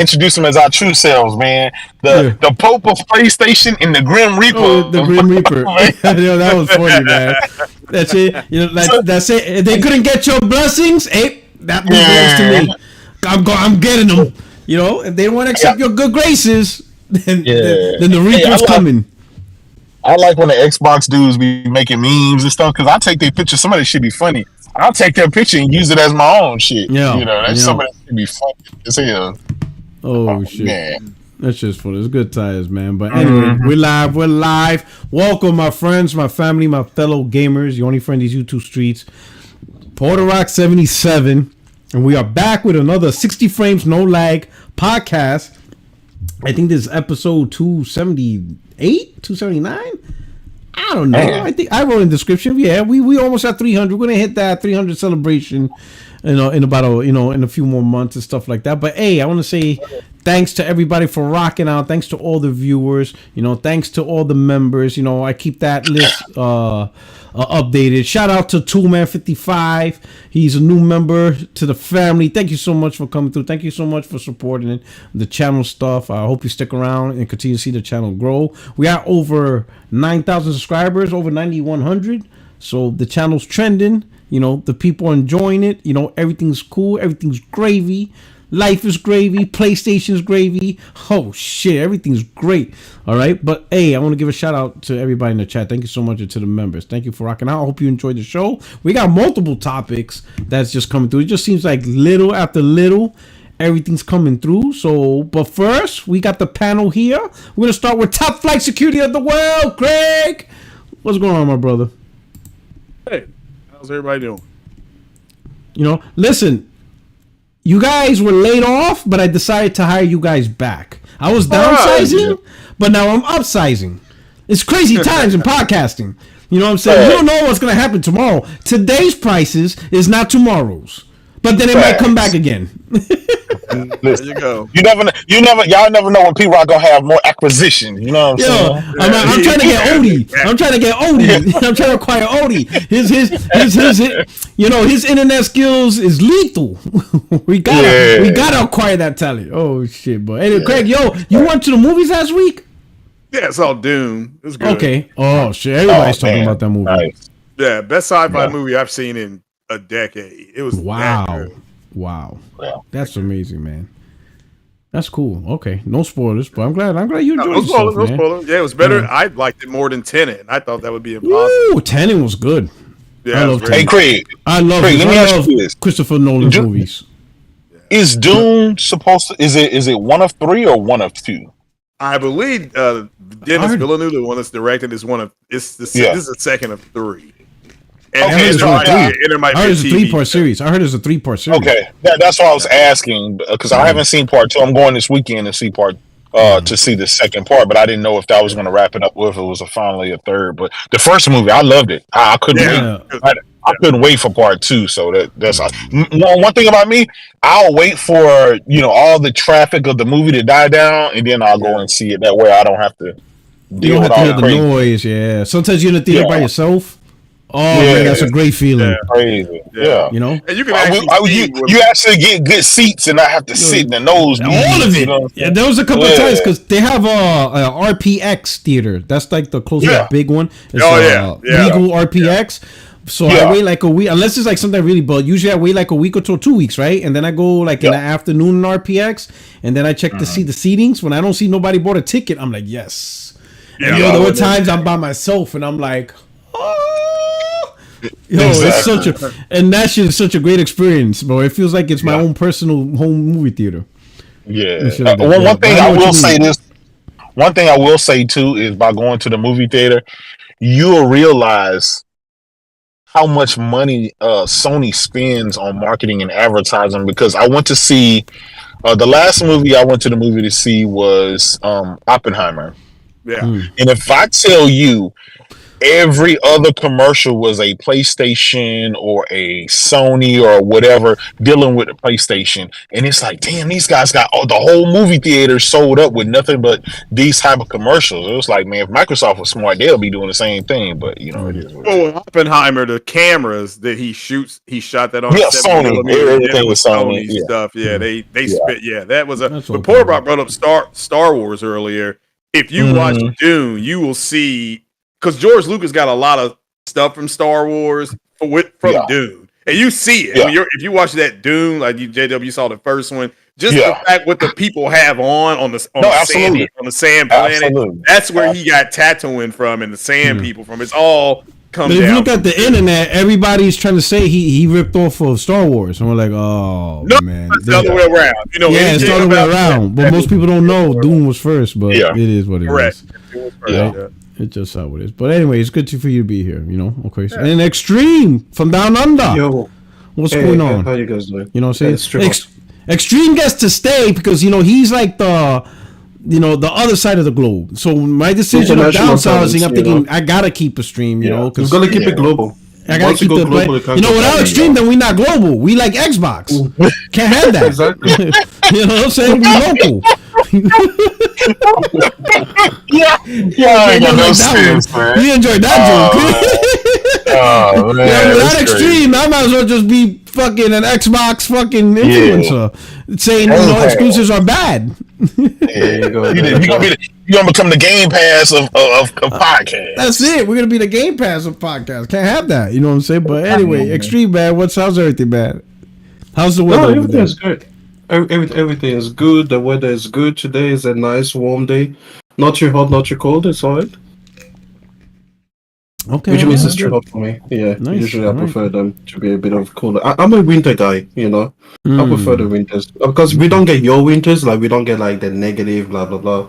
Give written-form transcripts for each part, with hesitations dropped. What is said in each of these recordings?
introduce them as our true selves, man. The Pope of PlayStation and the Grim Reaper. Oh, the Grim Reaper. That was funny, man. That's it. That's it. They couldn't get your blessings. Hey, that belongs to me. I'm getting them. If they don't want to accept your good graces, then the Reaper's coming. I like when the Xbox dudes be making memes and stuff, because I take their picture. Some of that shit be funny. I'll take their picture and use it as my own shit. Yeah, some of that shit be funny as hell. Oh shit. Man. That's just funny. It's good times, man. But anyway, we're live. Welcome, my friends, my family, my fellow gamers. Your only friend these YouTube streets. Puerto77. And we are back with another 60 frames, no lag podcast. I think this is episode 278, 279. I don't know. I think I wrote in the description. Yeah, we almost at 300. We're gonna hit that 300 celebration, in about in a few more months and stuff like that. But hey, I want to say thanks to everybody for rocking out. Thanks to all the viewers. Thanks to all the members. I keep that list updated. Shout out to Toolman55. He's a new member to the family. Thank you so much for coming through. Thank you so much for supporting the channel stuff. I hope you stick around and continue to see the channel grow. We are over 9,000 subscribers, over 9,100. So the channel's trending. The people are enjoying it. Everything's cool. Everything's gravy. Life is gravy. PlayStation's gravy. Oh shit, everything's great. All right, but hey, I want to give a shout out to everybody in the chat. Thank you so much, and to the members. Thank you for rocking out. I hope you enjoyed the show. We got multiple topics that's just coming through. It just seems like little after little, everything's coming through. So, but first, we got the panel here. We're gonna start with top flight security of the world. Greg, what's going on, my brother? Hey, how's everybody doing? Listen. You guys were laid off, but I decided to hire you guys back. I was downsizing, but now I'm upsizing. It's crazy times in podcasting. You know what I'm saying? You don't know what's going to happen tomorrow. Today's prices is not tomorrow's, but then it might come back again. There you go. Y'all never know when P-Rock gonna have more acquisition. You know what I'm saying? I'm trying to get Odie. I'm trying to acquire Odie. His internet skills is lethal. we gotta acquire that talent. Oh shit, boy. Anyway, Craig, you went to the movies last week? Yeah, it's all Dune. It was good. Okay. Oh shit, everybody's talking about that movie. Nice. Yeah, best sci-fi movie I've seen in a decade. It was wow. That's amazing, man. That's cool. Okay, no spoilers, but I'm glad you enjoyed yourself, man. No spoilers. Yeah, it was better. I liked it more than Tenet. I thought that would be impossible. Ooh, Tenet was good. Yeah, I love Tenet. Hey, Craig. I love Christopher Nolan's movies. Is Dune supposed to? Is it one of three or one of two? I believe Denis Villeneuve, the one that's directed, is one of. This is the second of three. And I heard it's a 3-part series. Okay, that's what I was asking, because I haven't seen part 2. I'm going this weekend to see part to see the second part, but I didn't know if that was going to wrap it up, or if it was finally a third. But the first movie, I loved it. I couldn't wait. I couldn't wait for part 2. So that's one thing about me. I'll wait for all the traffic of the movie to die down, and then I'll go and see it. That way, I don't have to deal with all the noise. Yeah, sometimes you're in the theater by yourself. Oh man, that's a great feeling. Crazy. Yeah. And you can actually you actually get good seats and not have to sit in the nose. All of it. Yeah, there was a couple of times because they have a RPX theater. That's like the closest big one. It's legal RPX. So I wait like a week, unless it's like something really, but usually I wait like a week or 2 weeks, right? And then I go like in the afternoon in RPX, and then I check to see the seatings. When I don't see nobody bought a ticket, I'm like, yes. And there were times I'm by myself and I'm like, it's such and that shit is such a great experience, bro. It feels like it's my own personal home movie theater. Yeah. One thing I will say too is, by going to the movie theater, you'll realize how much money Sony spends on marketing and advertising. Because I went to see the last movie I went to the movie to see was Oppenheimer. Yeah. And if I tell you every other commercial was a PlayStation or a Sony or whatever dealing with the PlayStation. And it's like, damn, these guys got the whole movie theater sold up with nothing but these type of commercials. It was like, man, if Microsoft was smart, they'll be doing the same thing. But you know, it is. Oppenheimer, the cameras that he shot that on Sony. Everything was Sony stuff. Yeah, they spit. Yeah, that was a. But Portbot brought up Star Wars earlier. If you watch Dune, you will see, because George Lucas got a lot of stuff from Star Wars from Dune, and you see it. If you watch that Dune, like Jaydub, you saw the first one. Just the fact what the people have on the sand planet. Absolutely. That's where he got Tatooine from and the sand people from. It's all come. But if you look at the internet, everybody's trying to say he ripped off of Star Wars, and we're like, oh man, it's the other way around. You know, it's the other way around. But most people don't know Dune was first, but it is what it is. It's just how it is. But anyway, it's good for you to be here. You know, okay. Yeah. And Extreme from down under. Yo, what's going on? How you guys doing? You know what I'm saying? Extreme gets to stay because he's like the other side of the globe. So my decision of downsizing, I'm thinking I gotta keep a stream. You know, because you're gonna keep it global. I gotta keep it global. Without Extreme, then we're not global. We like Xbox. Can't have that. Exactly. You know what I'm saying? We local. You enjoyed that joke. Oh man! Without Extreme, I might as well just be fucking an Xbox fucking influencer saying exclusives are bad. You're gonna become the Game Pass of podcasts. That's it. We're gonna be the Game Pass of podcasts. Can't have that. You know what I'm saying? But anyway, Extreme, man. How's everything, man? How's the weather? Everything is good. Everything is good. The weather is good. Today is a nice warm day. Not too hot, not too cold. It's alright. Okay. Which means it's too hot for me. Yeah. Nice. Usually I prefer them to be a bit of cooler. I'm a winter guy, you know. I prefer the winters. Because we don't get your winters, like we don't get like the negative blah blah blah.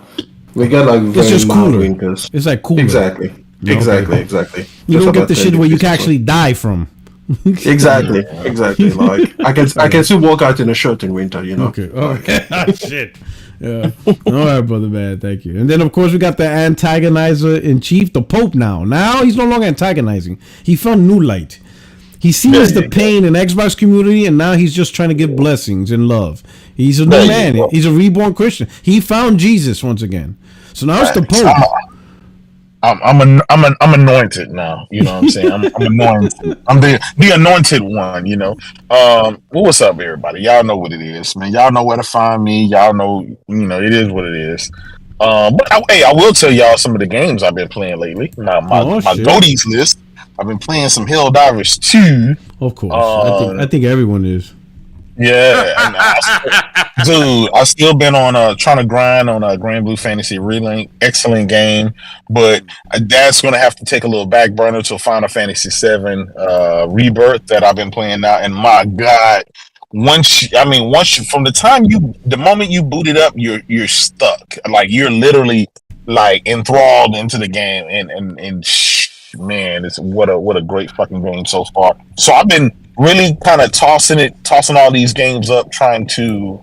We get like very mild winters. It's like cooler. Exactly. Exactly. You don't get the shit where you can actually die from. Exactly. Like I can still walk out in a shirt in winter, you know. Okay. Shit. Yeah. All right, brother, man. Thank you. And then, of course, we got the antagonizer in chief, the Pope. Now he's no longer antagonizing. He found new light. He sees the pain in the Xbox community, and now he's just trying to give blessings and love. He's a new man. He's a reborn Christian. He found Jesus once again. So now it's the Pope. I'm anointed now. You know what I'm saying? I'm anointed. I'm the anointed one. You know. Well, what's up, everybody? Y'all know what it is, man. Y'all know where to find me. Y'all know. You know, it is what it is. But I will tell y'all some of the games I've been playing lately. Now my Goaties list. I've been playing some HellDivers 2. Of course, I think everyone is. Yeah, I've still been on trying to grind on Grand Blue Fantasy Relink. Excellent game, but that's going to have to take a little back burner to Final Fantasy 7 Rebirth that I've been playing now. And my God, once from the moment you boot it up, you're stuck. Like you're literally like enthralled into the game, and man, it's what a great fucking game so far. So I've been really kind of tossing all these games up, trying to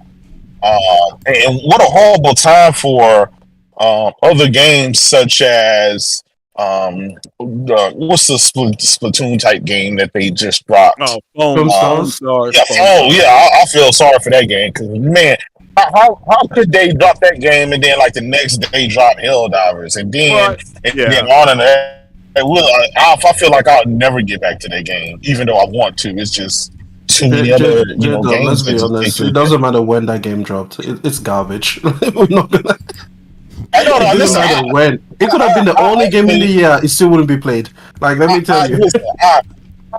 and what a horrible time for other games such as what's the Splatoon type game that they just dropped? Foamstars. I feel sorry for that game because man, how could they drop that game and then like the next day drop HellDivers and then on and on. I feel like I'll never get back to that game, even though I want to. It's just too many other games. Let's be honest. It doesn't matter when that game dropped. It's garbage. We're not gonna. I know. It doesn't matter when. It could have been the only game in the year. It still wouldn't be played. Like let me tell you.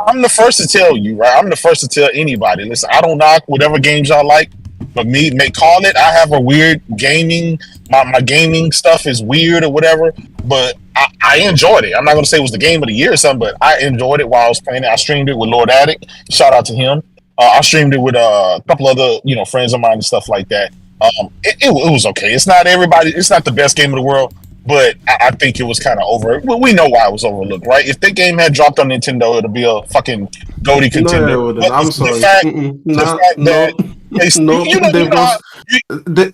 I'm the first to tell you, right? I'm the first to tell anybody. Listen, I don't knock whatever games y'all like. But me, may call it. I have a weird gaming. My gaming stuff is weird or whatever. But I enjoyed it. I'm not gonna say it was the game of the year or something, but I enjoyed it while I was playing it. I streamed it with Lord Addict. Shout out to him. I streamed it with a couple other friends of mine and stuff like that. It was okay. It's not everybody. It's not the best game of the world, but I think it was kind of over. Well, we know why it was overlooked, right? If that game had dropped on Nintendo, it'd be a fucking GOTY contender. No, I'm sorry. The fact that No,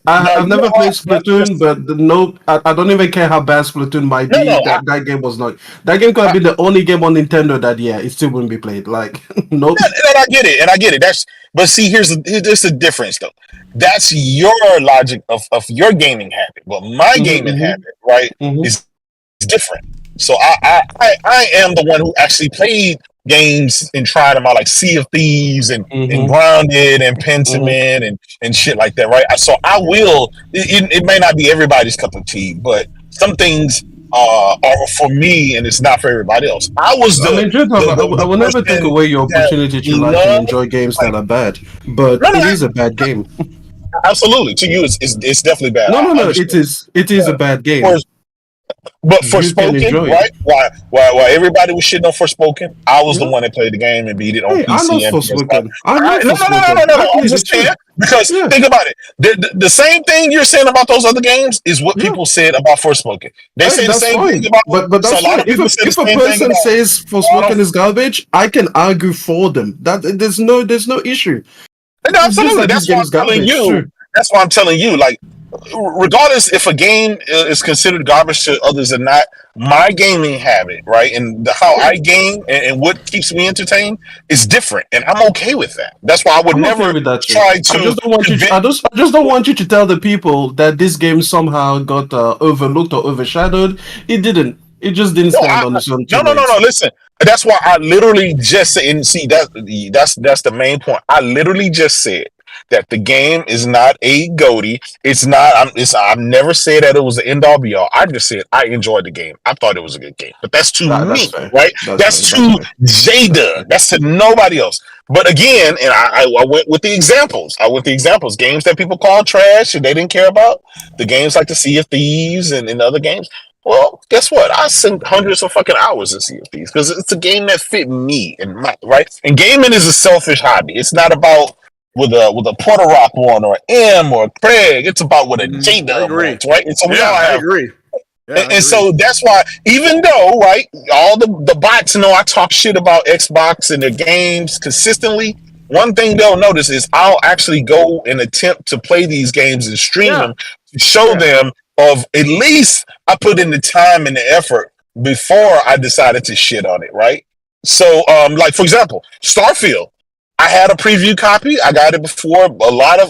I've never played Splatoon, but no, I don't even care how bad Splatoon might be. That game was not. That game could have been the only game on Nintendo that it still wouldn't be played. Like, nope. And I get it. But see, here's the difference though. That's your logic of your gaming habit. But my gaming habit, right, is different. So I am the one who actually played games and tried them out, like Sea of Thieves and Grounded and Pentiment and shit like that, right? So I will. It may not be everybody's cup of tea, but some things are for me, and it's not for everybody else. I was I will never take away your opportunity to like and enjoy games that are bad, but it is a bad game. Absolutely, to you, it's definitely bad. No, it is a bad game. But Forspoken, right? While everybody was shitting on Forspoken, I was the one that played the game and beat it on PC. I love Forspoken. No. I'm just saying, because think about it. The same thing you're saying about those other games is what people said about Forspoken. They say the same thing about. But that's fine. If a person says Forspoken is garbage, I can argue for them. That there's no issue. No, absolutely. That's why I'm telling you. That's why I'm telling you, like, regardless if a game is considered garbage to others or not, my gaming habit, right, and how I game and what keeps me entertained is different, and I'm okay with that. That's why I would never try to. I just don't want you to tell the people that this game somehow got overlooked or overshadowed. It didn't. It just didn't stand on its own. No. Listen, that's why I literally just said, and see that's the main point. I literally just said that the game is not a GOTY. It's not. I've never said that it was the end all be all. I just said I enjoyed the game. I thought it was a good game, but that's to me, right? That's to Jaydub. That's to nobody else. But again, and I went with the examples. Games that people call trash and they didn't care about. The games like the Sea of Thieves and other games. Well, guess what? I spent hundreds of fucking hours in Sea of Thieves because it's a game that fit me and my right. And gaming is a selfish hobby. It's not about with a Puerto Rock one or M or Craig. It's about what a Jaydub wants, right? And so I agree. And so that's why, even though, right, all the bots know I talk shit about Xbox and their games consistently, one thing they'll notice is I'll actually go and attempt to play these games and stream them to show them of at least I put in the time and the effort before I decided to shit on it, right? So, like, for example, Starfield. I had a preview copy. I got it before a lot of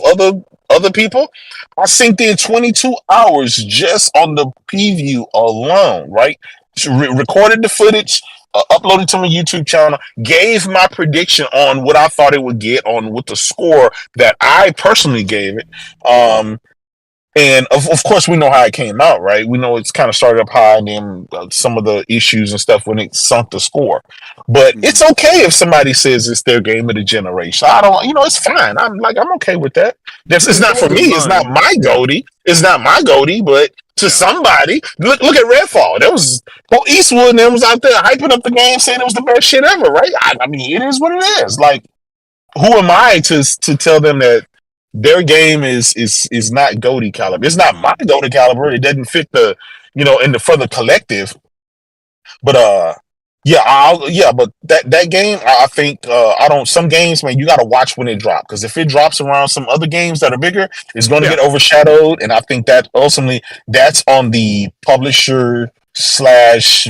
other people. I synced in 22 hours just on the preview alone, right? Recorded the footage, uploaded to my YouTube channel, gave my prediction on what I thought it would get on with the score that I personally gave it. And of course, we know how it came out, right? We know it's kind of started up high and then some of the issues and stuff when it sunk the score. But it's okay if somebody says it's their game of the generation. I don't, it's fine. I'm okay with that. It's not for me. It's not my GOTY. It's not my GOTY, but to somebody, look at Redfall. There was Eastwood and them was out there hyping up the game, saying it was the best shit ever, right? I mean, it is what it is. Like, who am I to tell them that their game is not GOTY caliber? It's not my GOTY caliber. It doesn't fit the for the collective. But but that game, I think some games, man, you got to watch when it drops, because if it drops around some other games that are bigger, it's going to get overshadowed. And I think that ultimately that's on the publisher /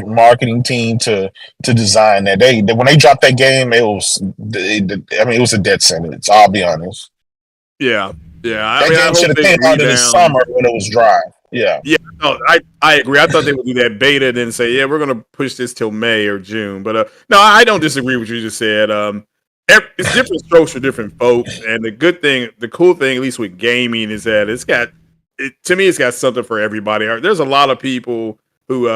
marketing team to design that. When they dropped that game, it was a death sentence. I'll be honest. Yeah. That game should have came out in the summer when it was dry. Yeah. No, I agree. I thought they would do that beta, then say, we're going to push this till May or June. But no, I don't disagree with what you just said. It's different strokes for different folks, and the cool thing, at least with gaming, is that it's got something for everybody. There's a lot of people who,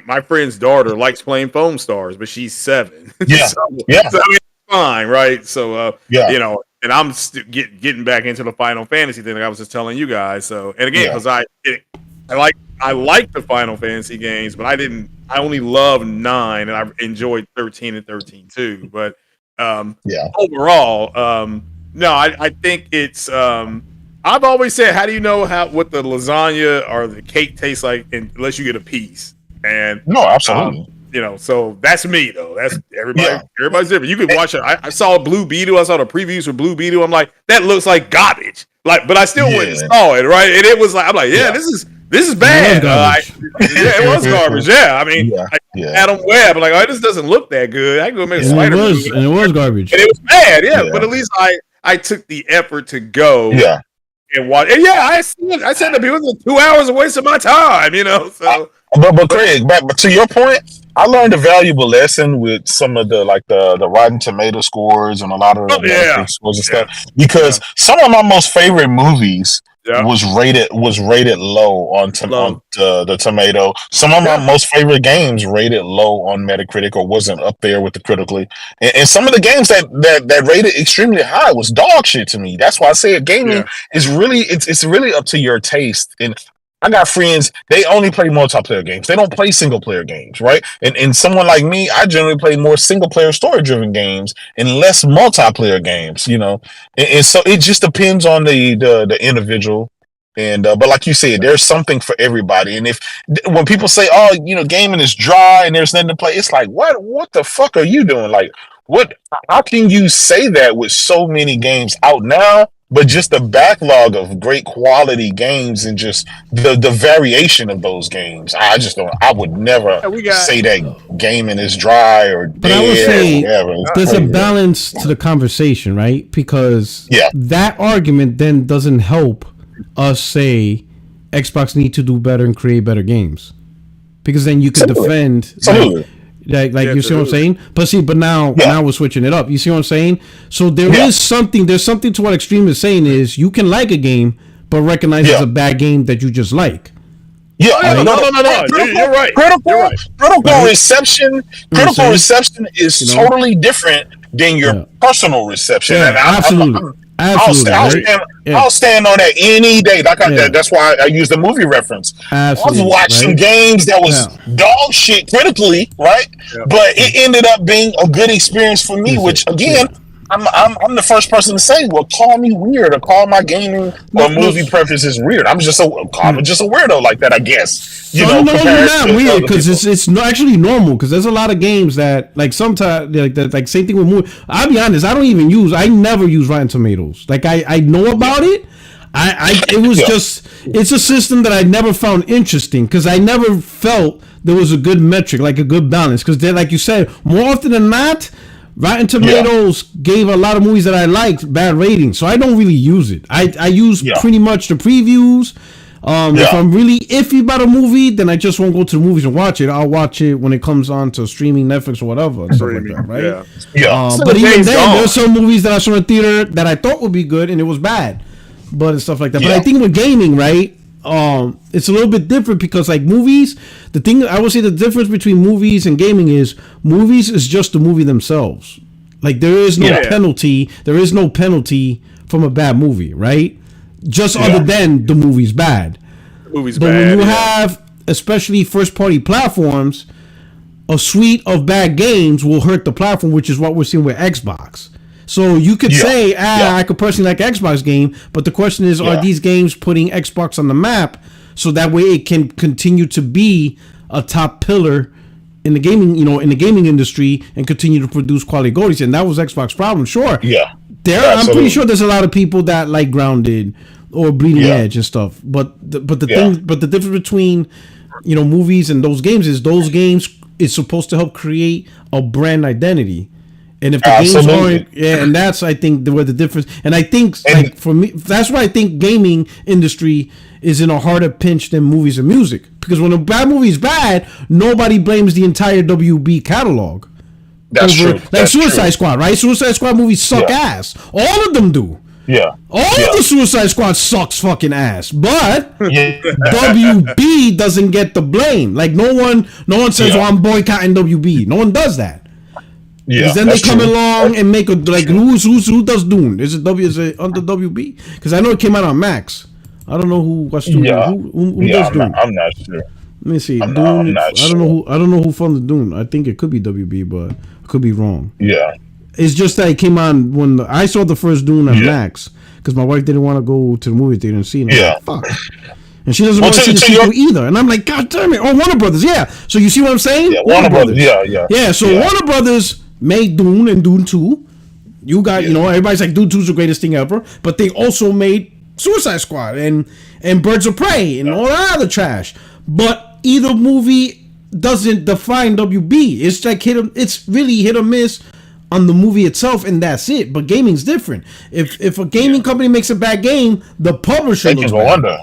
my friend's daughter likes playing Foamstars, but she's 7. Yeah. So it's fine, right? So and I'm getting back into the Final Fantasy thing, like I was just telling you guys. So, and again, because I like the Final Fantasy games, but I only love 9, and I enjoyed 13 and 13 too. But overall, no, I think it's. I've always said, how do you know what the lasagna or the cake tastes like unless you get a piece? And no, absolutely. So that's me though. That's everybody. Yeah. Everybody's different. You can watch it. I saw Blue Beetle. I saw the previews for Blue Beetle. I'm like, that looks like garbage. Like, but I still went and saw it, right? And it was like, I'm like, this is bad. It was garbage. Yeah, I mean, Adam Webb. I'm like, this doesn't look that good. I can go make a spider movie. And it was garbage. And it was bad. Yeah, but at least I took the effort to go. Yeah. And watch. And I said to people, 2 hours of wasting my time. So. But Craig, but to your point, I learned a valuable lesson with some of the Rotten Tomato scores and a lot of the scores and stuff, because some of my most favorite movies was rated low on the tomato. Some of my most favorite games rated low on Metacritic or wasn't up there with the critically, and some of the games that rated extremely high was dog shit to me. That's why I say gaming is really it's really up to your taste. And I got friends, they only play multiplayer games. They don't play single player games, right? And someone like me, I generally play more single player story driven games and less multiplayer games, And so it just depends on the individual. And but like you said, there's something for everybody. And when people say, gaming is dry and there's nothing to play, it's like, what the fuck are you doing? Like, how can you say that with so many games out now? But just the backlog of great quality games and just the variation of those games, I just don't. I would never say that gaming is dry or dead. But I would say there's a balance to the conversation, right? Because that argument then doesn't help us say Xbox need to do better and create better games, because then you could defend. Like you see what I'm saying? But now we're switching it up. You see what I'm saying? So there's something to what Extreme is saying is you can like a game, but recognize it's a bad game that you just like. Yeah, no. You're right. Critical reception is totally different than your personal reception. Yeah, and I'll stand on that any day. That's why I use the movie reference. Absolutely, I've watched some games that was dog shit critically, right? Yeah. But it ended up being a good experience for me, which again, I'm the first person to say, well, call me weird or call my gaming or movie preferences weird. I'm just a weirdo like that, I guess. You're not weird because it's actually normal, because there's a lot of games that like sometimes like same thing with movie. I'll be honest, I never use Rotten Tomatoes. Like I know about it. It was just, it's a system that I never found interesting because I never felt there was a good metric, like a good balance. Because they're, like you said, more often than not, Rotten Tomatoes gave a lot of movies that I liked bad ratings, so I don't really use it. I use pretty much the previews. If I'm really iffy about a movie, then I just won't go to the movies and watch it. I'll watch it when it comes on to streaming, Netflix or whatever. Stuff like that, right? But even then, there's some movies that I saw in the theater that I thought would be good and it was bad, but stuff like that. But I think with gaming, right? It's a little bit different because like movies, the thing I would say the difference between movies and gaming is movies is just the movie themselves. Like there is no penalty. There is no penalty from a bad movie, right? Just other than the movie's bad. But when you have, especially first party platforms, a suite of bad games will hurt the platform, which is what we're seeing with Xbox. So you could say, I could personally like Xbox game, but the question is, are these games putting Xbox on the map so that way it can continue to be a top pillar in the gaming, in the gaming industry and continue to produce quality goalies? And that was Xbox's problem. Sure. Yeah. I'm pretty sure there's a lot of people that like Grounded or Bleeding Edge and stuff. But the difference between movies and those games is supposed to help create a brand identity. And if the games aren't, and that's I think where the difference. And I think like for me, that's why I think gaming industry is in a harder pinch than movies and music, because when a bad movie is bad, nobody blames the entire WB catalog. That's true. Like Suicide Squad, right? Suicide Squad movies suck ass. All of them do. Yeah. All of the Suicide Squad sucks fucking ass. But WB doesn't get the blame. Like no one says, "Oh, I'm boycotting WB." No one does that. Yeah. Because then they come along and make a like who does Dune? Is it under WB? Because I know it came out on Max. I don't know who does Dune. I'm not sure. Let me see. I don't know who funded Dune. I think it could be WB, but I could be wrong. Yeah. It's just that it came on when I saw the first Dune on Max, because my wife didn't want to go to the movie theater and see it. Like, fuck. And she doesn't want to see the sequel either. And I'm like, God damn it. Oh, Warner Brothers, yeah. So you see what I'm saying? Yeah, Warner Brothers. Yeah, so Warner Brothers made Dune and Dune 2. You got, everybody's like, Dune 2 is the greatest thing ever. But they also made Suicide Squad and Birds of Prey and all that other trash. But either movie doesn't define WB. It's like it's really hit or miss on the movie itself, and that's it. But gaming's different. If a gaming company makes a bad game, the publisher looks bad. Under.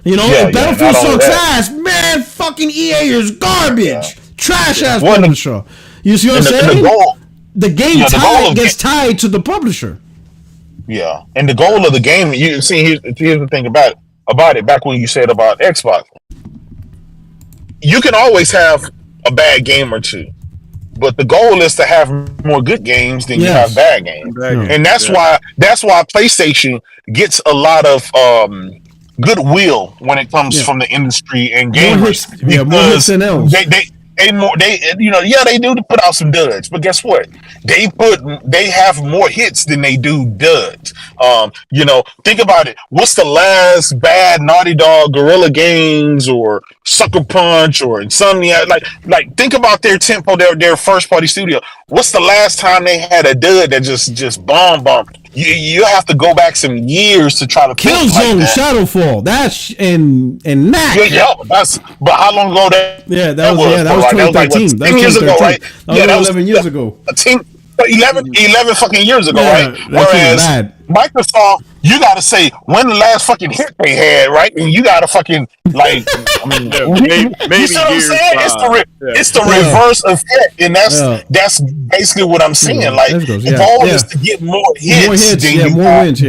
If Battlefield sucks ass, man, fucking EA is garbage. Trash ass publisher. You see what I'm saying? The game gets tied to the publisher. Yeah, and the goal of the game, you see, here's the thing about it. Back when you said about Xbox, you can always have a bad game or two, but the goal is to have more good games than you have bad games, and that's why PlayStation gets a lot of goodwill when it comes from the industry and gamers. More hits than else. They do put out some duds, but guess what? They have more hits than they do duds. Think about it. What's the last bad Naughty Dog, Guerrilla Games, or Sucker Punch, or Insomnia? Like think about their tempo, their first party studio. What's the last time they had a dud that just bomb? You have to go back some years to try to Killzone, like Shadowfall. That's and that. But how long ago that? That was 2013. That was years ago, right? That was 11 years ago. 11 fucking years ago, right? Whereas Microsoft, you got to say when the last fucking hit they had, right? And you got to fucking maybe you see what I'm saying? It's the reverse effect, and that's basically what I'm saying. The goal is to get more hits than more wins,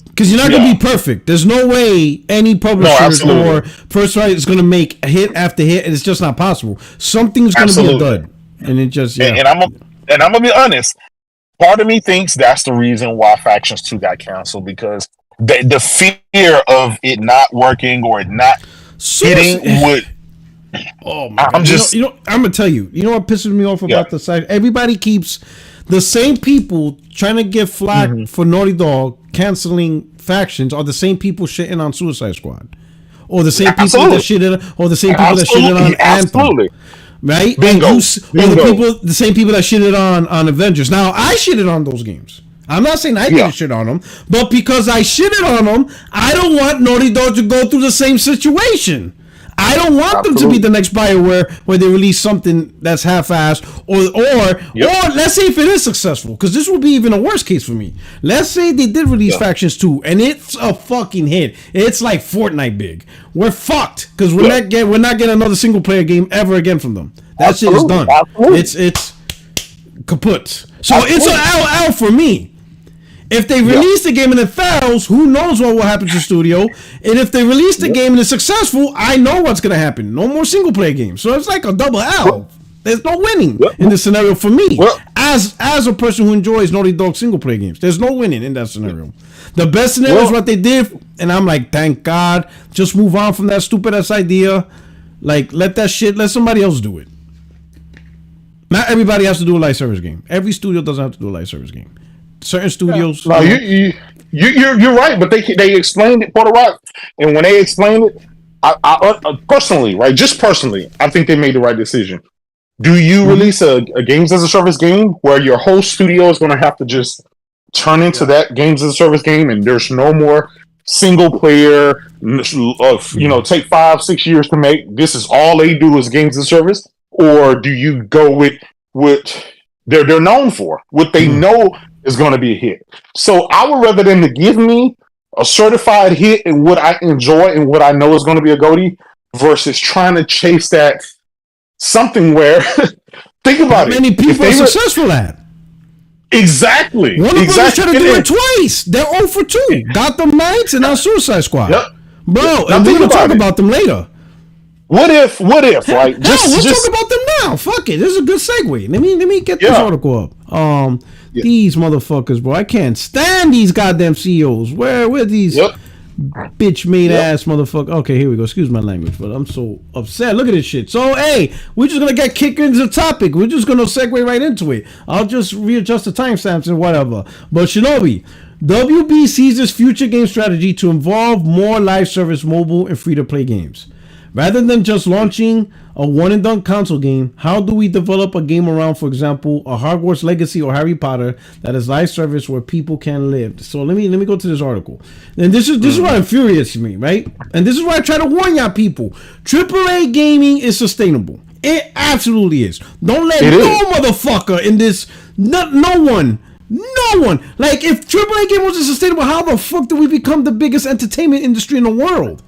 because you're not gonna be perfect. There's no way any publisher or first right is gonna make a hit after hit, and it's just not possible. Something's gonna be a dud, and it just And I'm gonna be honest. Part of me thinks that's the reason why Factions 2 got canceled, because the fear of it not working or it not hitting would. Oh my God. I'm gonna tell you. You know what pisses me off about the site? Everybody keeps the same people trying to get flack for Naughty Dog canceling Factions are the same people shitting on Suicide Squad, or the same people that shitted on Anthem. Right? Bingo. The same people that shitted on Avengers. Now, I shitted on those games. I'm not saying I didn't shit on them, but because I shitted on them, I don't want Naughty Dog to go through the same situation. I don't want them to be the next BioWare where they release something that's half-assed, or let's say if it is successful, because this would be even a worse case for me. Let's say they did release Factions 2, and it's a fucking hit. It's like Fortnite big. We're fucked, because we're not getting another single-player game ever again from them. That shit is done. It's kaput. So it's an L for me. If they release the game and it fails, who knows what will happen to the studio? And if they release the game and it's successful, I know what's going to happen. No more single-player games. So it's like a double L. There's no winning in this scenario for me. As a person who enjoys Naughty Dog single-player games, there's no winning in that scenario. The best scenario is what they did, and I'm like, thank God. Just move on from that stupid-ass idea. Like, let somebody else do it. Not everybody has to do a live service game. Every studio doesn't have to do a live service game. Certain studios. No, you're right, but they explained it, Puerto Rock, and when they explained it, I personally, right, just personally, I think they made the right decision. Do you release a games as a service game where your whole studio is going to have to just turn into that games as a service game, and there's no more single player of take 5-6 years to make? This is all they do is games as a service, or do you go with what they're known for, what they know is going to be a hit? So I would rather them to give me a certified hit and what I enjoy and what I know is going to be a goatee versus trying to chase that something where think about it. How many people are successful at? Exactly. One of them tried to do it twice. They're 0 for 2. Gotham Knights and now Suicide Squad. Yep. Bro, and we're going to talk about them later. What if, right? Let's talk about them now. Fuck it. This is a good segue. Let me get this article up. These motherfuckers, bro. I can't stand these goddamn CEOs. Where these bitch made ass motherfucker. Okay, here we go. Excuse my language, but I'm so upset. Look at this shit. So, hey, we're just gonna get kicked into the topic. We're just gonna segue right into it. I'll just readjust the timestamps and whatever. But Shinobi, WB sees this future game strategy to involve more live service mobile and free-to-play games. Rather than just launching a one-and-done console game, how do we develop a game around, for example, a Hogwarts Legacy or Harry Potter that is live service where people can live? So let me go to this article. And this is what infuriates me, right? And this is why I try to warn y'all people. AAA gaming is sustainable. It absolutely is. Don't let motherfucker in this. No one. Like, if AAA game wasn't sustainable, how the fuck did we become the biggest entertainment industry in the world?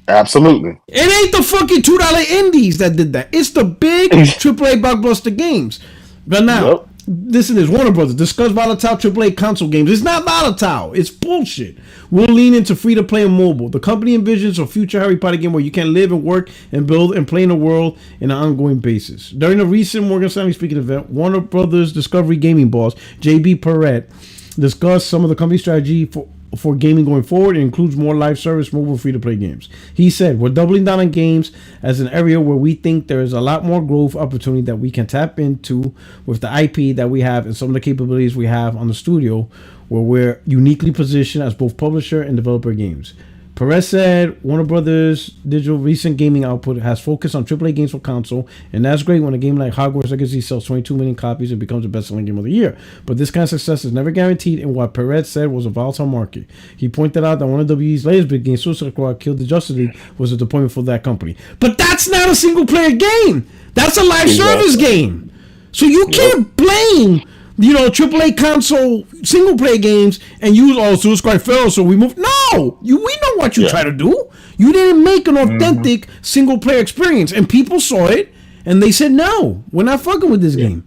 Absolutely. It ain't the fucking $2 indies that did that. It's the big AAA blockbuster games. But now, listen to this. Warner Brothers discuss volatile AAA console games. It's not volatile. It's bullshit. We'll lean into free-to-play and mobile. The company envisions a future Harry Potter game where you can live and work and build and play in the world in an ongoing basis. During a recent Morgan Stanley speaking event, Warner Brothers Discovery Gaming boss J.B. Perrette discussed some of the company's strategy for gaming going forward. It includes more live service mobile free-to-play games. He said, we're doubling down on games as an area where we think there is a lot more growth opportunity that we can tap into with the IP that we have and some of the capabilities we have on the studio, where we're uniquely positioned as both publisher and developer of games. Perez said Warner Brothers Digital recent gaming output has focused on AAA games for console, and that's great when a game like Hogwarts Legacy sells 22 million copies and becomes the best-selling game of the year. But this kind of success is never guaranteed in what Perez said was a volatile market. He pointed out that one of WWE's latest big games, Suicide Squad Killed the Justice League, was a disappointment for that company. But that's not a single-player game. That's a live service game. So you can't blame AAA console single player games and use Suicide Squad failed, so we move. No, we know what you try to do. You didn't make an authentic single player experience, and people saw it and they said, no, we're not fucking with this game.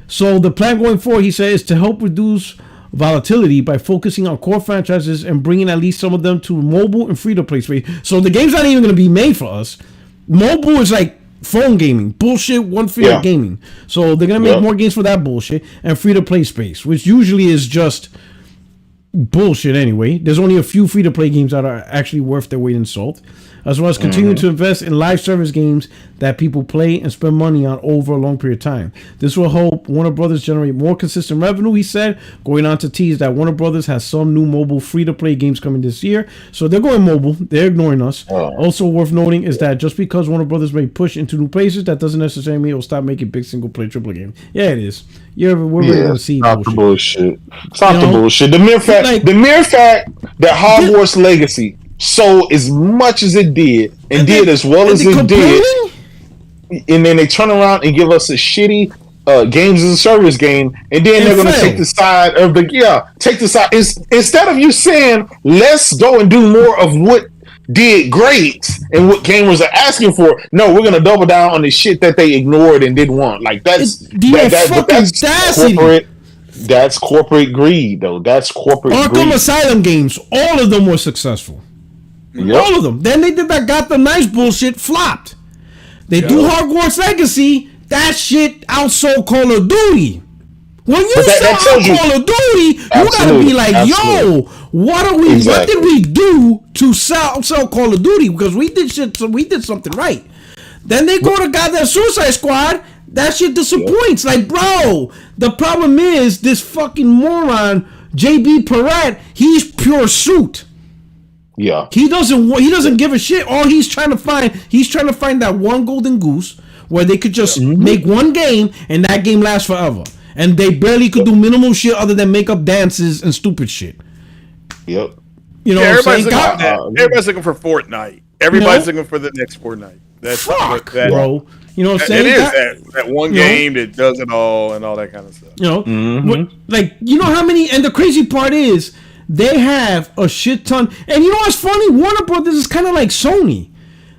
So the plan going forward, he says, is to help reduce volatility by focusing on core franchises and bringing at least some of them to mobile and free to play space. So the game's not even going to be made for us. Mobile is like phone gaming bullshit, one free gaming. So they're gonna make more games for that bullshit and free to play space, which usually is just bullshit anyway. There's only a few free to play games that are actually worth their weight in salt, as well as continuing to invest in live service games that people play and spend money on over a long period of time. This will help Warner Brothers generate more consistent revenue, he said, going on to tease that Warner Brothers has some new mobile free-to-play games coming this year. So they're going mobile. They're ignoring us. Also worth noting is that just because Warner Brothers may push into new places, that doesn't necessarily mean it will stop making big single-player AAA games. Yeah, it is. We're ready to see stop the bullshit. Stop the bullshit. The mere fact that Hogwarts Legacy sold as much as it did and did as well as it did, and then they turn around and give us a shitty games as a service game, and then they're going to take the side of instead of you saying let's go and do more of what did great and what gamers are asking for. No, we're going to double down on the shit that they ignored and didn't want. Like that's corporate. That's corporate greed, though. That's corporate Arkham greed. Asylum games, all of them were successful. All of them. Then they did that Got the Nice bullshit, flopped. They do Hogwarts Legacy, that shit outsold Call of Duty. When you sell Call of Duty, you gotta be like, yo, what did we do to sell Call of Duty? Because we did something right. Then they go to goddamn Suicide Squad. That shit disappoints. Like, bro, the problem is this fucking moron, JB Perrette, he's pure suit. Yeah. He doesn't give a shit. All he's trying to find that one golden goose where they could just make one game and that game lasts forever. And they barely could do minimal shit other than make up dances and stupid shit. Yep. You know what I'm saying? Everybody's looking for Fortnite. Everybody's looking for the next Fortnite. That's bro. You know what I'm saying? It is that one game that does it all and all that kind of stuff. You know, like, you know how many, and the crazy part is they have a shit ton. And you know what's funny? Warner Brothers is kind of like Sony.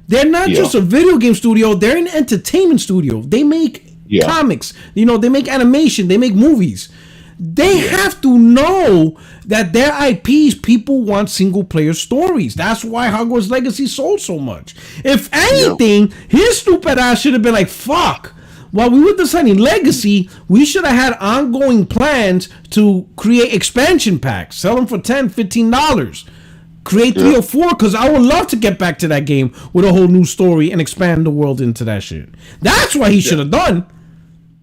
They're not just a video game studio. They're an entertainment studio. They make comics. You know, they make animation. They make movies. They have to know that their IPs, people want single-player stories. That's why Hogwarts Legacy sold so much. If anything, his stupid ass should have been like, fuck. While we were designing Legacy, we should have had ongoing plans to create expansion packs. Sell them for $10, $15. Create 3 or 4, because I would love to get back to that game with a whole new story and expand the world into that shit. That's what he should have done.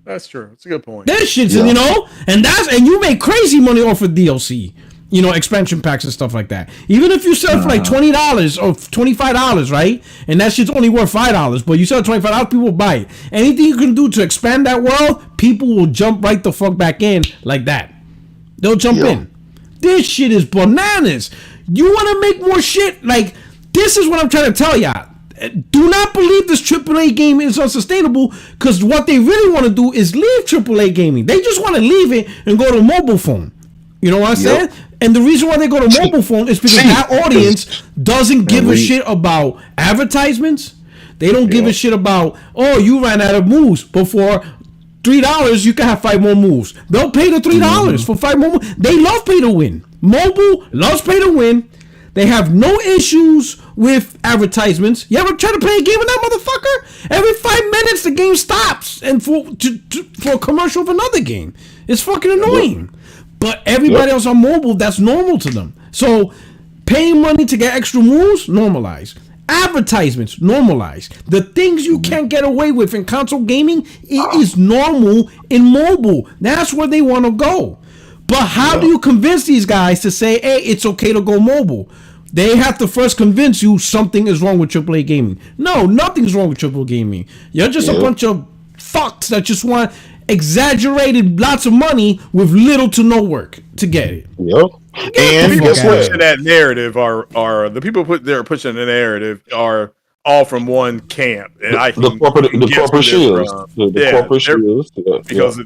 That's true. It's a good point. That shit's, you know, and you make crazy money off of DLC, you know, expansion packs and stuff like that. Even if you sell for like $20 or $25, right? And that shit's only worth $5, but you sell $25, people will buy it. Anything you can do to expand that world, people will jump right the fuck back in like that. They'll jump in. This shit is bananas. You want to make more shit? Like, this is what I'm trying to tell y'all. Do not believe this AAA game is unsustainable, because what they really want to do is leave AAA gaming. They just want to leave it and go to mobile phone. You know what I'm saying? And the reason why they go to mobile phone is because that audience doesn't give a shit about advertisements. They don't give a shit about, oh, you ran out of moves. But for $3, you can have 5 more moves. They'll pay the $3 for 5 more moves. They love pay to win. Mobile loves pay to win. They have no issues with advertisements. You ever try to play a game with that motherfucker? Every 5 minutes the game stops and for a commercial of another game. It's fucking annoying. But everybody else on mobile, that's normal to them. So paying money to get extra moves, normalize. Advertisements, normalize. The things you can't get away with in console gaming, it is normal in mobile. That's where they want to go. But how do you convince these guys to say, hey, it's okay to go mobile? They have to first convince you something is wrong with AAA gaming. No, nothing's wrong with AAA gaming. You're just a bunch of fucks that just want exaggerated lots of money with little to no work to get it. And guess what? That narrative are the people they're pushing the narrative are all from one camp, and the corporate shields, the corporate shields,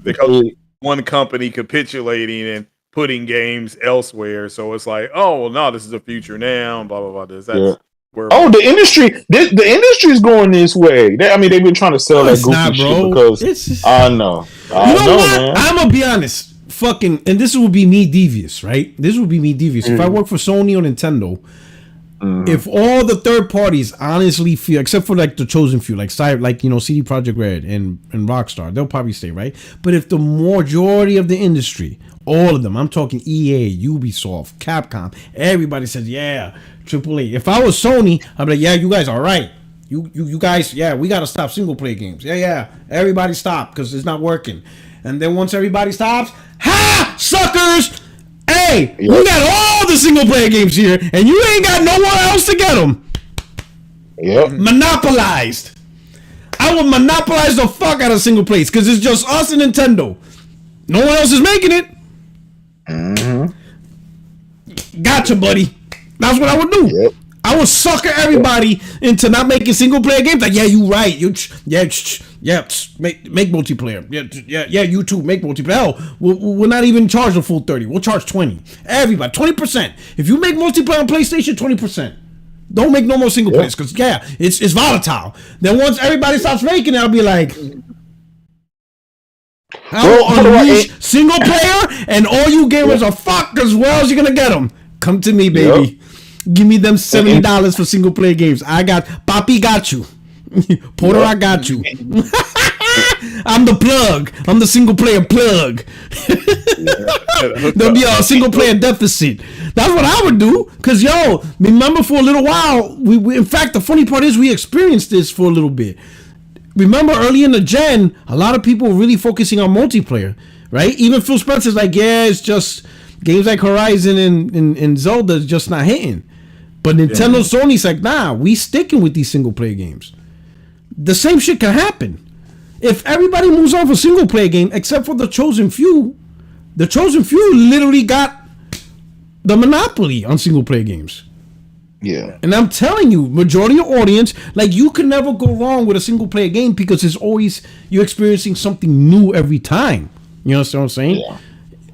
because one company capitulating and putting games elsewhere. So it's like, oh well, no, this is the future now. Blah blah blah. That's where the industry is going this way. They've been trying to sell that goofy shit because I know. You know what? Man. I'm gonna be honest. Fucking, and this would be me devious, right? This would be me devious. If I work for Sony or Nintendo, if all the third parties honestly feel, except for like the chosen few, like CD Projekt Red and Rockstar, they'll probably stay, right? But if the majority of the industry, all of them, I'm talking EA, Ubisoft, Capcom, everybody says, yeah, AAA. If I was Sony, I'd be like, yeah, you guys are right. You guys, yeah, we gotta stop single player games. Yeah, everybody stop because it's not working. And then once everybody stops, ha, suckers! Hey, we got all the single player games here, and you ain't got nowhere else to get them. Monopolized. I would monopolize the fuck out of single players because it's just us and Nintendo. No one else is making it. Gotcha, buddy. That's what I would do. I would sucker everybody into not making single player games. Like, yeah, you right. Make multiplayer. Yeah, you too, make multiplayer. Hell, we're not even charge the full 30. We'll charge 20. Everybody, 20%. If you make multiplayer on PlayStation, 20%. Don't make no more single players, because it's volatile. Then once everybody stops making it, I'll be like, I'll unleash single player, and all you gamers are fucked, because where else you gonna get them? Come to me, baby. Give me them $70 for single player games. Papi got you. Porter, I got you. I'm the plug. I'm the single player plug. There'll be a single player deficit. That's what I would do. Cause remember for a little while, we in fact the funny part is we experienced this for a little bit. Remember early in the gen, a lot of people were really focusing on multiplayer, right? Even Phil Spencer's like, it's just games like Horizon and Zelda is just not hitting. But Nintendo, Sony's like, nah, we sticking with these single player games. The same shit can happen. If everybody moves on for single player game, except for the chosen few literally got the monopoly on single player games. Yeah. And I'm telling you, majority of audience, like you can never go wrong with a single player game because it's always you're experiencing something new every time. You know what I'm saying? Yeah.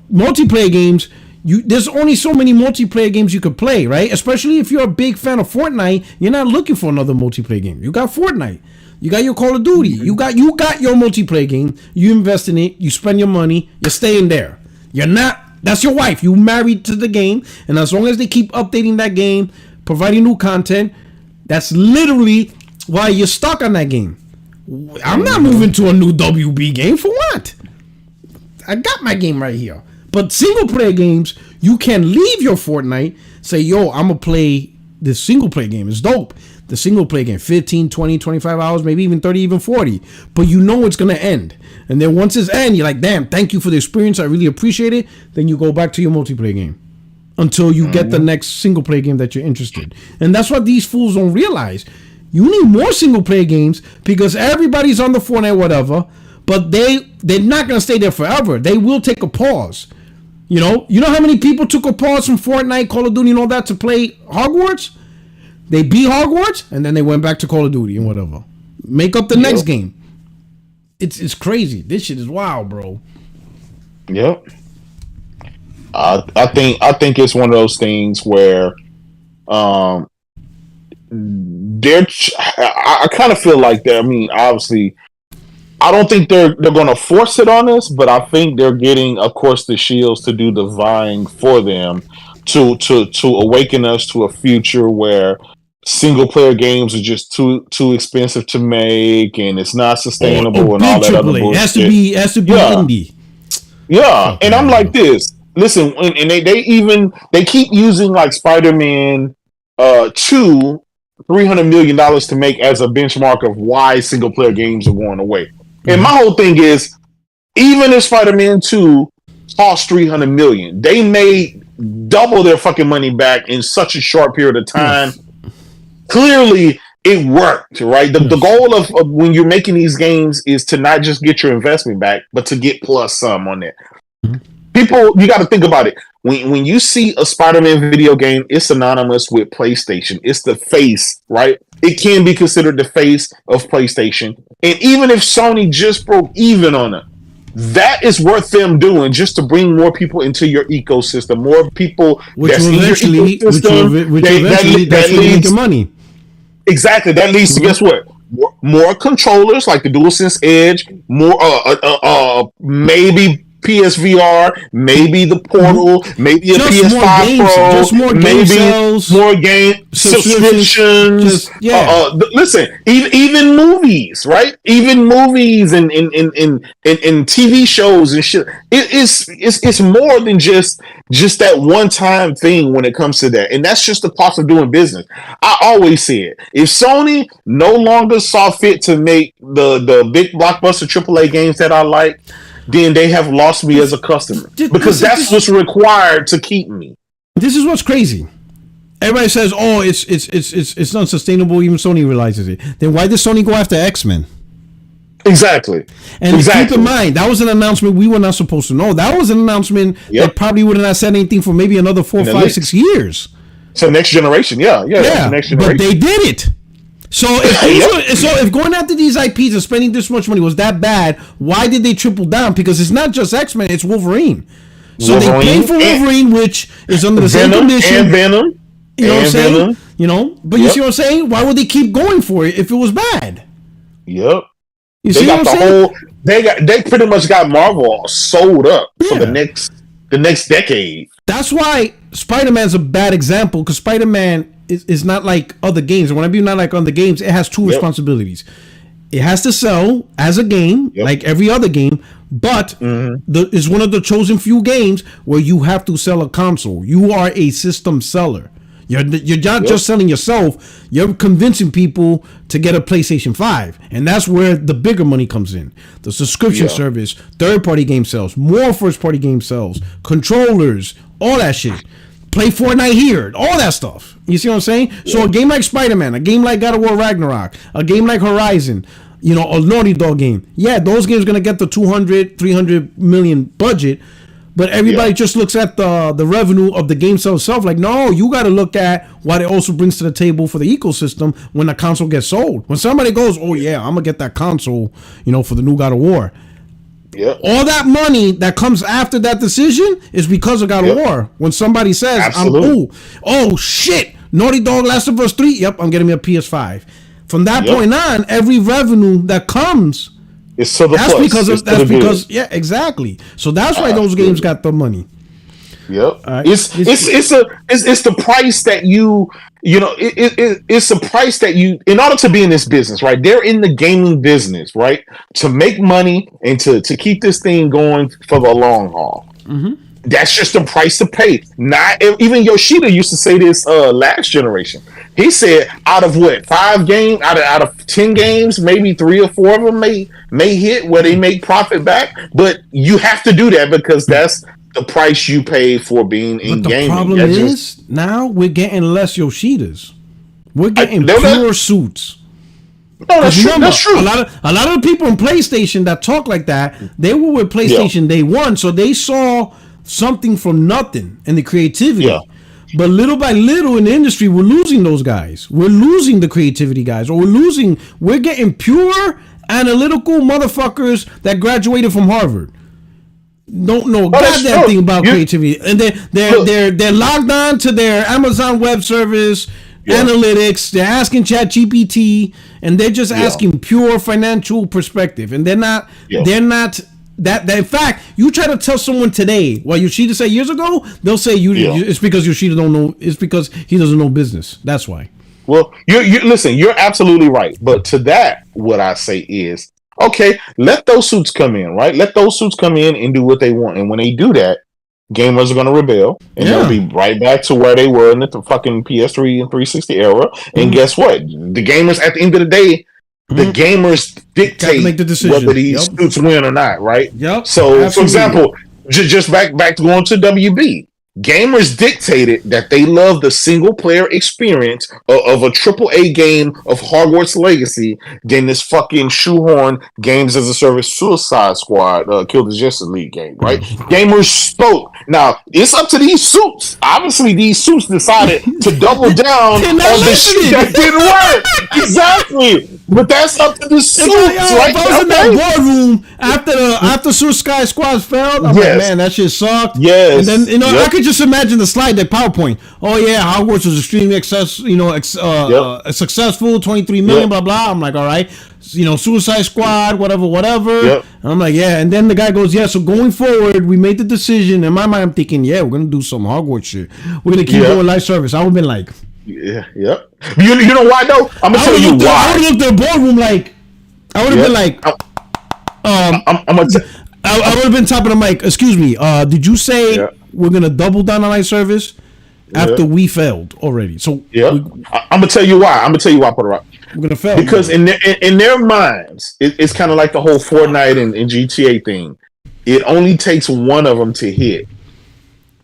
Multiplayer games, there's only so many multiplayer games you could play, right? Especially if you're a big fan of Fortnite, you're not looking for another multiplayer game. You got Fortnite. You got your Call of Duty. You got your multiplayer game. You invest in it. You spend your money. You're staying there. You're not. That's your wife. You married to the game, and as long as they keep updating that game, providing new content, that's literally why you're stuck on that game. I'm not moving to a new WB game for what? I got my game right here. But single player games, you can leave your Fortnite, say, yo, I'm going to play this single player game. It's dope. The single player game, 15, 20, 25 hours, maybe even 30, even 40. But you know it's going to end. And then once it's end, you're like, damn, thank you for the experience. I really appreciate it. Then you go back to your multiplayer game until you get the next single player game that you're interested. And that's what these fools don't realize. You need more single player games because everybody's on the Fortnite, whatever. But they're not going to stay there forever. They will take a pause. You know how many people took a pause from Fortnite, Call of Duty, and all that to play Hogwarts? They beat Hogwarts, and then they went back to Call of Duty and whatever. Make up the next game. It's crazy. This shit is wild, bro. Yep. I think it's one of those things where I kind of feel like that. I mean, obviously, I don't think they're going to force it on us, but I think they're getting, of course, the shields to do the vying for them to awaken us to a future where single player games are just too expensive to make and it's not sustainable and all that other bullshit. It has to be indie. Yeah, and I'm like this. Listen, and they keep using like Spider-Man 2 $300 million to make as a benchmark of why single player games are going away. And my whole thing is, even if Spider-Man 2 cost $300 million, they made double their fucking money back in such a short period of time. Clearly, it worked, right? The goal of when you're making these games is to not just get your investment back, but to get plus some on it. People, you got to think about it. When you see a Spider-Man video game, it's synonymous with PlayStation. It's the face, right? It can be considered the face of PlayStation. And even if Sony just broke even on it, that is worth them doing just to bring more people into your ecosystem. More people that's in your ecosystem. That leads to money. Exactly. That leads to, guess what? More controllers like the DualSense Edge, more maybe PSVR, maybe the Portal, maybe a just PS5 Pro, just more game sales, more game subscriptions. Listen, even movies, right? Even movies and TV shows and shit. It's more than just that one time thing when it comes to that, and that's just the cost of doing business. I always say it. If Sony no longer saw fit to make the big blockbuster AAA games that I like, then they have lost me as a customer because that's what's required to keep me. This is what's crazy. Everybody says, "Oh, it's unsustainable." Even Sony realizes it. Then why did Sony go after X-Men? Exactly. And keep in mind, that was an announcement we were not supposed to know. That was an announcement that probably would not said anything for maybe another 4, 5, 6 years. So next generation, yeah. Next generation. But they did it. So if going after these IPs and spending this much money was that bad, why did they triple down? Because it's not just X-Men, it's Wolverine. So they paid for Wolverine, which is under the same condition. And Venom. You know what I'm saying? You know? But you see what I'm saying? Why would they keep going for it if it was bad? Yep. You see what I'm saying? They pretty much got Marvel sold up for the next decade. That's why Spider-Man's a bad example, because Spider-Man is not like other games. And when I mean not like other games, it has two responsibilities. It has to sell as a game, like every other game, but it's one of the chosen few games where you have to sell a console. You are a system seller. You're not just selling yourself. You're convincing people to get a PlayStation 5. And that's where the bigger money comes in. The subscription service, third-party game sales, more first-party game sales, controllers, all that shit. Play Fortnite here, all that stuff. You see what I'm saying? So a game like Spider-Man, a game like God of War Ragnarok, a game like Horizon, a Naughty Dog game. Yeah, those games are going to get the 200, 300 million budget. But everybody just looks at the revenue of the game itself. Like, no, you got to look at what it also brings to the table for the ecosystem when the console gets sold. When somebody goes, oh, yeah, I'm going to get that console, for the new God of War. Yeah. All that money that comes after that decision is because of God of War. When somebody says, oh, shit, Naughty Dog Last of Us 3, yep, I'm getting me a PS5. From that point on, every revenue that comes... It's so exactly. So that's why those games got the money. Yep. It's the price that it's a price that you, in order to be in this business, right? They're in the gaming business, right? To make money and to keep this thing going for the long haul. That's just the price to pay. Not even Yoshida used to say this last generation. He said, out of what 5 games, out of 10 games, maybe 3 or 4 of them may hit where they make profit back. But you have to do that because that's the price you pay for being in gaming. The problem is now we're getting less Yoshidas. We're getting pure suits. No, that's true. That's true. A lot of the people in PlayStation that talk like that, they were with PlayStation day one, so they saw something from nothing in the creativity. Yeah. But little by little in the industry, we're losing those guys. We're losing the creativity guys, or we're getting pure analytical motherfuckers that graduated from Harvard. Don't know goddamn thing about creativity, and they're logged on to their Amazon Web Service. Analytics, they're asking ChatGPT, and they're just asking pure financial perspective, and they're not that in fact, you try to tell someone today what Yoshida said years ago, they'll say it's because Yoshida don't know, it's because he doesn't know business. That's why. Well, you listen, you're absolutely right. But to that, what I say is, okay, let those suits come in, right? Let those suits come in and do what they want. And when they do that, gamers are going to rebel, and they'll be right back to where they were in the fucking PS3 and 360 era. And guess what? The gamers, at the end of the day, the gamers dictate whether these suits win or not, right? Yep. So, absolutely. For example, just back to going to WB. Gamers dictated that they love the single player experience of a AAA game of Hogwarts Legacy than this fucking shoehorn games as a service Suicide Squad Kill the Justice League game, right? Gamers spoke. Now, it's up to these suits. Obviously, these suits decided to double down on the shit that didn't work. Exactly. But that's up to the suits, right? If I was in that boardroom after Suicide Squad failed, I'm like, man, that shit sucked. Yes. And then, I could just imagine the slide, that PowerPoint. Oh yeah, Hogwarts was extremely successful, 23 million, blah blah. I'm like, all right, Suicide Squad, whatever. Yep. And I'm like, yeah. And then the guy goes, so going forward, we made the decision. In my mind, I'm thinking, we're gonna do some Hogwarts shit. We're gonna keep going live service. I would have been like, You know why though? I'm gonna tell you why. I would have looked at the boardroom like, I would have been like, I would have been top of the mic. Excuse me. Did you say we're gonna double down on live service after we failed already? So I'm gonna tell you why. Puerto Rock. We're gonna fail because in their minds, it's kind of like the whole Fortnite and GTA thing. It only takes one of them to hit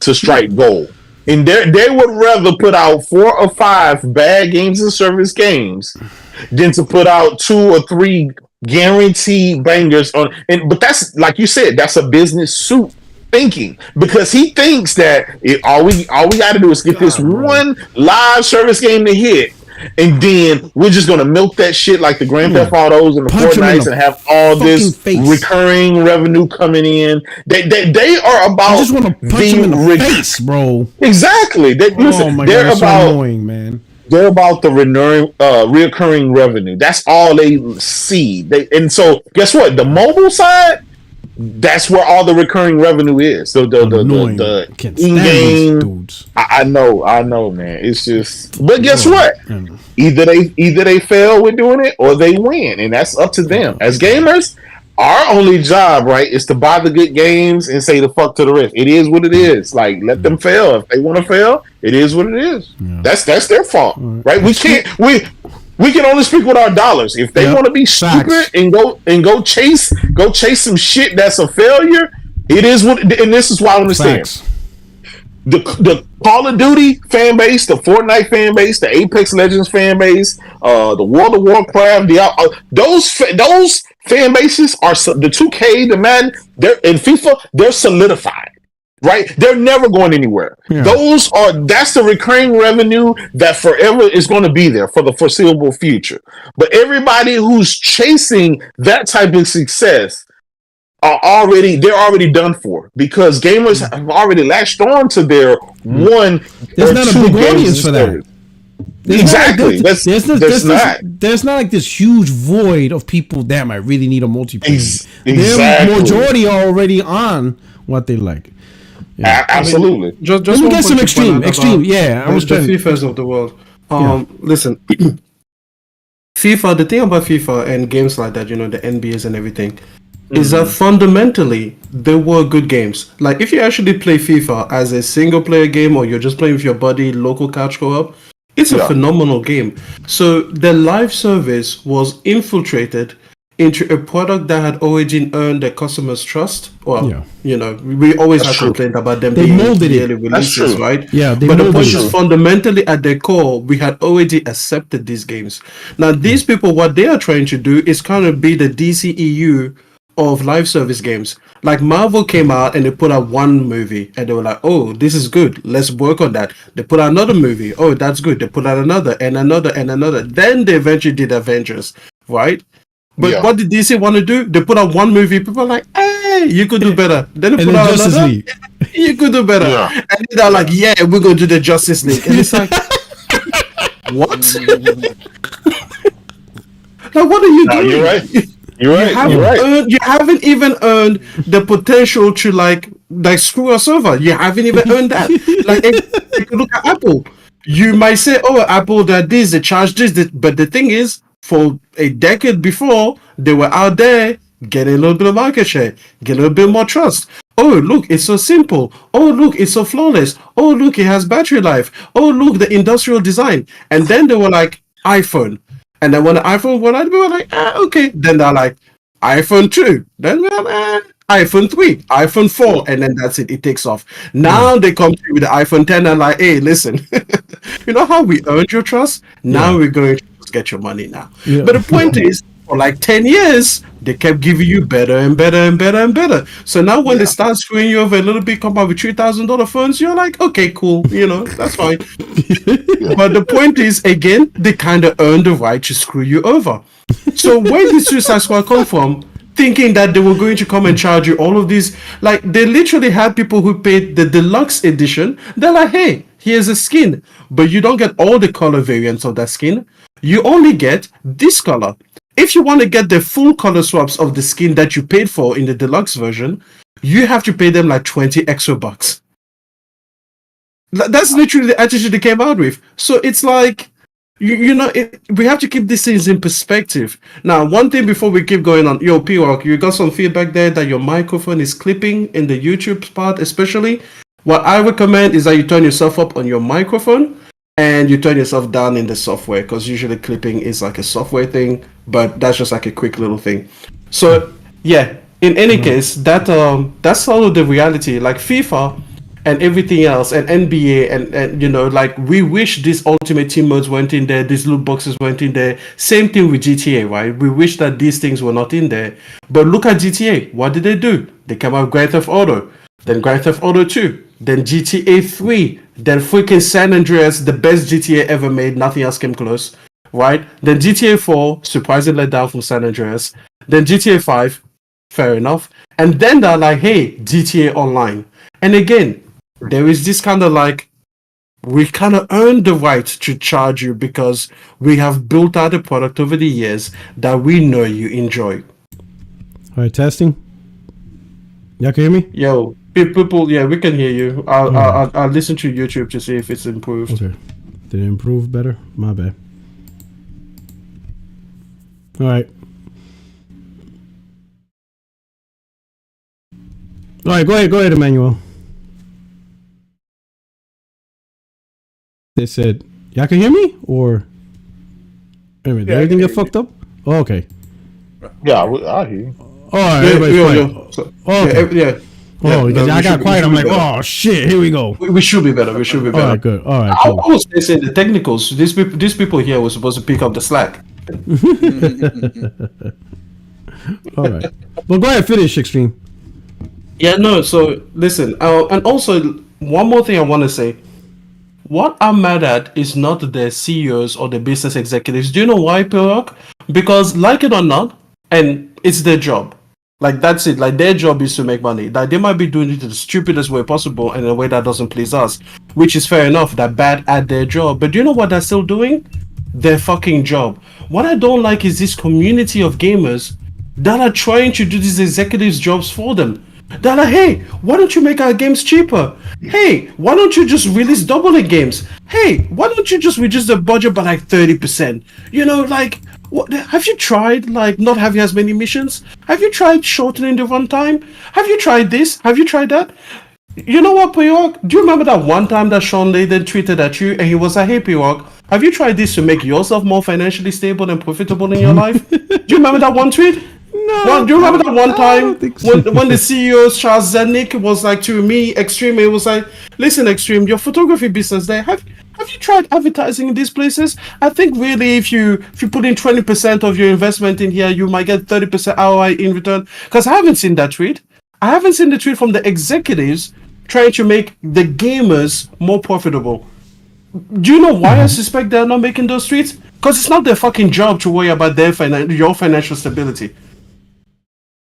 to strike gold. And they would rather put out 4 or 5 bad games and service games than to put out 2 or 3 guaranteed bangers on. But that's, like you said, that's a business suit thinking, because he thinks that all we got to do is get this one live service game to hit, and then we're just gonna milk that shit like the Grand Theft Autos and the Fortnites and have all this recurring revenue coming in. They are about. I just want to punch him in the face, bro. Exactly. They're about so annoying, man. They're about the recurring revenue. That's all they see. And so guess what? The mobile side, that's where all the recurring revenue is. The in-game dudes. I know, man. It's just, but guess what? Either they fail with doing it or they win, and that's up to them. As gamers, our only job, right, is to buy the good games and say the fuck to the rest. It is what it is. Like, let them fail. If they want to fail, it is what it is. Yeah. That's their fault, right? We can't. We can only speak with our dollars. If they want to be stupid and go chase some shit that's a failure, it is what. And this is why I understand. The Call of Duty fan base, the Fortnite fan base, the Apex Legends fan base, the World of Warcraft, those fan bases are the 2K, the Madden, they're in FIFA, they're solidified. Right? They're never going anywhere. Yeah. That's the recurring revenue that forever is going to be there for the foreseeable future. But everybody who's chasing that type of success they're already done for, because gamers have already latched on to their one There's or not two a big audience for that. Exactly. There's not like this huge void of people. Damn, I really need a multiplayer. Exactly. The majority are already on what they like. Yeah. Absolutely. I mean, just let me get some extreme. Yeah, I was the FIFAs of the world. Listen, FIFA. The thing about FIFA and games like that, the NBAs and everything, is that fundamentally they were good games. Like if you actually play FIFA as a single player game or you're just playing with your buddy, local couch co-op, it's a phenomenal game. So the live service was infiltrated into a product that had already earned the customer's trust. Well, you know, we always have complained about them being yearly releases, right? Yeah, but the point is fundamentally at their core, we had already accepted these games. Now, these people, what they are trying to do is kind of be the DCEU of live service games. Like Marvel came out and they put out one movie and they were like, oh, this is good, let's work on that. They put out another movie, oh, that's good. They put out another and another and another. Then they eventually did Avengers, right? But what did DC want to do? They put out one movie, people are like, hey, you could do better. Then they put out another, you could do better. And then they're like, yeah, we're going to do the Justice League. And it's like, what? Like, what are you doing? You're right. You're right. You haven't even earned the potential to like screw us over. You haven't even earned that. Like, if you look at Apple, you might say, "Oh, Apple, that this, they charge this," but the thing is, for a decade before, they were out there getting a little bit of market share, getting a little bit more trust. Oh, look, it's so simple. Oh, look, it's so flawless. Oh, look, it has battery life. Oh, look, the industrial design. And then they were like, iPhone. And then when the iPhone went out, we were like, okay. Then they're like, iPhone 2. Then we're like, iPhone 3, iPhone 4. And then that's it. It takes off. Now they come to you with the iPhone 10 and like, hey, listen, you know how we earned your trust? Now we're going to get your money now. But the point is, for like 10 years, they kept giving you better and better and better and better. So now when they start screwing you over a little bit, come out with $3,000 phones, you're like, okay, cool, you know, that's fine. But the point is, again, they kind of earned the right to screw you over. So where did Suicide Squad come from? Thinking that they were going to come and charge you all of these, like they literally had people who paid the deluxe edition. They're like, hey, here's a skin, but you don't get all the color variants of that skin. You only get this color. If you want to get the full color swaps of the skin that you paid for in the deluxe version, you have to pay them like 20 extra bucks. That's literally the attitude they came out with. So it's like, you know, we have to keep these things in perspective. Now, one thing before we keep going on, yo, P-Rock, you got some feedback there that your microphone is clipping in the YouTube part, especially. What I recommend is that you turn yourself up on your microphone and you turn yourself down in the software, because usually clipping is like a software thing, but that's just like a quick little thing. So yeah, in any case, that's all of the reality. Like FIFA and everything else, and NBA, and you know, like we wish these ultimate team modes weren't in there, these loot boxes weren't in there. Same thing with GTA, right? We wish that these things were not in there. But look at GTA. What did they do? They came out with Grand Theft Auto, then Grand Theft Auto 2, then GTA 3, then freaking San Andreas, the best GTA ever made. Nothing else came close, right? Then GTA 4, surprisingly let down from San Andreas. Then GTA 5, fair enough. And then they're like, hey, GTA Online. And again, there is this kind of like, we kind of earned the right to charge you because we have built out a product over the years that we know you enjoy. All right, testing. Y'all can hear me? Yo, people, yeah, we can hear you. I'll listen to YouTube to see if it's improved. Okay. Did it improve better? My bad. All right. All right, go ahead, Emmanuel. They said, y'all can hear me? Or wait a minute, did everything get fucked up? Oh, okay. Yeah, I hear you. All right, everybody's quiet. So, okay. yeah. Oh, because I got quiet. I'm like, oh shit, here we go. We should be better. We should be better. All right, good. All right, cool. I was saying the technicals. These people here were supposed to pick up the slack. All right. Well, go ahead, finish, Extreme. Yeah, no. So listen, and also one more thing I want to say. What I'm mad at is not the CEOs or the business executives. Do you know why, P-Rock? Because like it or not, and it's their job. Like that's it. Like their job is to make money. Like they might be doing it the stupidest way possible and in a way that doesn't please us, which is fair enough. They're bad at their job. But do you know what they're still doing? Their fucking job. What I don't like is this community of gamers that are trying to do these executives' jobs for them. They're like, hey, why don't you make our games cheaper? Hey, why don't you just release double the games? Hey, why don't you just reduce the budget by like 30%? You know, like, Have you tried like not having as many missions? Have you tried shortening the runtime? Have you tried this? Have you tried that? You know what, P-Rock? Do you remember that one time that Sean Layden tweeted at you and he was like, hey, P-Rock, have you tried this to make yourself more financially stable and profitable in your life? Do you remember that one tweet? No. Do you remember that one time when the CEO, Charles Zednick, was like to me, Extreme, he was like, listen, Extreme, your photography business there, have you tried advertising in these places? I think really if you put in 20% of your investment in here, you might get 30% ROI in return. Because I haven't seen that tweet. I haven't seen the tweet from the executives trying to make the gamers more profitable. Do you know why I suspect they're not making those tweets? Because it's not their fucking job to worry about your financial stability.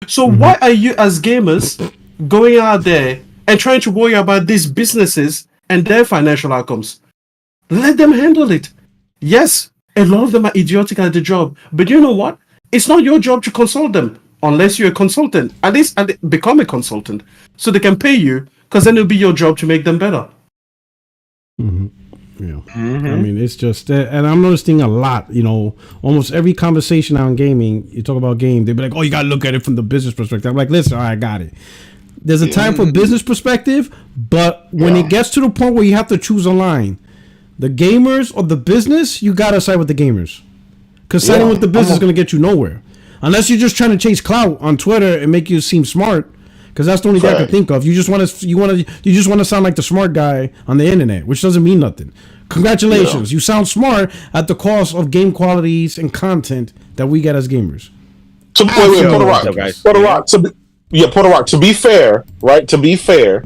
So why are you as gamers going out there and trying to worry about these businesses and their financial outcomes? Let them handle it. Yes, a lot of them are idiotic at the job, but you know what? It's not your job to consult them unless you're a consultant. At least become a consultant so they can pay you, because then it'll be your job to make them better. Yeah. I mean, it's just, and I'm noticing a lot, almost every conversation on gaming, you talk about game, they be like, oh, you got to look at it from the business perspective. I'm like, listen, all right, I got it. There's a time for business perspective, but when it gets to the point where you have to choose a line, the gamers or the business, you got to side with the gamers. Because siding with the business is going to get you nowhere. Unless you're just trying to chase clout on Twitter and make you seem smart. Because that's the only thing I can think of. You just want to sound like the smart guy on the internet, which doesn't mean nothing. Congratulations, you sound smart at the cost of game qualities and content that we get as gamers. Puerto Rock. To be fair, right? To be fair,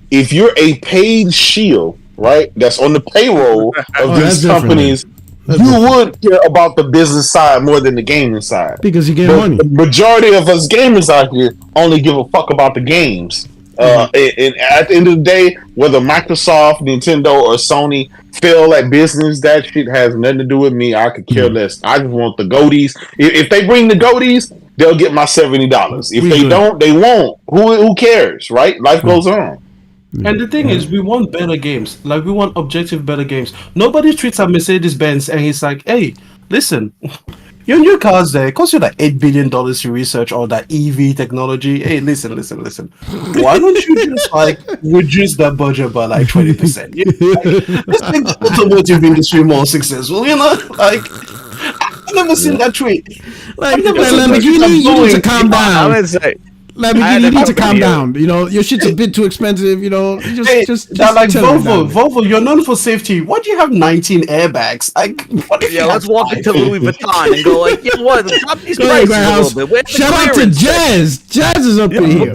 if you're a paid shield, right, that's on the payroll of these companies, you would care about the business side more than the gaming side. Because you get money. The majority of us gamers out here only give a fuck about the games. And at the end of the day, whether Microsoft, Nintendo, or Sony fail at business, that shit has nothing to do with me. I could care less. I just want the goatees. If they bring the goatees, they'll get my $70. If they don't, they won't. Who cares, right? Life goes on. And the thing is, we want better games. Like, we want objective better games. Nobody treats a Mercedes-Benz and he's like, hey, listen, your new cars there, it costs you like $8 billion to research all that EV technology. Hey, listen. Why don't you just like reduce that budget by like 20%? Let's make the automotive industry more successful, Like, I've never seen that tweet. Like, Lamborghini, you need to calm down. I would say, Lamborghini, you need to calm down. Your shit's a bit too expensive. Just like Volvo, you're known for safety. Why do you have 19 airbags? Like, let's walk into Louis Vuitton and go like, what? Drop these prices a little bit. Shout out to Jazz. Jazz is up in here.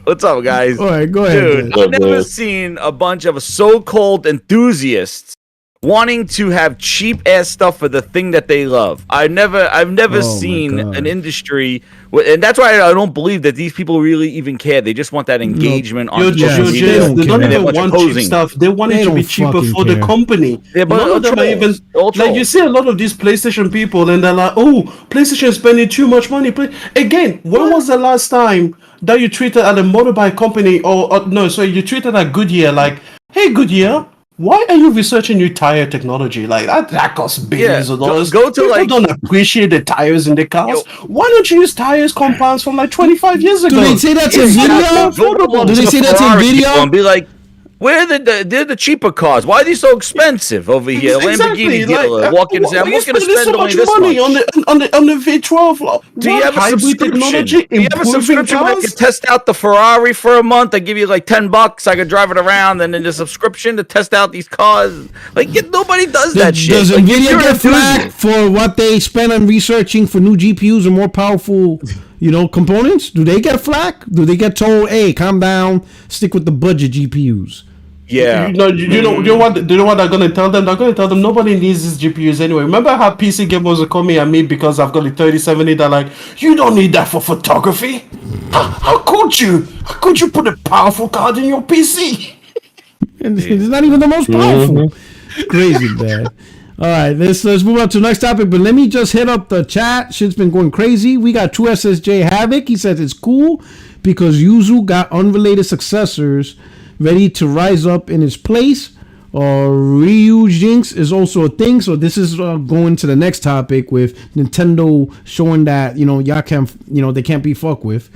What's up, guys? All right, go ahead. Dude, I've never seen a bunch of so-called enthusiasts wanting to have cheap ass stuff for the thing that they love. I've never seen an industry, and that's why I don't believe that these people really even care. They just want that engagement on social media. They don't even want cheap stuff. They want it to be cheaper for the company. Yeah, but none of them are even like, you see a lot of these PlayStation people, and they're like, "Oh, PlayStation is spending too much money." Again, when was the last time that you tweeted at a motorbike company, you tweeted at Goodyear like, "Hey, Goodyear, why are you researching new tire technology? Like that costs billions of dollars. People don't appreciate the tires in the cars. Why don't you use tires compounds from like 25 years ago? Do they say that's in video? Do they say that's in video? And be like, where they're the cheaper cars? Why are they so expensive over here? Exactly. Lamborghini dealer walking and saying, I'm looking to spend only this money much. on the V12. Do you have a subscription? Do you have a subscription where I can test out the Ferrari for a month? I give you like $10. I can drive it around, and then the subscription to test out these cars. Like, nobody does that shit. Does Nvidia get flagged for what they spend on researching for new GPUs and more powerful, components? Do they get flack? Do they get told, hey, calm down, stick with the budget GPUs? Yeah. You know what they're gonna tell them? They're gonna tell them nobody needs these GPUs anyway. Remember how PC gamers are coming at me because I've got a 3070? They're like, you don't need that for photography. How could you? How could you put a powerful card in your PC? And it's not even the most powerful. Crazy, man. All right, let's move on to the next topic. But let me just hit up the chat. Shit's been going crazy. We got 2SSJ Havoc. He says it's cool because Yuzu got unrelated successors ready to rise up in his place. Ryu Jinx is also a thing. So this is going to the next topic with Nintendo showing that y'all can't they can't be fucked with.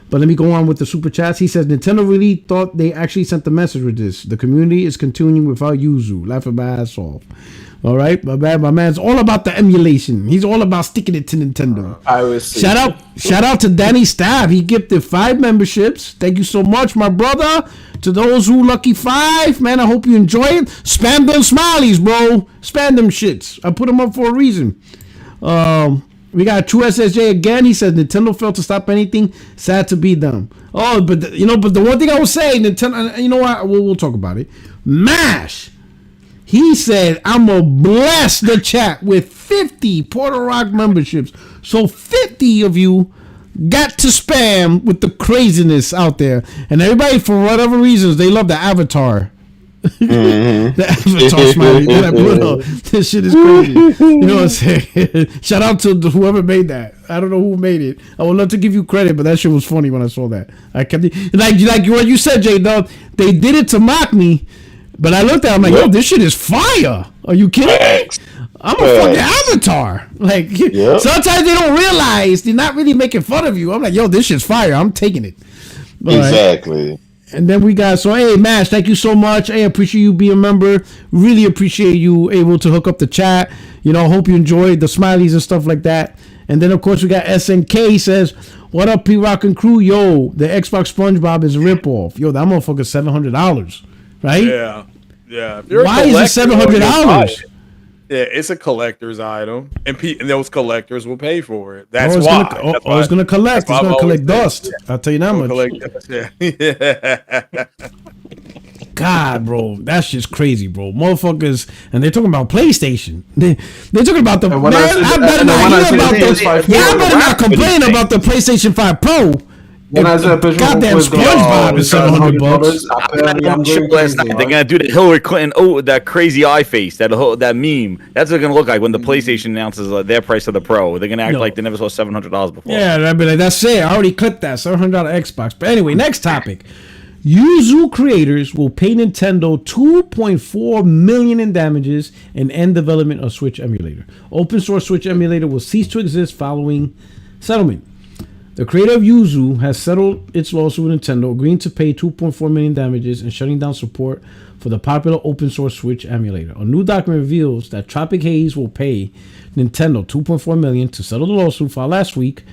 But let me go on with the super chats. He says Nintendo really thought they actually sent the message with this. The community is continuing without Yuzu. Laughing my ass off. All right, my man's all about the emulation. He's all about sticking it to Nintendo. I will see. Shout out to Danny Stab. He gifted 5 memberships. Thank you so much, my brother. To those who lucky 5, man, I hope you enjoy it. Spam them smileys, bro. Spam them shits. I put them up for a reason. We got True SSJ again. He says Nintendo failed to stop anything. Sad to be them. Oh, but the one thing I was saying, Nintendo. You know what? We'll talk about it. Mash. He said, I'm going to bless the chat with 50 Portal Rock memberships. So 50 of you got to spam with the craziness out there. And everybody, for whatever reasons, they love the avatar. The avatar smiley. This shit is crazy. You know what I'm saying? Shout out to whoever made that. I don't know who made it. I would love to give you credit, but that shit was funny when I saw that. I kept it, like what you said, Jaydub. They did it to mock me. But I looked at it, I'm like, yo, this shit is fire. Are you kidding me? I'm a fucking avatar. Like, sometimes they don't realize they're not really making fun of you. I'm like, yo, this shit's fire. I'm taking it. All exactly. Right. And then we got, hey, Mash, thank you so much. Hey, appreciate you being a member. Really appreciate you able to hook up the chat. Hope you enjoyed the smileys and stuff like that. And then, of course, we got SNK says, what up, P-Rock and crew? Yo, the Xbox SpongeBob is a ripoff. Yo, that motherfucker's $700. Right? Yeah. Why is it $700? Yeah, it's a collector's item, and those collectors will pay for it. That's it's why. It's going to collect. It's going to collect dust. Yeah. I'll tell you that much. Yeah. God, bro, that's just crazy, bro. Motherfuckers, and they're talking about PlayStation. They're talking about the. I better not complain about the PlayStation 5 Pro. Goddamn SpongeBob is $700. They're gonna do the Hillary Clinton, that crazy eye face, that meme. That's what it's gonna look like when the PlayStation announces their price of the Pro. They're gonna act like they never saw $700 before. Yeah, I'd be like, that's it. I already clicked that $700 Xbox. But anyway, next topic. Yuzu creators will pay Nintendo $2.4 million in damages and end development of Switch emulator. Open source Switch emulator will cease to exist following settlement. The creator of Yuzu has settled its lawsuit with Nintendo, agreeing to pay $2.4 million damages and shutting down support for the popular open source Switch emulator. A new document reveals that Tropic Haze will pay Nintendo $2.4 million to settle the lawsuit filed last week.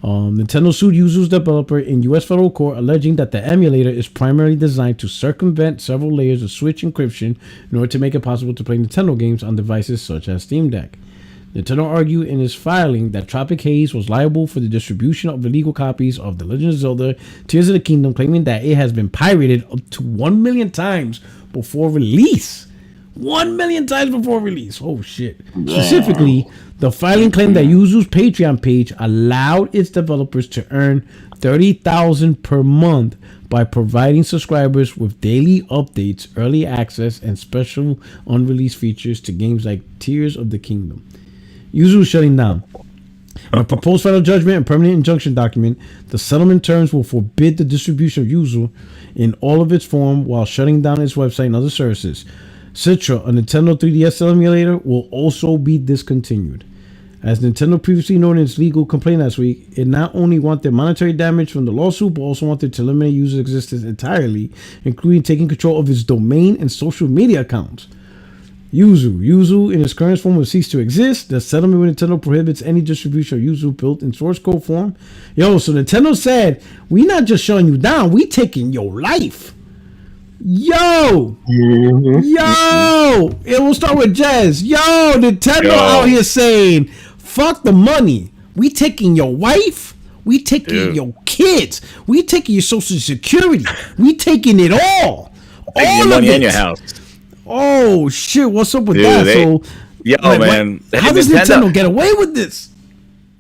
Nintendo sued Yuzu's developer in U.S. federal court, alleging that the emulator is primarily designed to circumvent several layers of Switch encryption in order to make it possible to play Nintendo games on devices such as Steam Deck. Nintendo argued in its filing that Tropic Haze was liable for the distribution of illegal copies of The Legend of Zelda Tears of the Kingdom, claiming that it has been pirated up to 1 million times before release. 1 million times before release. Oh, shit. Specifically, the filing claimed that Yuzu's Patreon page allowed its developers to earn $30,000 per month by providing subscribers with daily updates, early access, and special unreleased features to games like Tears of the Kingdom. Yuzu is shutting down. In a proposed final judgment and permanent injunction document, the settlement terms will forbid the distribution of Yuzu in all of its form while shutting down its website and other services. Citra, a Nintendo 3DS emulator, will also be discontinued. As Nintendo previously noted in its legal complaint last week, it not only wanted monetary damage from the lawsuit, but also wanted to eliminate Yuzu's existence entirely, including taking control of its domain and social media accounts. Yuzu in its current form will cease to exist. The settlement with Nintendo prohibits any distribution of Yuzu built in source code form. So Nintendo said, we not just shutting you down, we taking your life. Yo, it will start with Jazz. Nintendo out here saying, fuck the money. We taking your wife. We taking your kids. We taking your social security. We taking it all. All of it. In your house. Oh shit! What's up with that? Man, how does Nintendo get away with this?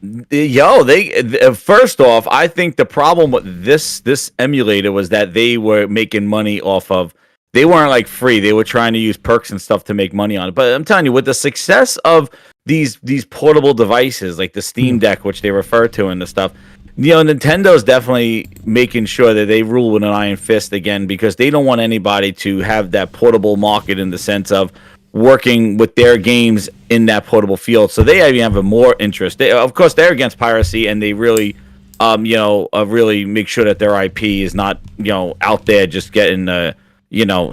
They first off, I think the problem with this emulator was that they were making money off of. They weren't like free. They were trying to use perks and stuff to make money on it. But I'm telling you, with the success of these portable devices like the Steam Deck, which they refer to and the stuff, Nintendo's definitely making sure that they rule with an iron fist again, because they don't want anybody to have that portable market in the sense of working with their games in that portable field. So they even have a more interest. Of course, they're against piracy, and they really, really make sure that their IP is not, out there just getting,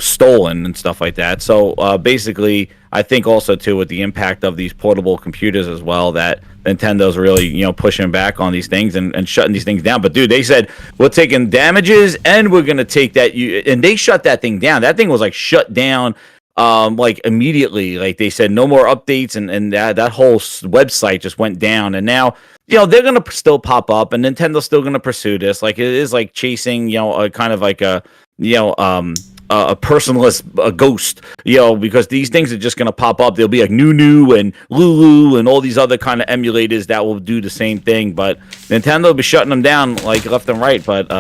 stolen and stuff like that. So basically, I think also too with the impact of these portable computers as well, that Nintendo's really, pushing back on these things and shutting these things down. But dude, they said we're taking damages and we're gonna take that. And they shut that thing down. That thing was like shut down. Like immediately, like they said, no more updates, and that whole website just went down. And now, they're gonna still pop up, and Nintendo's still gonna pursue this. Like it is like chasing, a kind of like a personalist ghost, because these things are just gonna pop up. There'll be like Nunu and Lulu and all these other kind of emulators that will do the same thing. But Nintendo will be shutting them down like left and right. But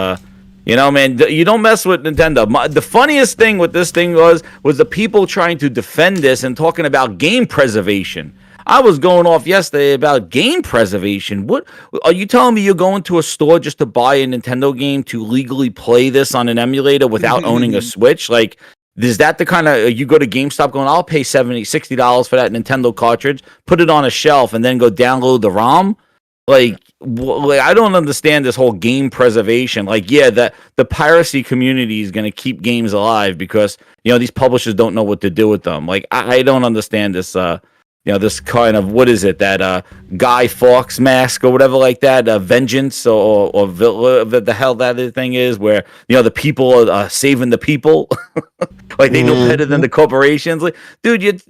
man, you don't mess with Nintendo. The funniest thing with this thing was the people trying to defend this and talking about game preservation. I was going off yesterday about game preservation. What are you telling me? You're going to a store just to buy a Nintendo game to legally play this on an emulator without owning a Switch? Like, is that the kind of, you go to GameStop going, I'll pay $60 for that Nintendo cartridge, put it on a shelf, and then go download the ROM? Like, I don't understand this whole game preservation. Like, yeah, the piracy community is going to keep games alive because, these publishers don't know what to do with them. Like, I don't understand this, this kind of, what is it, that Guy Fawkes mask or whatever like that, Vengeance or the hell that thing is, where, the people are saving the people. Like, they know better than the corporations. Like, dude,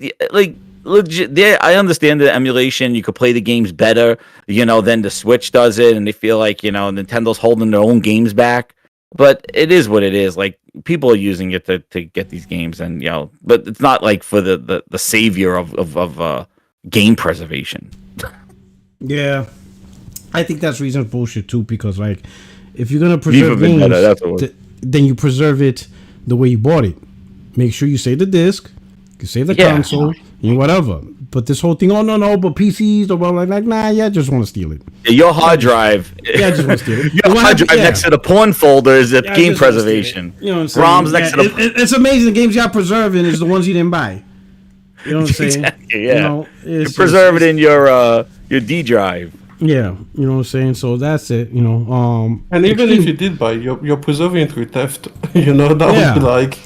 legit, yeah, I understand the emulation. You could play the games better, than the Switch does it, and they feel like, Nintendo's holding their own games back. But it is what it is. Like, people are using it to get these games, and but it's not like for the savior of game preservation. Yeah, I think that's reason for bullshit too. Because like, if you're gonna preserve games, then you preserve it the way you bought it. Make sure you save the disc, you save the console, and whatever. But this whole thing, but PCs, or like, nah, I just want to steal it. Your hard drive, I just want to steal it. Your hard drive next to the porn folder is game preservation. You know what I'm saying? ROMs next to the. It's amazing. The games you're preserving is the ones you didn't buy. You know what I'm saying? Exactly, yeah. You preserve it in your D drive. Yeah, you know what I'm saying. So that's it. And even if you did buy, you're preserving it through theft. That would be like,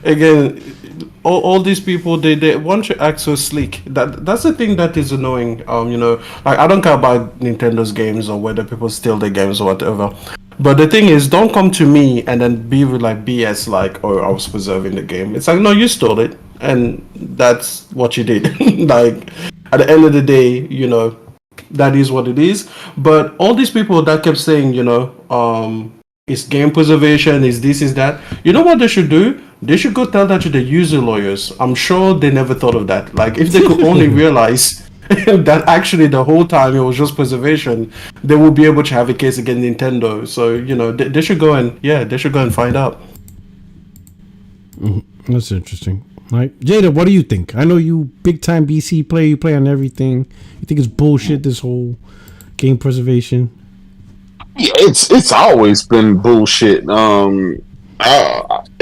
again. All these people, they want to act so sleek. That's the thing that is annoying. Like, I don't care about Nintendo's games or whether people steal their games or whatever. But the thing is, don't come to me and then be with like BS, like, oh, I was preserving the game. It's like, no, you stole it, and that's what you did. Like, at the end of the day, that is what it is. But all these people that kept saying, it's game preservation, is this, is that. You know what they should do? They should go tell that to the user lawyers. I'm sure they never thought of that. Like, if they could only realize that actually the whole time it was just preservation, they will be able to have a case against Nintendo. So, they should go and find out. That's interesting. Right, Jaydub, what do you think? I know you big time BC player. You play on everything. You think it's bullshit, this whole game preservation? Yeah, it's always been bullshit.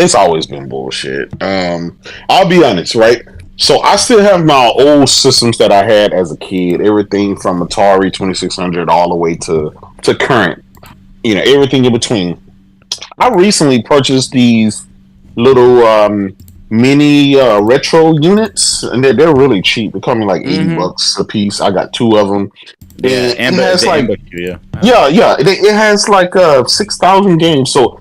It's always been bullshit. I'll be honest, right? So I still have my old systems that I had as a kid. Everything from Atari 2600 all the way to current. Everything in between. I recently purchased these little mini retro units, and they're really cheap. They cost me like $80 a piece. I got 2 of them. Yeah, and it has like yeah. It has like 6,000 games. So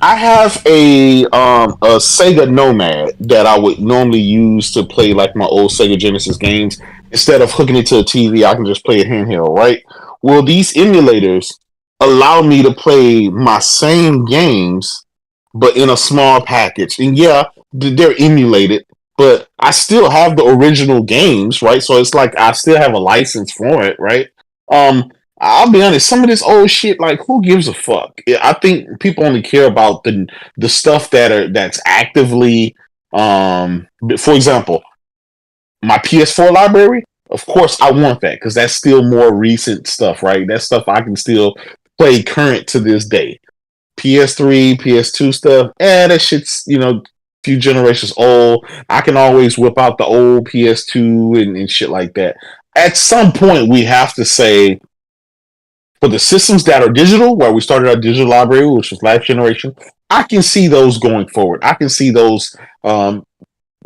I have a Sega Nomad that I would normally use to play like my old Sega Genesis games. Instead of hooking it to a TV, I can just play it handheld, right? Well, these emulators allow me to play my same games, but in a small package. And yeah, they're emulated, but I still have the original games, right? So it's like I still have a license for it, right? I'll be honest, some of this old shit, like, who gives a fuck? I think people only care about the stuff that's actively, for example, my PS4 library. Of course, I want that because that's still more recent stuff, right? That stuff I can still play current to this day. PS3, PS2 stuff, that shit's, a few generations old. I can always whip out the old PS2 and shit like that. At some point, we have to say, for the systems that are digital, where we started our digital library, which was last generation, I can see those going forward. I can see those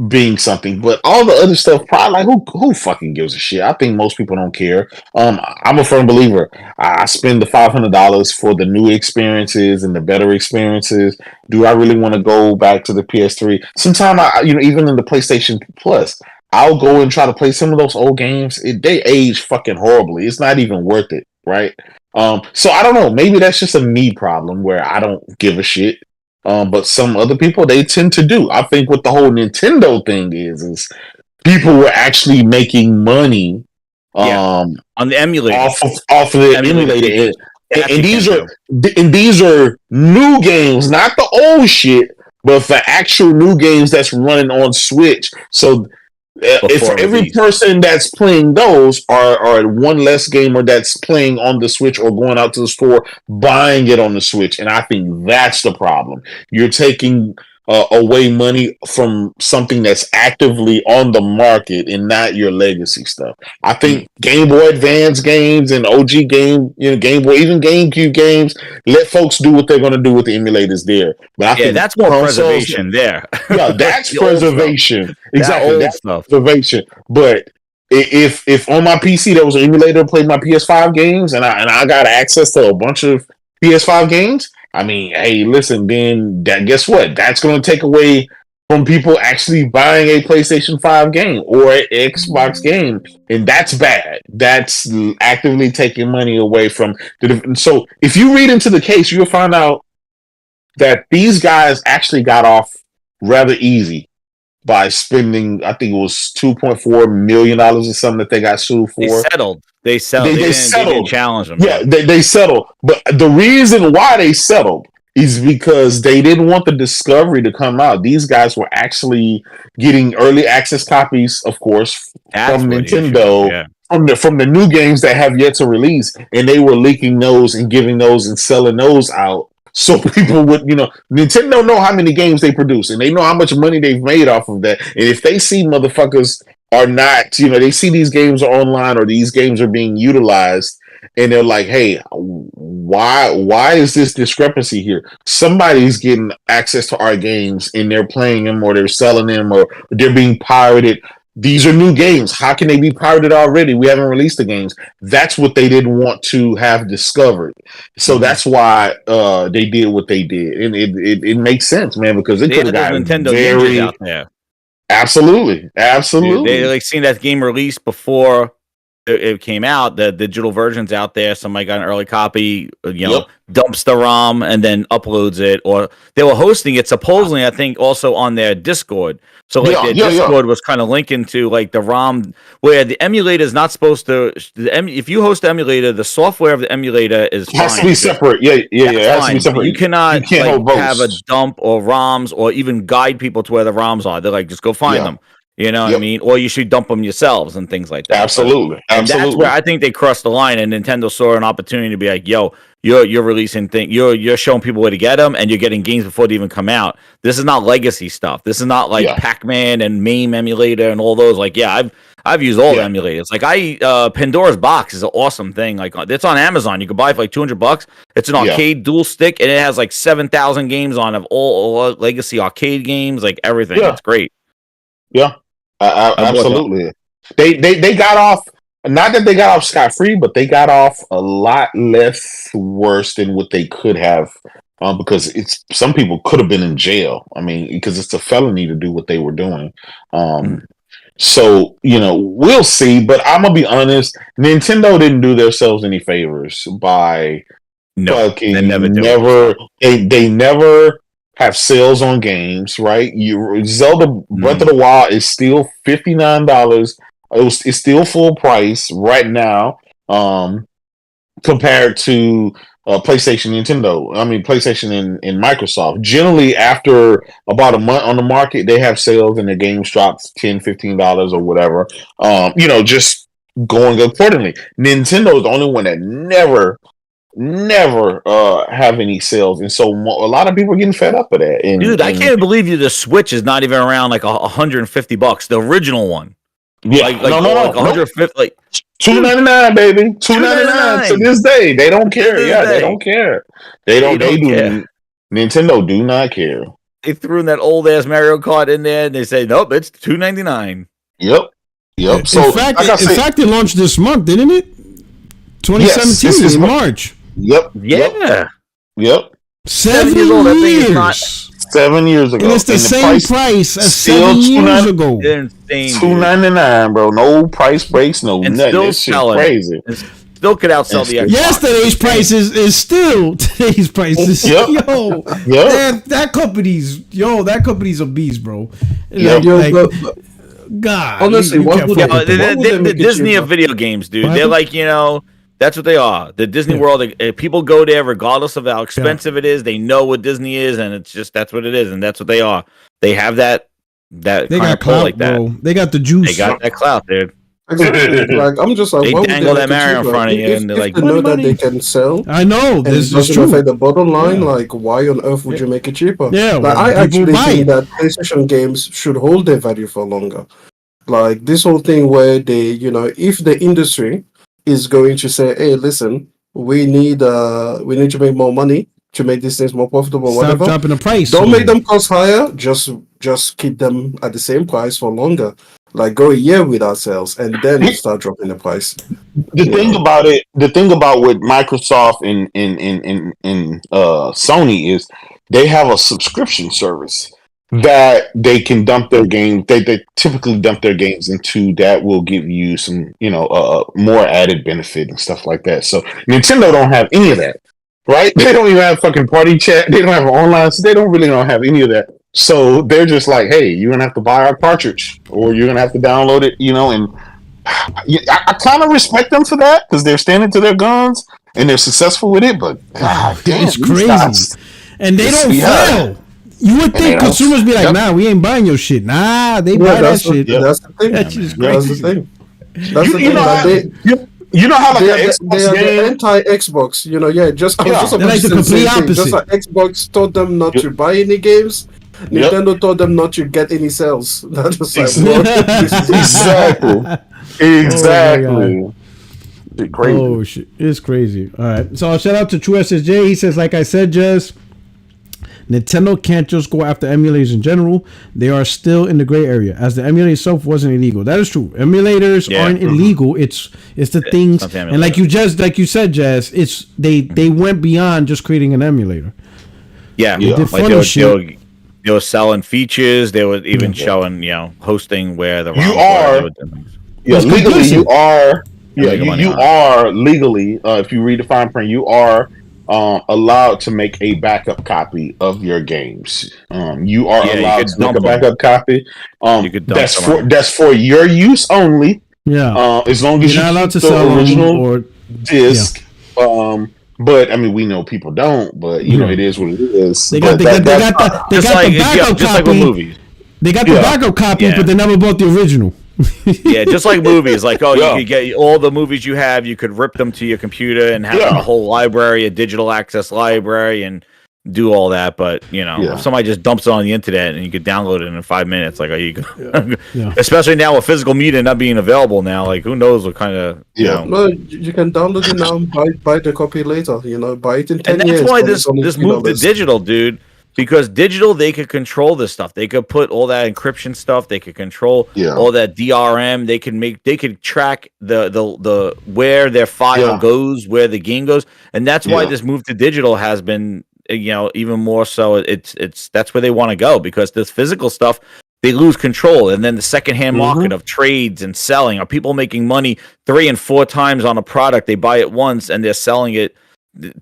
being something, but all the other stuff, probably like who fucking gives a shit? I think most people don't care. I'm a firm believer. I spend the $500 for the new experiences and the better experiences. Do I really want to go back to the PS3? Sometimes even in the PlayStation Plus, I'll go and try to play some of those old games. They age fucking horribly. It's not even worth it, right? So I don't know. Maybe that's just a me problem where I don't give a shit. But some other people, they tend to do. I think what the whole Nintendo thing is people were actually making money on the emulator, off of the emulator. And these are new games, not the old shit, but for actual new games that's running on Switch. So if for every person that's playing those are one less gamer that's playing on the Switch or going out to the store buying it on the Switch, and I think that's the problem. You're taking away money from something that's actively on the market and not your legacy stuff. I think Game Boy Advance games and OG Game Boy, even GameCube games, let folks do what they're going to do with the emulators there. But I think that's more preservation there. Yeah, that's preservation. Exactly, that's preservation. But if on my PC there was an emulator to play my PS5 games, and I got access to a bunch of PS5 games, I mean, hey, listen, then guess what? That's going to take away from people actually buying a PlayStation 5 game or an Xbox game, and that's bad. That's actively taking money away from so if you read into the case, you'll find out that these guys actually got off rather easy by spending, I think it was $2.4 million or something that they got sued for. They settled. They didn't challenge them. Yeah, they settled. But the reason why they settled is because they didn't want the discovery to come out. These guys were actually getting early access copies, of course, from Nintendo, from the new games that have yet to release, and they were leaking those and giving those and selling those out. So people would, Nintendo know how many games they produce, and they know how much money they've made off of that. And if they see motherfuckers are not, they see these games are online or these games are being utilized, and they're like, hey, why is this discrepancy here? Somebody's getting access to our games and they're playing them or they're selling them or they're being pirated. These are new games. How can they be pirated already? We haven't released the games. That's what they didn't want to have discovered. So that's why they did what they did. And it makes sense, man, because it could have got Nintendo ninjas out there. Absolutely. They like seen that game released before it came out, the digital version's out there. Somebody got an early copy, dumps the ROM and then uploads it, or they were hosting it supposedly, I think, also on their Discord. So their Discord was kind of linking to like the ROM, where the emulator is not supposed to. If you host the emulator, the software of the emulator is has to be separate. It has to be separate. You cannot have a dump or ROMs or even guide people to where the ROMs are. They're like, just go find them. You know what I mean? Or you should dump them yourselves and things like that. Absolutely. And that's where I think they crossed the line, and Nintendo saw an opportunity to be like, yo, you're releasing things, you're showing people where to get them, and you're getting games before they even come out. This is not legacy stuff. This is not like Pac-Man and MAME emulator and all those. Like, I've used all the emulators. Like Pandora's Box is an awesome thing. Like, it's on Amazon. You can buy it for like $200. It's an arcade dual stick, and it has like 7,000 games on of all legacy arcade games, like everything. It's great. Yeah. Absolutely. They got off, not that they got off scot-free, but they got off a lot less worse than what they could have, because some people could have been in jail. I mean, because it's a felony to do what they were doing. So, we'll see, but I'm gonna be honest, Nintendo didn't do themselves any favors by they never have sales on games, right? Zelda Breath of the Wild is still $59. It's still full price right now, compared to PlayStation, and Microsoft. Generally, after about a month on the market, they have sales and the games drop $10, $15 or whatever. Just going accordingly. Nintendo is the only one that never never have any sales, and so a lot of people are getting fed up with that. And, dude, I can't believe you. The Switch is not even around like $150. The original one, yeah, like 150, like $299, baby, $299 to this day. They don't care. They don't care. They don't care. Nintendo do not care. They threw in that old ass Mario Kart in there, and they say, nope, it's $299. Yep. So in fact, it launched this month, didn't it? 2017 in March. Yep. 7 years old. That thing is not 7 years ago. And it's the same price as 7 years ago. $299, bro. No price breaks, no nothing. Still this shit crazy. Still could outsell the Xbox. Yesterday's price is still today's prices. Yep. That company's a beast, bro. God, honestly, the Disney of video games, dude. They're like, that's what they are. The Disney World. People go there regardless of how expensive it is. They know what Disney is, and it's just that's what it is, and that's what they are. They have that. They got clout like that. Bro. They got the juice. They got that clout, dude. Exactly. Like I'm just like, they dangle that Mario in front of you, and they're like, they know that they can sell. I know this is true. Affect the bottom line. Like, why on earth would you make it cheaper? Yeah, like, I actually think that PlayStation games should hold their value for longer. Like this whole thing where they, if the industry is going to say, hey, listen, we need to make more money to make these things more profitable. Stop whatever. Dropping the price. Don't make them cost higher. Just keep them at the same price for longer. Like go a year without sales and then start dropping the price. The thing about with Microsoft and Sony is they have a subscription service that they can dump their games. They typically dump their games into that will give you some, more added benefit and stuff like that. So Nintendo don't have any of that, right? They don't even have fucking party chat. They don't have online. So they don't have any of that. So they're just like, hey, you're gonna have to buy our cartridge, or you're gonna have to download it, And I kind of respect them for that because they're standing to their guns and they're successful with it. But God damn, it's crazy, and they don't fail. You would think consumers be like, nah, we ain't buying your shit. Nah, they buy that shit. That's the thing. That's just crazy. That's the thing. You know how they are the anti-Xbox. Just like the complete opposite. Just like Xbox told them not to buy any games. Nintendo told them not to get any sales. That's just like exactly. Crazy. Oh shit, it's crazy. All right, so shout out to True SSJ. He says, like I said, just Nintendo can't just go after emulators in general. They are still in the gray area, as the emulator itself wasn't illegal. That is true. Emulators aren't illegal. It's the things, and like you said, Jazz. It's they went beyond just creating an emulator. Yeah, they did funny shit. They were selling features. They were even showing, hosting where the legally you are. Yeah, you are legally. If you read the fine print, you are allowed to make a backup copy of your games. You are allowed to make a backup copy. That's for your use only. Yeah. As long as you're not allowed to the sell original disc. But I mean, we know people don't. But it is what it is. They got the backup copy. Just like with movies. They got the backup copy, but they never bought the original. Yeah, just like movies. Like, you could get all the movies you have. You could rip them to your computer and have a whole library, a digital access library, and do all that. But if somebody just dumps it on the internet and you could download it in 5 minutes, like, especially now with physical media not being available now, like, who knows what kind of Well, you can download it now and buy the copy later. Buy it in 10 years. And that's why this moved to digital, dude. Because digital, they could control this stuff. They could put all that encryption stuff. They could control all that DRM. They could track the where their file goes, where the game goes, and that's why this move to digital has been, even more so. It's that's where they want to go, because this physical stuff, they lose control, and then the secondhand market of trades and selling. Are people making money 3 and 4 times on a product? They buy it once and they're selling it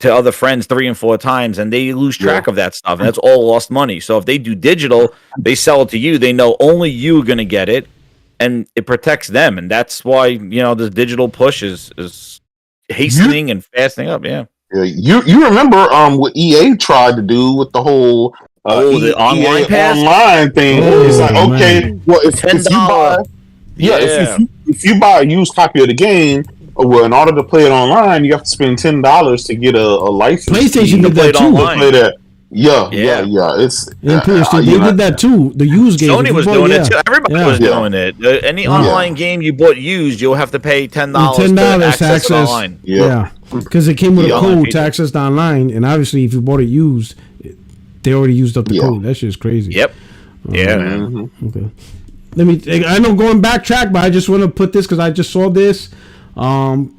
to other friends 3 and 4 times, and they lose track of that stuff, and that's all lost money. So if they do digital, they sell it to you, they know only you are going to get it, and it protects them. And that's why this digital push is hastening and fastening up. You remember what EA tried to do with the whole the online pass? Online thing. It's like, okay, well, if you buy if you buy a used copy of the game, Well, in order to play it online, you have to spend $10 to get a license. PlayStation did that too. Play that. Yeah. It's they did that too. The used games. Sony was doing it too. Everybody was doing it. Any online game you bought used, you'll have to pay $10 to access it online. Yeah, because it came with a code to access the online, and obviously, if you bought it used, they already used up the code. That shit is crazy. Yep. Yeah. Okay. I know going backtrack, but I just want to put this because I just saw this.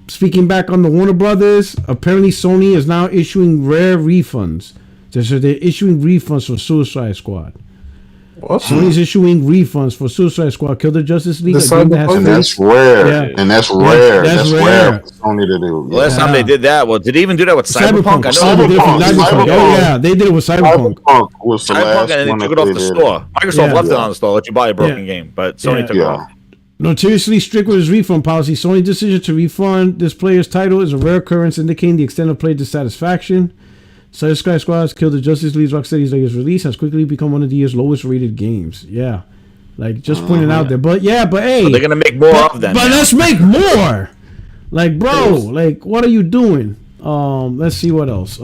Speaking back on the Warner Brothers, apparently Sony is now issuing rare refunds. So they're issuing refunds for Suicide Squad. What? Sony's issuing refunds for Suicide Squad, Kill the Justice League. And that's rare. Yeah. And that's rare. That's rare for Sony to do. Last time they did that, did they even do that with Cyberpunk? Cyberpunk. Oh yeah, they did it with Cyberpunk. Cyberpunk, and they took it off the store. Microsoft left it on the store, let you buy a broken game, but Sony took it off. Notoriously strict with his refund policy, Sony's decision to refund this player's title is a rare occurrence, indicating the extent of player dissatisfaction. Suicide Squad's Kill the Justice League's Rocksteady's latest release has quickly become one of the year's lowest rated games. Yeah, like just pointing out there. But hey, they're gonna make more of them. But let's make more. Like, bro, like, what are you doing? Let's see what else.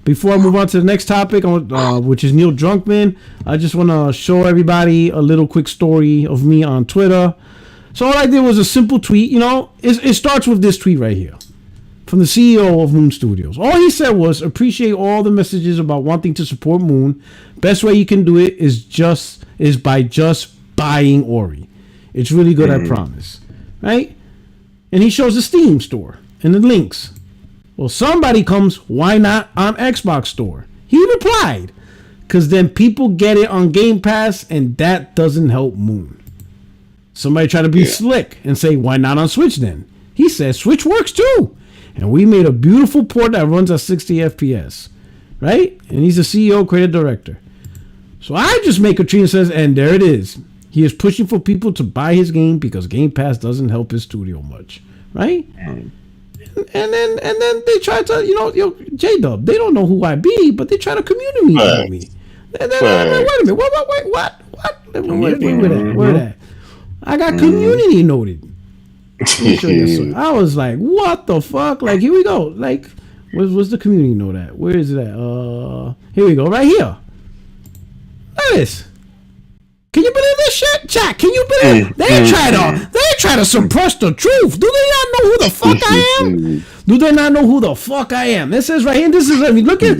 Before I move on to the next topic, which is Neil Druckmann, I just want to show everybody a little quick story of me on Twitter. So all I did was a simple tweet. It starts with this tweet right here. From the CEO of Moon Studios. All he said was, appreciate all the messages about wanting to support Moon. Best way you can do it is by just buying Ori. It's really good, I promise. Right? And he shows the Steam store and the links. Well, somebody comes, why not on Xbox store? He replied, because then people get it on Game Pass and that doesn't help Moon. Somebody tried to be slick and say, why not on Switch then? He says, Switch works too. And we made a beautiful port that runs at 60 FPS, right? And he's the CEO, creative director. So I just make a tweet and says, and there it is. He is pushing for people to buy his game because Game Pass doesn't help his studio much, right? And then they try to, Jaydub, they don't know who I be, but they try to communicate with me. And then wait a minute, what? Where that? I got community noted. I was like, what the fuck? Like, here we go. Like, where's the community note at? Where is it at? Here we go, right here. Look at this. Can you believe this shit? Chat, can you believe they try to suppress the truth? Do they not know who the fuck I am? Do they not know who the fuck I am? This is right here. This is, I mean, look at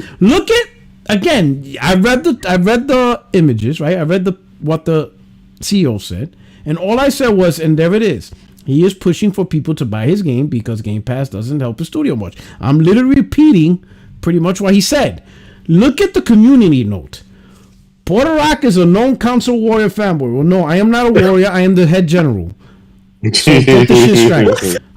again, I read the images, right? I read what the CEO said, and all I said was, and there it is. He is pushing for people to buy his game because Game Pass doesn't help his studio much. I'm literally repeating pretty much what he said. Look at the community note. Puerto Rock is a known console warrior fanboy. Well, no, I am not a warrior. I am the head general. So get the shit straight.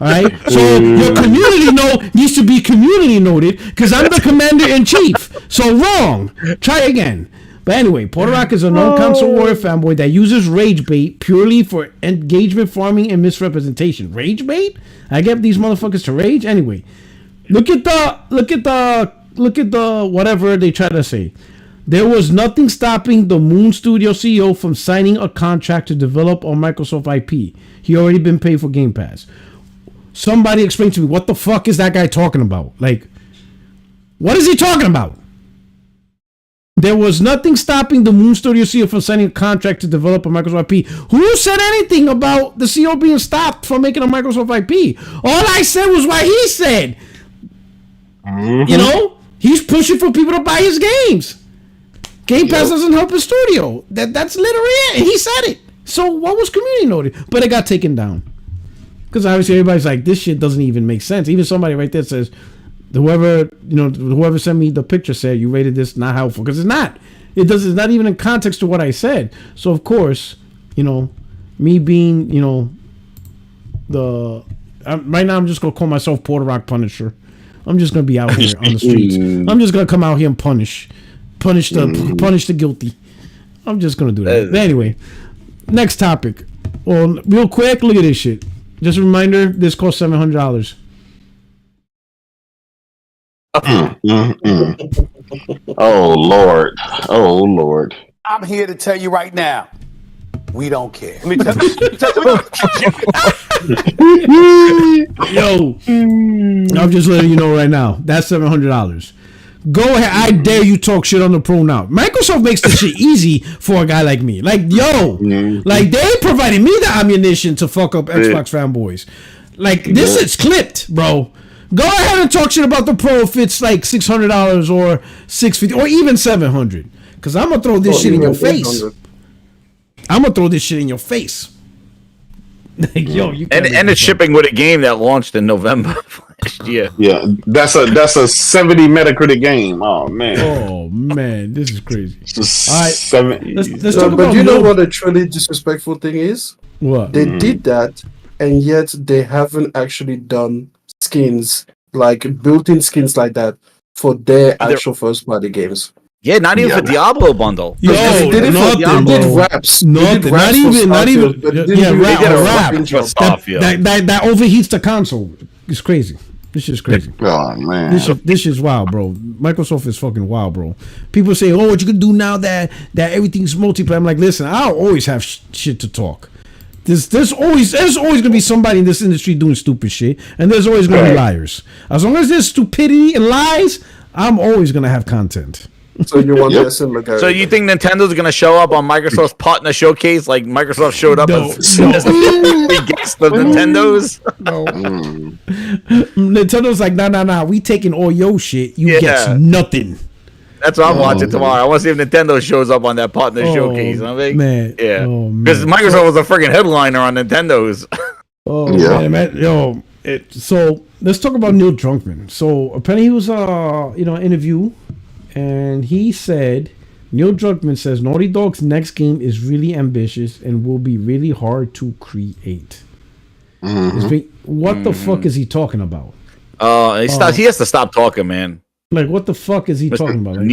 All right? So your community note needs to be community noted because I'm the commander in chief. So wrong. Try again. But anyway, Puerto Rock is a known console warrior fanboy that uses rage bait purely for engagement farming and misrepresentation. Rage bait? I get these motherfuckers to rage? Anyway, look at the whatever they try to say. There was nothing stopping the Moon Studio CEO from signing a contract to develop on Microsoft IP. He already been paid for Game Pass. Somebody explain to me, what the fuck is that guy talking about? Like, what is he talking about? There was nothing stopping the Moon Studio CEO from signing a contract to develop a Microsoft IP. Who said anything about the CEO being stopped from making a Microsoft IP? All I said was what he said. Mm-hmm. He's pushing for people to buy his games. Game Pass doesn't help his studio. That's literally it. He said it. So what was community noted? But it got taken down. Because obviously everybody's like, this shit doesn't even make sense. Even somebody right there says, whoever sent me the picture said you rated this not helpful, because it's not. It's not even in context to what I said. So of course, me being right now I'm just gonna call myself Puerto Rock Punisher. I'm just gonna be out here on the streets. I'm just gonna come out here and punish the guilty. I'm just gonna do that. But anyway, next topic. Well, real quick, look at this shit. Just a reminder, this costs $700. Oh Lord. I'm here to tell you right now, we don't care. Yo, I'm just letting you know right now. That's $700. Go ahead. I dare you talk shit on the Pro now. Microsoft makes this shit easy for a guy like me. Like, yo, like they provided me the ammunition to fuck up Xbox fanboys. Like, this is clipped, bro. Go ahead and talk shit about the Pro if it's like $600 or $650 or even $700. Because I'm going to throw this shit in your face. I'm going to throw this shit in your face. Like, yo, you and it's shipping with a game that launched in November last year. Yeah, that's a 70 Metacritic game. Oh man, this is crazy. All right, let's talk about. But you know what a truly disrespectful thing is? What they did that, and yet they haven't actually done skins like built-in skins like that for their actual first-party games. Yeah, not even for Diablo bundle. Yo, they did raps. Nothing. Not even. Rap. That overheats the console. It's crazy. This is crazy. Oh man, this is wild, bro. Microsoft is fucking wild, bro. People say, "Oh, what you can do now that everything's multiplayer?" I'm like, listen, I'll always have shit to talk. There's always gonna be somebody in this industry doing stupid shit, and there's always gonna be liars. As long as there's stupidity and lies, I'm always gonna have content. So you want this in the So you think Nintendo's gonna show up on Microsoft's partner showcase like Microsoft showed up as guest of Nintendo's? No. Nintendo's like, nah. We taking all your shit. You get nothing. That's what I'm watching tomorrow. I want to see if Nintendo shows up on that partner showcase. I mean, because Microsoft was a freaking headliner on Nintendo's. Man. So let's talk about Neil Druckmann. So apparently he was an interview. And he said, Neil Druckmann says, Naughty Dog's next game is really ambitious and will be really hard to create. What the fuck is he talking about? He has to stop talking, man. Like, what the fuck is he talking about? Like, I'm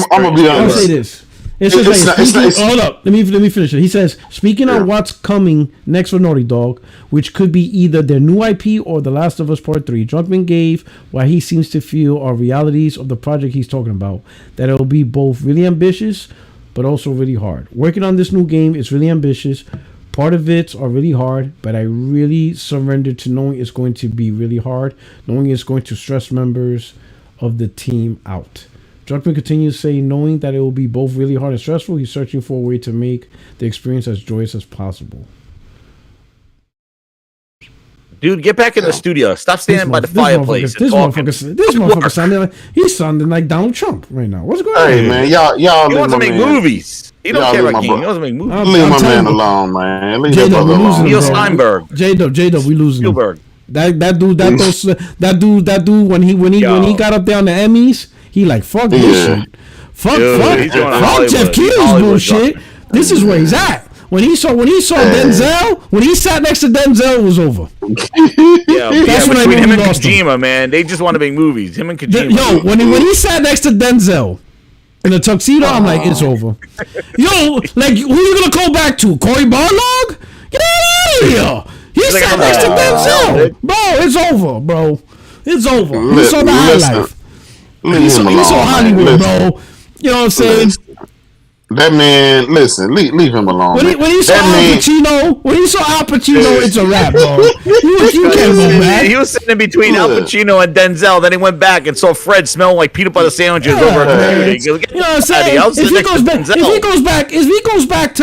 gonna be honest. I'll say this. Hold up. Let me finish it. He says, speaking on what's coming next for Naughty Dog, which could be either their new IP or The Last of Us Part 3, Druckmann gave what he seems to feel are realities of the project he's talking about, that it will be both really ambitious but also really hard. Working on this new game is really ambitious. Part of it are really hard, but I really surrendered to knowing it's going to be really hard, knowing it's going to stress members of the team out. Druckmann continues to say, knowing that it will be both really hard and stressful, he's searching for a way to make the experience as joyous as possible. Dude, get back in the studio. Stop standing by the fireplace. This motherfucker sounding like Donald Trump right now. What's going on? Hey man, y'all. He wants to make movies. He don't care about games. He wants to make movies. Leave my man alone, man. Leave that brother alone. Neil Steinberg. Jaydub, we losing Spielberg. That dude when he got up there on the Emmys, he like fuck this shit. Fuck Jeff Keighley's bullshit. This is where he's at. When he saw Denzel, when he sat next to Denzel, it was over. That's when him and Kojima, man, they just want to make movies. Him and Kojima. When he sat next to Denzel in a tuxedo, I'm like, it's over. Like, who you gonna call back to? Cory Barlog? Get out of here! He sat next to Denzel, bro. It's over, bro. It's over. He saw the high life. He saw Hollywood, bro. You know what I'm saying? That man, listen, leave him alone. When he saw Al Pacino, it's a wrap, bro. You can't go back. He was sitting in between Al Pacino and Denzel. Then he went back and saw Fred smelling like peanut butter sandwiches over at the You know what I'm saying? If he goes back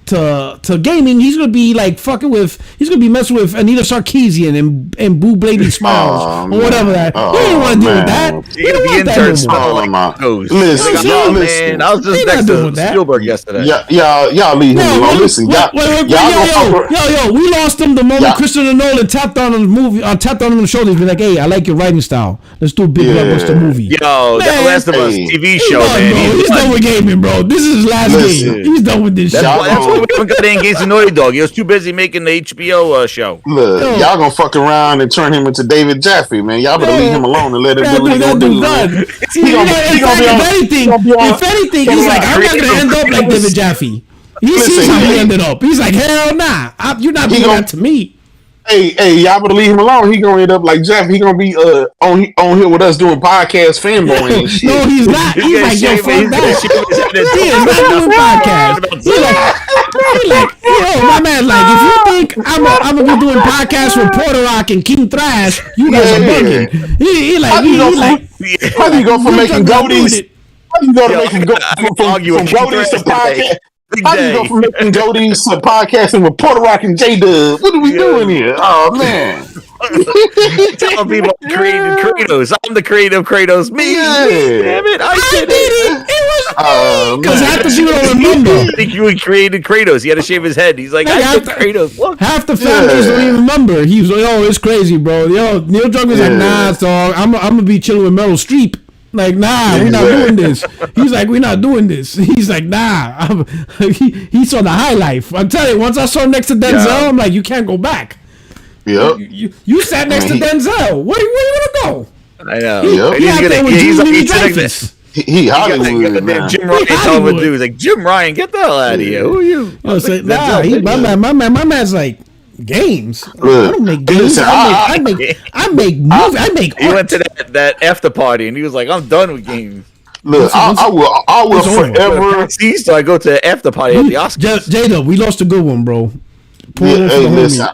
to gaming, he's gonna be like he's gonna be messing with Anita Sarkeesian and Boo Blady Smiles or whatever that. He didn't want to deal with that. He didn't want that no more. Listen, I was just next to Spielberg yesterday. Y'all leave him alone. Listen, we lost him the moment Christopher Nolan tapped on him on the shoulder. He's been like, hey, I like your writing style. Let's do a big blockbuster movie. Yo, that Last of Us TV show, man. He's done with gaming, bro. This is his last game. He's done with this shit. We haven't got to engage the Naughty Dog. He was too busy making the HBO show. Look, y'all gonna fuck around and turn him into David Jaffe, man. Y'all better leave him alone and let him do what he gonna do. If anything, he's like, I'm not gonna end up like David Jaffe. He sees how he ended up. He's like, hell nah. You're not doing that to me. Hey, y'all better leave him alone. He gonna end up like Jeff. He gonna be on here with us doing podcast fanboy and shit. No, he's not. He's like, yo, fuck that. He is not doing podcast. He like, yo, my man, like, if you think I'm gonna be doing podcasts with Porter Rock and King Thrash, you guys are bugging. He like, how do you go from making goatees? How do you go to making from goatees to podcast? How do you go from making goatees to podcasting with Porter Rock and Jaydub? What are we doing here? Oh man! Telling people I created Kratos. I'm the creative Kratos. Me, damn it! I did it. It was because half the people don't remember. I think you created Kratos. He had to shave his head. He's like, I did Kratos. Look. Half the families don't even remember. He was like, "Oh, it's crazy, bro." Yo, Neil Druckmann's like, "Nah, dog. I'm gonna be chilling with Meryl Streep." Like, nah, we're not doing this. He's like, we're not doing this. He's like, nah. He saw the high life. I'm telling you, once I saw next to Denzel, I'm like, you can't go back. Yep. You sat next to Denzel. Where you want to go? I know. He Hollywood, man. Jim Ryan told him to do. He's like, Jim Ryan, get the hell out of here. Who are you? I was like, nah, my man's like, games. I don't make games. I make movies. I make art. He went to that after party and he was like, I'm done with games. Look, I will forever. So I go to the after party at the Oscars. Jaydub, we lost a good one, bro. Hey, listen.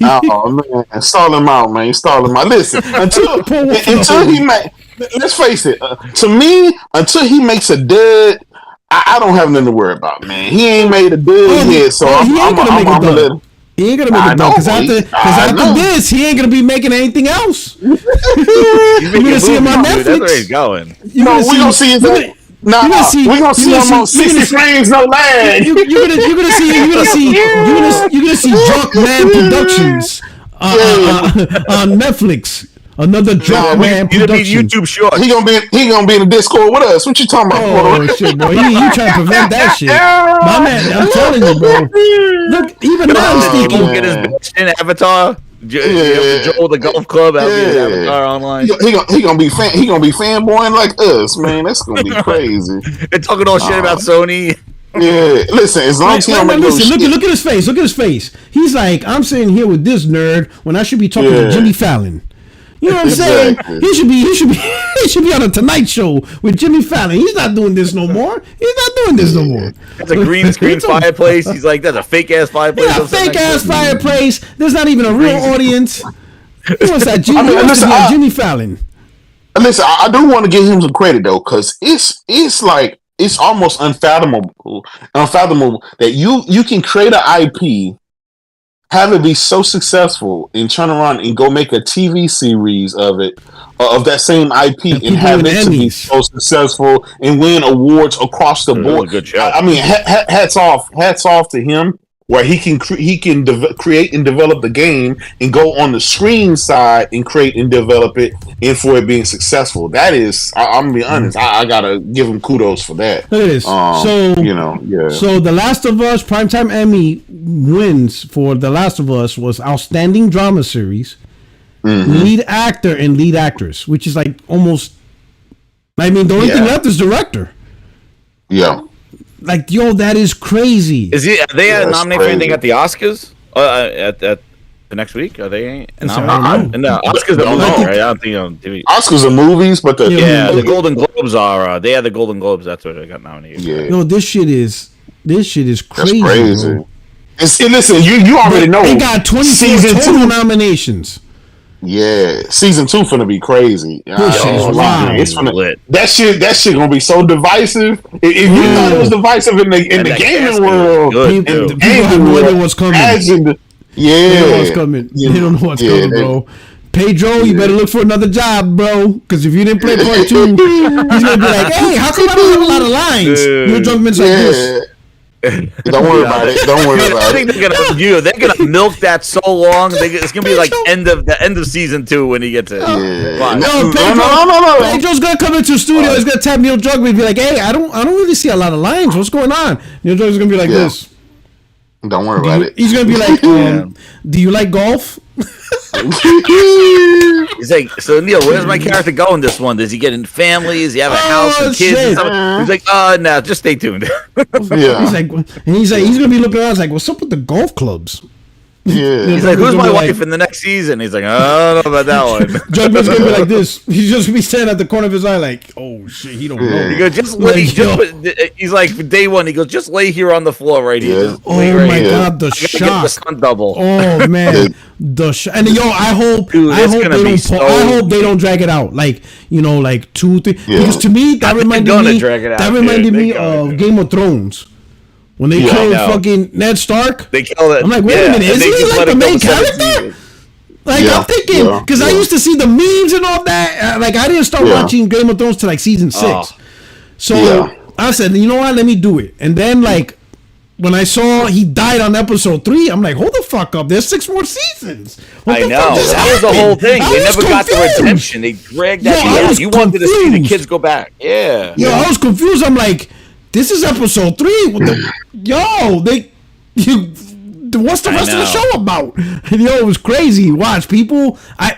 Oh man, stall him out, man. Stall him out. Listen, until he make. Let's face it. To me, until he makes a dud, I don't have nothing to worry about, man. He ain't made a dud yet, so I'm gonna let him. He ain't gonna make it done because after this, he ain't gonna be making anything else. You're gonna see him on Netflix. That's where he's going. We gonna see his. We're gonna see him on 60 frames, no lag. You're gonna see Druckmann Productions on Netflix. Another Druckmann Production. YouTube short. He gonna be in the Discord with us. What you talking about? Oh shit, bro! You trying to prevent that shit, my man? I'm telling you, bro. Look, even now he's thinking. Get his bitch in Avatar. Joel the golf club out his Avatar online. He gonna be fanboying like us, man. That's gonna be crazy. And talking all shit about Sony. Yeah, listen. As long as he don't make no shit. Look at his face. Look at his face. He's like, I'm sitting here with this nerd when I should be talking to Jimmy Fallon. You know what I'm saying? He should be on a Tonight Show with Jimmy Fallon. He's not doing this no more. That's a green screen fireplace. He's like, that's a fake ass fireplace. Yeah, a fake ass fireplace. There's not even a real audience. He wants that Jimmy Fallon. Listen, I do want to give him some credit though, because it's like it's almost unfathomable that you can create an IP. Have it be so successful and turn around and go make a TV series of it, of that same IP, and have it to be so successful and win awards across the board. Good job. I mean, hats off to him, where he can create and develop the game and go on the screen side and create and develop it, and for it being successful. That is, I'm gonna be honest, I gotta give him kudos for that. Look at this. So The Last of Us Primetime Emmy wins for The Last of Us was Outstanding Drama Series, Lead Actor and Lead Actress, which is like almost. I mean, the only thing left is Director. Yeah. Like, yo, that is crazy. Are they nominated for anything at the Oscars? At the next week? Are they nominated? No, Oscars are right? I don't think on TV. Oscars are movies, but the Golden Globes are. They had the Golden Globes. That's where they got nominated. Yeah. No, this shit is crazy. That's crazy. Bro. Listen, you already know. They got 24 total nominations. Yeah, season 2 finna be crazy. It's lit. That shit gonna be so divisive. If you thought it was divisive in the gaming world, people have no idea what's coming. They don't know what's coming. They don't know what's coming, bro. Pedro, you better look for another job, bro. Because if you didn't play part 2, he's gonna be like, "Hey, how come I don't have a lot of lines?" Your Druckmann's like this. Don't worry about it. I think they're gonna milk that so long. It's gonna be like the end of season 2 when he gets it. No. Pedro's gonna come into the studio. He's gonna tap Neil Druckmann and be like, "Hey, I don't really see a lot of lines. What's going on?" Neil Druckmann's gonna be like this. Don't worry about it. He's gonna be like, "Do you like golf?" He's like, "So Neil, where's my character going this one? Does he get in family? Does he have a house and kids?" And stuff? He's like, no, just stay tuned." He's gonna be looking around. He's like, "What's up with the golf clubs?" He's like, who's my wife in the next season? He's like, I don't know about that one. Druckmann's gonna be like this. He's just gonna be standing at the corner of his eye, like, oh shit, he don't know. He goes, he's like, for day one, he goes, just lay here on the floor right here. Just oh right my here. god, the shock! The stunt double. Oh man, and yo, I hope they don't drag it out. Like, you know, like 2, 3. Because to me, that reminded me of Game of Thrones. When they killed fucking Ned Stark, they killed it. I'm like, wait a minute, is he like the main character? Like, I'm thinking, because I used to see the memes and all that. Like, I didn't start watching Game of Thrones till like season 6. So I said, you know what? Let me do it. And then, like, when I saw he died on episode 3, I'm like, hold the fuck up. There's 6 more seasons. I know. That was the whole thing. They never got the redemption. They dragged that out. You wanted to see the kids go back. Yeah. Yo, I was confused. I'm like, this is episode 3. What's the rest of the show about? And, yo, it was crazy. Watch people. I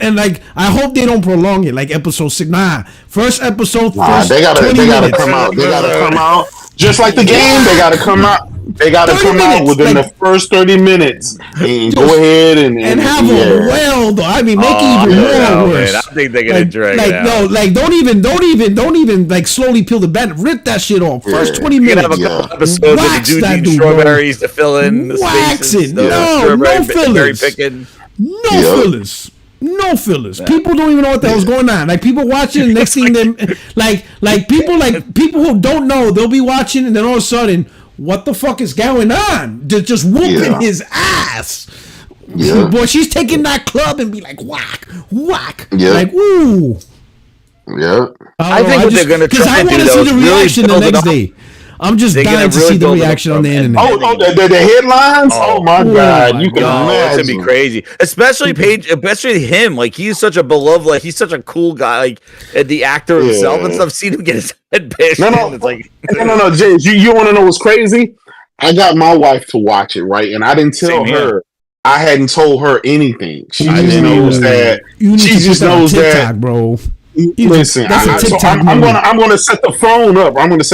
hope they don't prolong it like episode 6. First episode. They gotta come out. They gotta come out. Just like the game, they gotta come out. They gotta come out within the first 30 minutes and go ahead and have a well though. I mean, make it even more worse. Man, I think they're gonna drag it out. No, like don't even like slowly peel the band. Rip that shit off. First 20 minutes. Have a couple episodes of the dude eating strawberries to fill in the spaces. No fillers. No fillers. No fillers. People don't even know what the hell's going on. Like people watching, next thing them, like people who don't know, they'll be watching, and then all of a sudden, what the fuck is going on? They're just whooping his ass. Boy, she's taking that club and be like whack, like ooh. I think what they're gonna try to do, because I want to see the reaction the next day. I'm just dying to see the reaction on the internet. The headlines! Oh my god, you can imagine. It's gonna be crazy. Especially him. Like, he's such a beloved, like, he's such a cool guy, like, the actor himself and stuff. Seen him get his head bashed. No, Jay, you want to know what's crazy? I got my wife to watch it, right? And I didn't tell her. I hadn't told her anything. She just knows that. She just knows that, bro. Listen, I'm gonna set the phone up. That's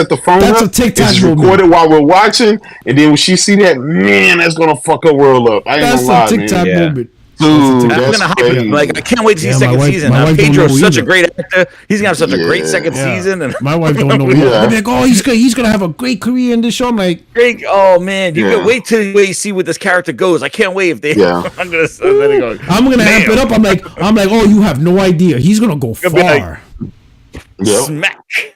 a TikTok it's recorded while we're watching, and then when she see that, man, that's gonna fuck her world up. I ain't gonna lie, man. That's a TikTok moment. Dude, I'm gonna hype it. Like, I can't wait to see the second season. Pedro's such a great actor. He's gonna have such a great second season. And my wife don't know. They're like, oh, he's gonna have a great career in this show. I'm like, great. Oh man, you can wait till you see what this character goes. I can't wait if they. I'm gonna amp it up. I'm like, oh, you have no idea. He's gonna go far. Smack.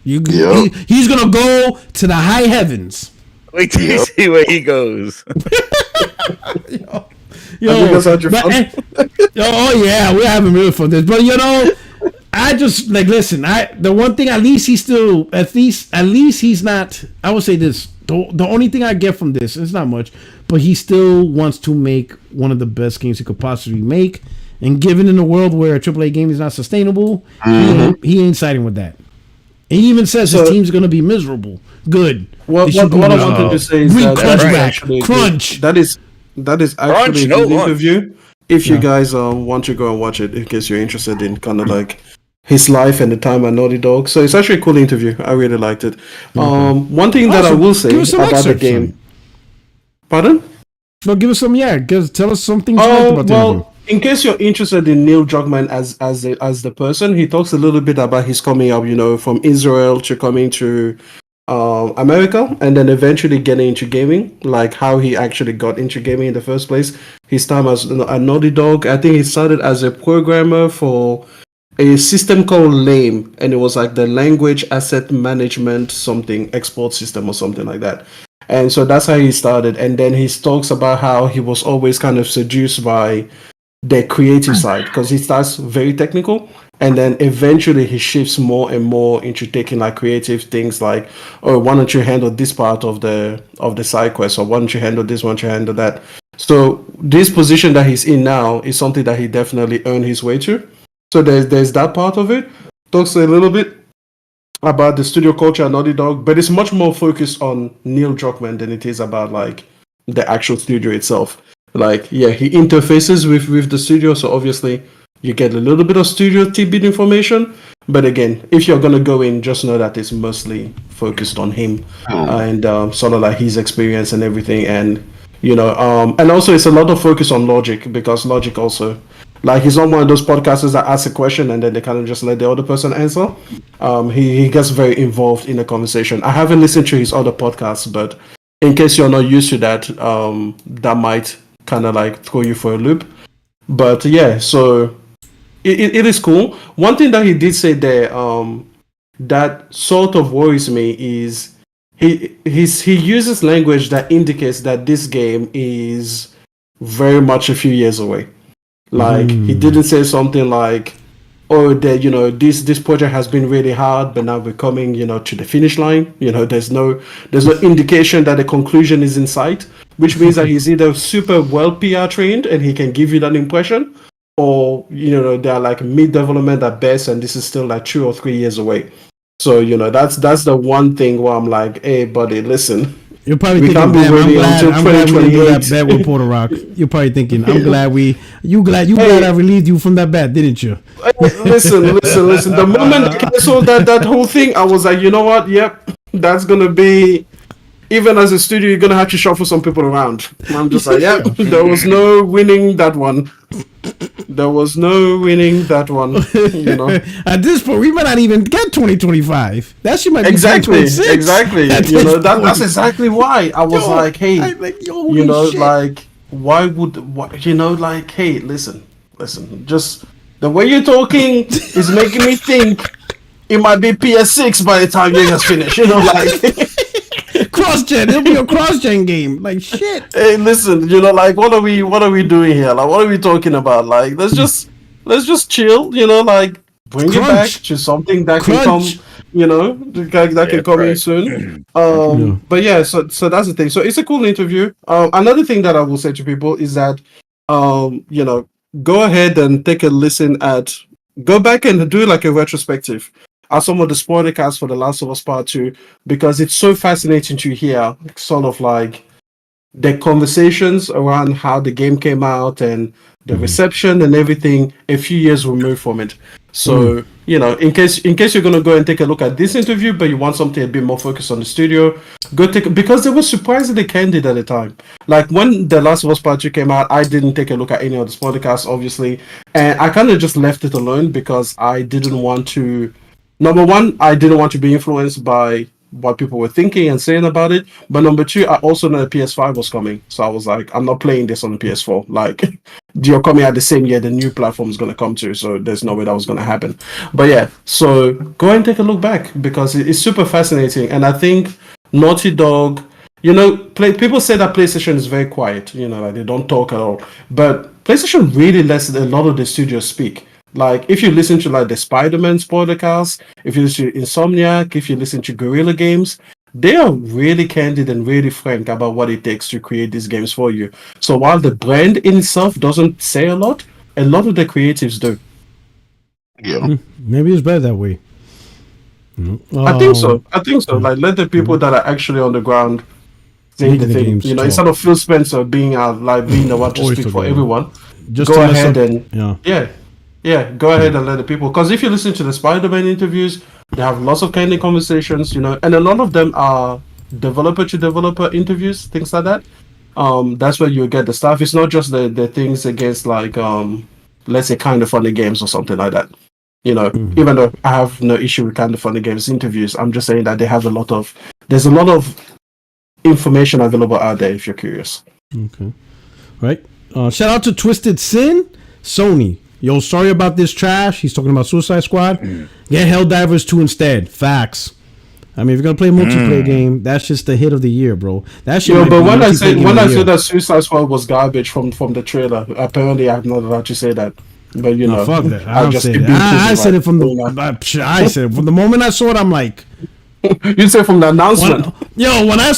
He's gonna go to the high heavens. Wait till you see where he goes. We're having real fun this, but I just like listen. The one thing at least he's not. I would say this. The only thing I get from this, it's not much, but he still wants to make one of the best games he could possibly make. And given in a world where a AAA game is not sustainable, he ain't siding with that. And he even says his team's going to be miserable. Good. What I wanted to say is crunch. That is actually the interview. If you guys want to go and watch it, in case you're interested in kind of like his life and the time at Naughty Dog. So it's actually a cool interview. I really liked it. One thing that I will say about the game. Pardon? No, give us some. Tell us something about the interview. In case you're interested in Neil Druckmann as the person, he talks a little bit about his coming up, from Israel to coming to America, and then eventually getting into gaming, like how he actually got into gaming in the first place. His time as a Naughty Dog, I think he started as a programmer for a system called LAME, and it was like the Language Asset Management something export system or something like that. And so that's how he started. And then he talks about how he was always kind of seduced by the creative side, because he starts very technical, and then eventually he shifts more and more into taking like creative things, like, oh, why don't you handle this part of the side quest, or why don't you handle this, why don't you handle that. So this position that he's in now is something that he definitely earned his way to. So there's that part of it. Talks a little bit about the studio culture at Naughty Dog, but it's much more focused on Neil Druckmann than it is about like the actual studio itself. Like, he interfaces with the studio, so obviously you get a little bit of studio tidbit information. But again, if you're going to go in, just know that it's mostly focused on him and sort of like his experience and everything. And, You know, and also it's a lot of focus on logic, because logic also, like, he's not one of those podcasters that ask a question and then they kind of just let the other person answer. He gets very involved in the conversation. I haven't listened to his other podcasts, but in case you're not used to that, that might kind of like throw you for a loop. But yeah, so it is cool. One thing that he did say there, that sort of worries me is he uses language that indicates that this game is very much a few years away. Like, he didn't say something like, "Oh, that, you know, this project has been really hard, but now we're coming, you know, to the finish line." You know, there's no indication that the conclusion is in sight, which means that he's either super well PR trained and he can give you that impression, or, you know, they're like mid-development at best, and this is still like 2 or 3 years away. So, you know, that's the one thing where I'm like, "Hey, buddy, listen." You're probably thinking, "I'm glad we didn't do that bet with Puerto Rock." You're probably thinking, "I'm glad glad I relieved you from that bet, didn't you?" Listen. The moment I canceled that whole thing, I was like, you know what? Yep, that's gonna be. Even as a studio, you're gonna have to shuffle some people around. And I'm just like, yep, there was no winning that one. You know. At this point, we might not even get 2025. That shit might be exactly. You know, that's point. exactly why I was like, hey, you know, shit. like, you know, like, hey, listen, just the way you're talking is making me think it might be PS6 by the time you guys finish. You know, like. Cross-gen, it'll be a cross-gen game. Like, shit. Hey, listen, you know, like, what are we doing here? Like, what are we talking about? Like, let's just chill, you know, like, bring it back to something that can come, you know, that can come in soon. But yeah, so that's the thing. So it's a cool interview. Another thing that I will say to people is that, you know, go ahead and take a listen go back and do like a retrospective are some of the spoiler casts for The Last of Us Part 2, because it's so fascinating to hear sort of like the conversations around how the game came out and the reception and everything a few years removed from it. So, you know, in case you're going to go and take a look at this interview, but you want something a bit more focused on the studio, because they were surprisingly candid at the time. Like, when The Last of Us Part 2 came out, I didn't take a look at any of the spoiler casts, obviously, and I kind of just left it alone because I didn't want to. Number one, I didn't want to be influenced by what people were thinking and saying about it. But number two, I also know the PS5 was coming. So I was like, I'm not playing this on the PS4. Like, you're coming out the same year the new platform is going to come to. So there's no way that was going to happen. But yeah, so go and take a look back, because it's super fascinating. And I think Naughty Dog, you know, people say that PlayStation is very quiet. You know, like, they don't talk at all. But PlayStation really lets a lot of the studios speak. Like, if you listen to like the Spider-Man spoiler cast, if you listen to Insomniac, if you listen to Guerrilla Games, they are really candid and really frank about what it takes to create these games for you. So while the brand in itself doesn't say a lot of the creatives do. Yeah. Maybe it's better that way. I think so. Like, let the people that are actually on the ground say the thing. You know, instead of Phil Spencer being the one to speak for everyone, just go ahead and go ahead and let the people. Because if you listen to the Spider-Man interviews, they have lots of candid conversations, you know, and a lot of them are developer to developer interviews, things like that. That's where you get the stuff. It's not just the things against, like, let's say, Kind of Funny Games or something like that. You know, even though I have no issue with Kind of Funny Games interviews, I'm just saying that there's a lot of information available out there if you're curious. Okay. Right. Shout out to Twisted Sin, Sony. Yo, sorry about this trash. He's talking about Suicide Squad. Get HellDivers 2 instead. Facts. I mean, if you're gonna play a multiplayer game, that's just the hit of the year, bro. That shit. But when I said that Suicide Squad was garbage from the trailer, apparently I'm not allowed to say that. But you know, fuck that. I said it from the moment I saw it. I'm like, you said from the announcement. When I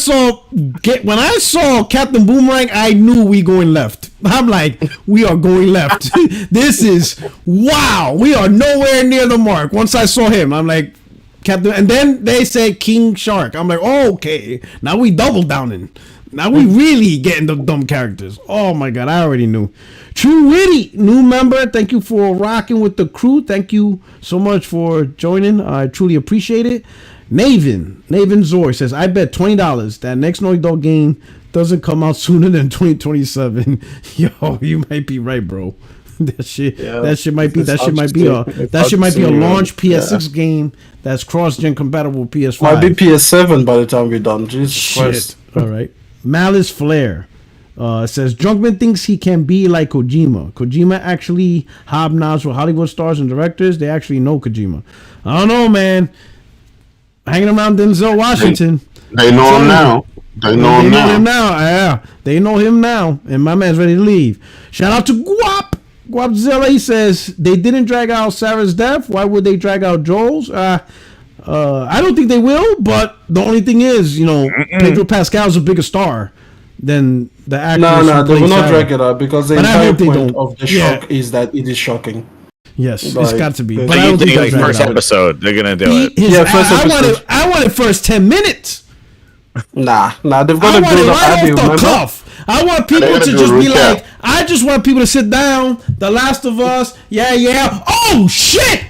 saw Captain Boomerang, I knew we going left. I'm like, we are going left. This is wow. We are nowhere near the mark. Once I saw him, I'm like, Captain, and then they said King Shark. I'm like, oh, okay. Now we double downing. Now we really getting the dumb characters. Oh my god, I already knew. True Witty, new member. Thank you for rocking with the crew. Thank you so much for joining. I truly appreciate it. Naven Zor says, I bet $20 that next Naughty Dog game doesn't come out sooner than 2027, yo, you might be right, bro. That shit might be a launch PS6 game that's cross-gen compatible with PS5. Might be PS7 by the time we're done. Jesus Christ. All right. Malice Flare says Druckmann thinks he can be like Kojima. Kojima actually hobnobs with Hollywood stars and directors. They actually know Kojima. I don't know, man. Hanging around Denzel Washington. They know him now. They know him now. Yeah, they know him now. And my man's ready to leave. Shout out to Guapzilla. He says they didn't drag out Sarah's death. Why would they drag out Joel's? I don't think they will. But the only thing is, Pedro Pascal's a bigger star than the actor. No, they will not drag it out because the entire point of the shock is that it is shocking. Yes, it's got to be. But I don't think like first episode they're gonna do it. First episode. I wanted first 10 minutes. Nah, they've got to build up Abby, off the cuff. I want people to just be like, I just want people to sit down. The Last of Us, yeah. Oh shit!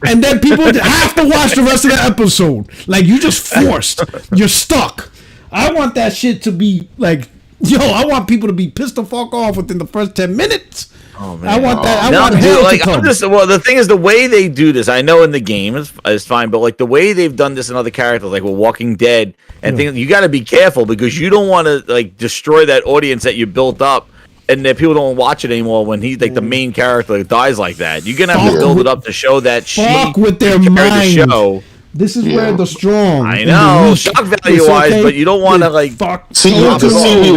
And then people have to watch the rest of the episode. Like you just forced. You're stuck. I want that shit to be like, I want people to be pissed the fuck off within the first 10 minutes. Oh, man. I want that. I want hell to come. The thing is, the way they do this, I know in the game is fine, but like the way they've done this in other characters, like with Walking Dead and things, you got to be careful because you don't want to like destroy that audience that you built up, and that people don't watch it anymore when he's like the main character dies like that. You're gonna have to build it up to show that fuck with their mind. The show. This is where the strong. I know, shock value wise, but you don't want to like TV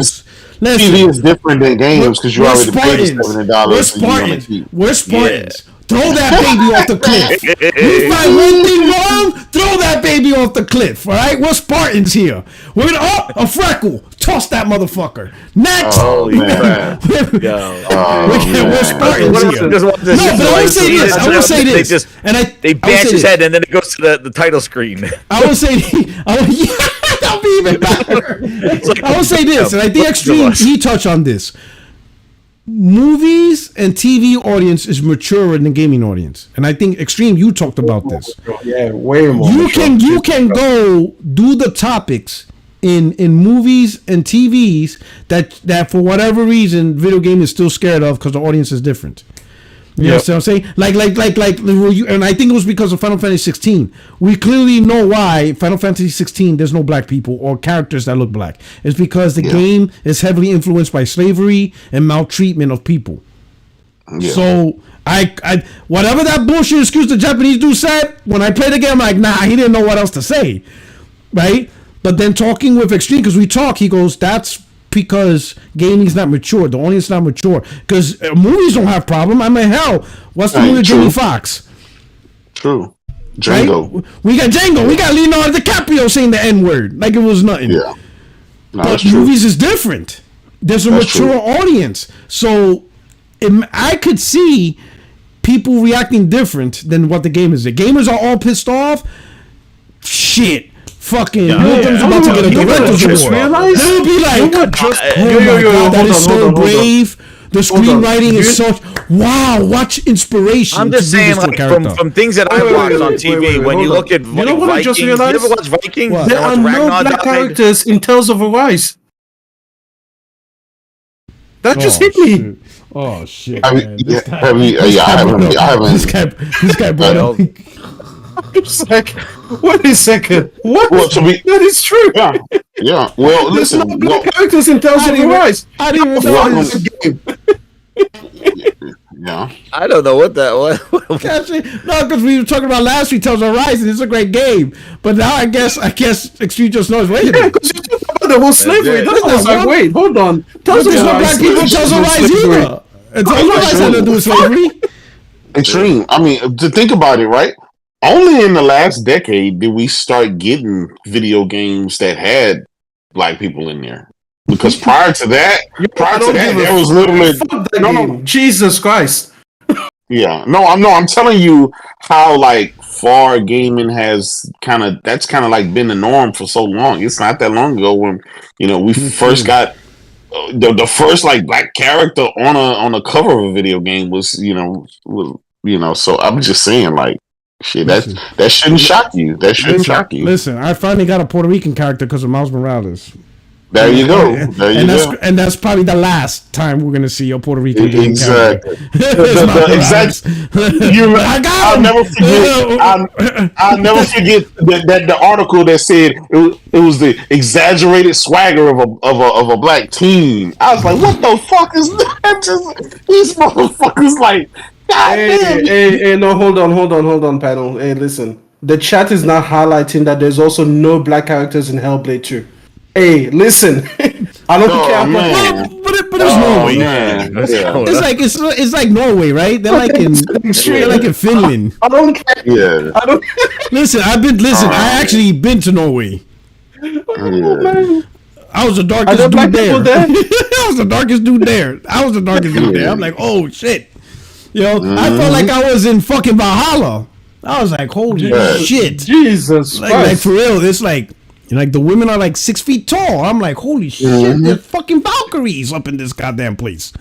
is different than games because you already paid $70. We're Spartans. Throw that baby off the cliff. You find one thing wrong, throw that baby off the cliff. All right, we're Spartans here. We're gonna a freckle. Toss that motherfucker. Next. Oh man. We're Spartans here. No, but I will say this. They bash his head and then it goes to the title screen. I will say. That'll be even better. I will say this, and I think Extreme he touched on this. Movies and TV audience is maturer than the gaming audience, and I think Extreme you talked about this. Yeah, way more. You can go do the topics in movies and TVs that for whatever reason video game is still scared of because the audience is different. You know what I'm saying? Like, and I think it was because of Final Fantasy 16. We clearly know why Final Fantasy 16 there's no black people or characters that look black. It's because the game is heavily influenced by slavery and maltreatment of people. Yeah. So I whatever that bullshit excuse the Japanese dude said, when I played the game, I'm like, nah, he didn't know what else to say, right? But then talking with Extreme, because we talk, he goes, that's because gaming's not mature, the audience is not mature. Because movies don't have problem. I mean, hell, what's the movie with Jamie Foxx? True. Django. Right? We got Django. We got Leonardo DiCaprio saying the N-word like it was nothing. Yeah. No, but movies is different. There's a mature audience. So I could see people reacting different than what the game is. The gamers are all pissed off. Shit. Fucking about to get a director's award. They'll be like, that is so brave. The screenwriting is so watch inspiration. I'm just saying, like, from things that I watched on TV. When you look at Vikings, you ever watch Vikings? There are no black characters in Tales of Arise. That just hit me. Oh shit! I haven't. This guy brought up. Wait a second. What? Well, that is true. Yeah. Well, listen. There's no characters in Tales of Arise. I didn't even know this game. Yeah. I don't know what that was. No, because we were talking about last week, Tales of Arise, and it's a great game. But now I guess Extreme just knows. Wait a minute. Because you talk about the whole slavery. That's like, wait, hold on. There's no black people in Tales of Arise either. And Tales of Arise had nothing to do with slavery. Extreme. I mean, to think about it, right? Only in the last decade did we start getting video games that had black people in there. Because prior to that, there was literally no. Jesus Christ. Yeah, I'm telling you how like far gaming has that's kind of like been the norm for so long. It's not that long ago when we first got the first like black character on a cover of a video game was. So I'm just saying like. Shit, that shouldn't shock you. That shouldn't shock you. Listen, I finally got a Puerto Rican character because of Miles Morales. There you go. There you go. And that's probably the last time we're gonna see a Puerto Rican game. Exactly. Exactly. I'll never forget. I'll never forget that the article that said it was the exaggerated swagger of a black teen. I was like, what the fuck is that? Just, these motherfuckers like. Hey, no, hold on, panel. Hey, listen. The chat is not highlighting that there's also no black characters in Hellblade 2. Hey, listen. I don't care. But it's Norway. It's like Norway, right? They're like in Finland. I don't care. Yeah. I don't. Listen. I actually been to Norway. Oh, man. I was the darkest dude there. I was the darkest dude there. I'm like, oh shit. I felt like I was in fucking Valhalla. I was like, holy shit. Jesus like for real, it's like the women are like 6 feet tall. I'm like, holy shit, there's fucking Valkyries up in this goddamn place.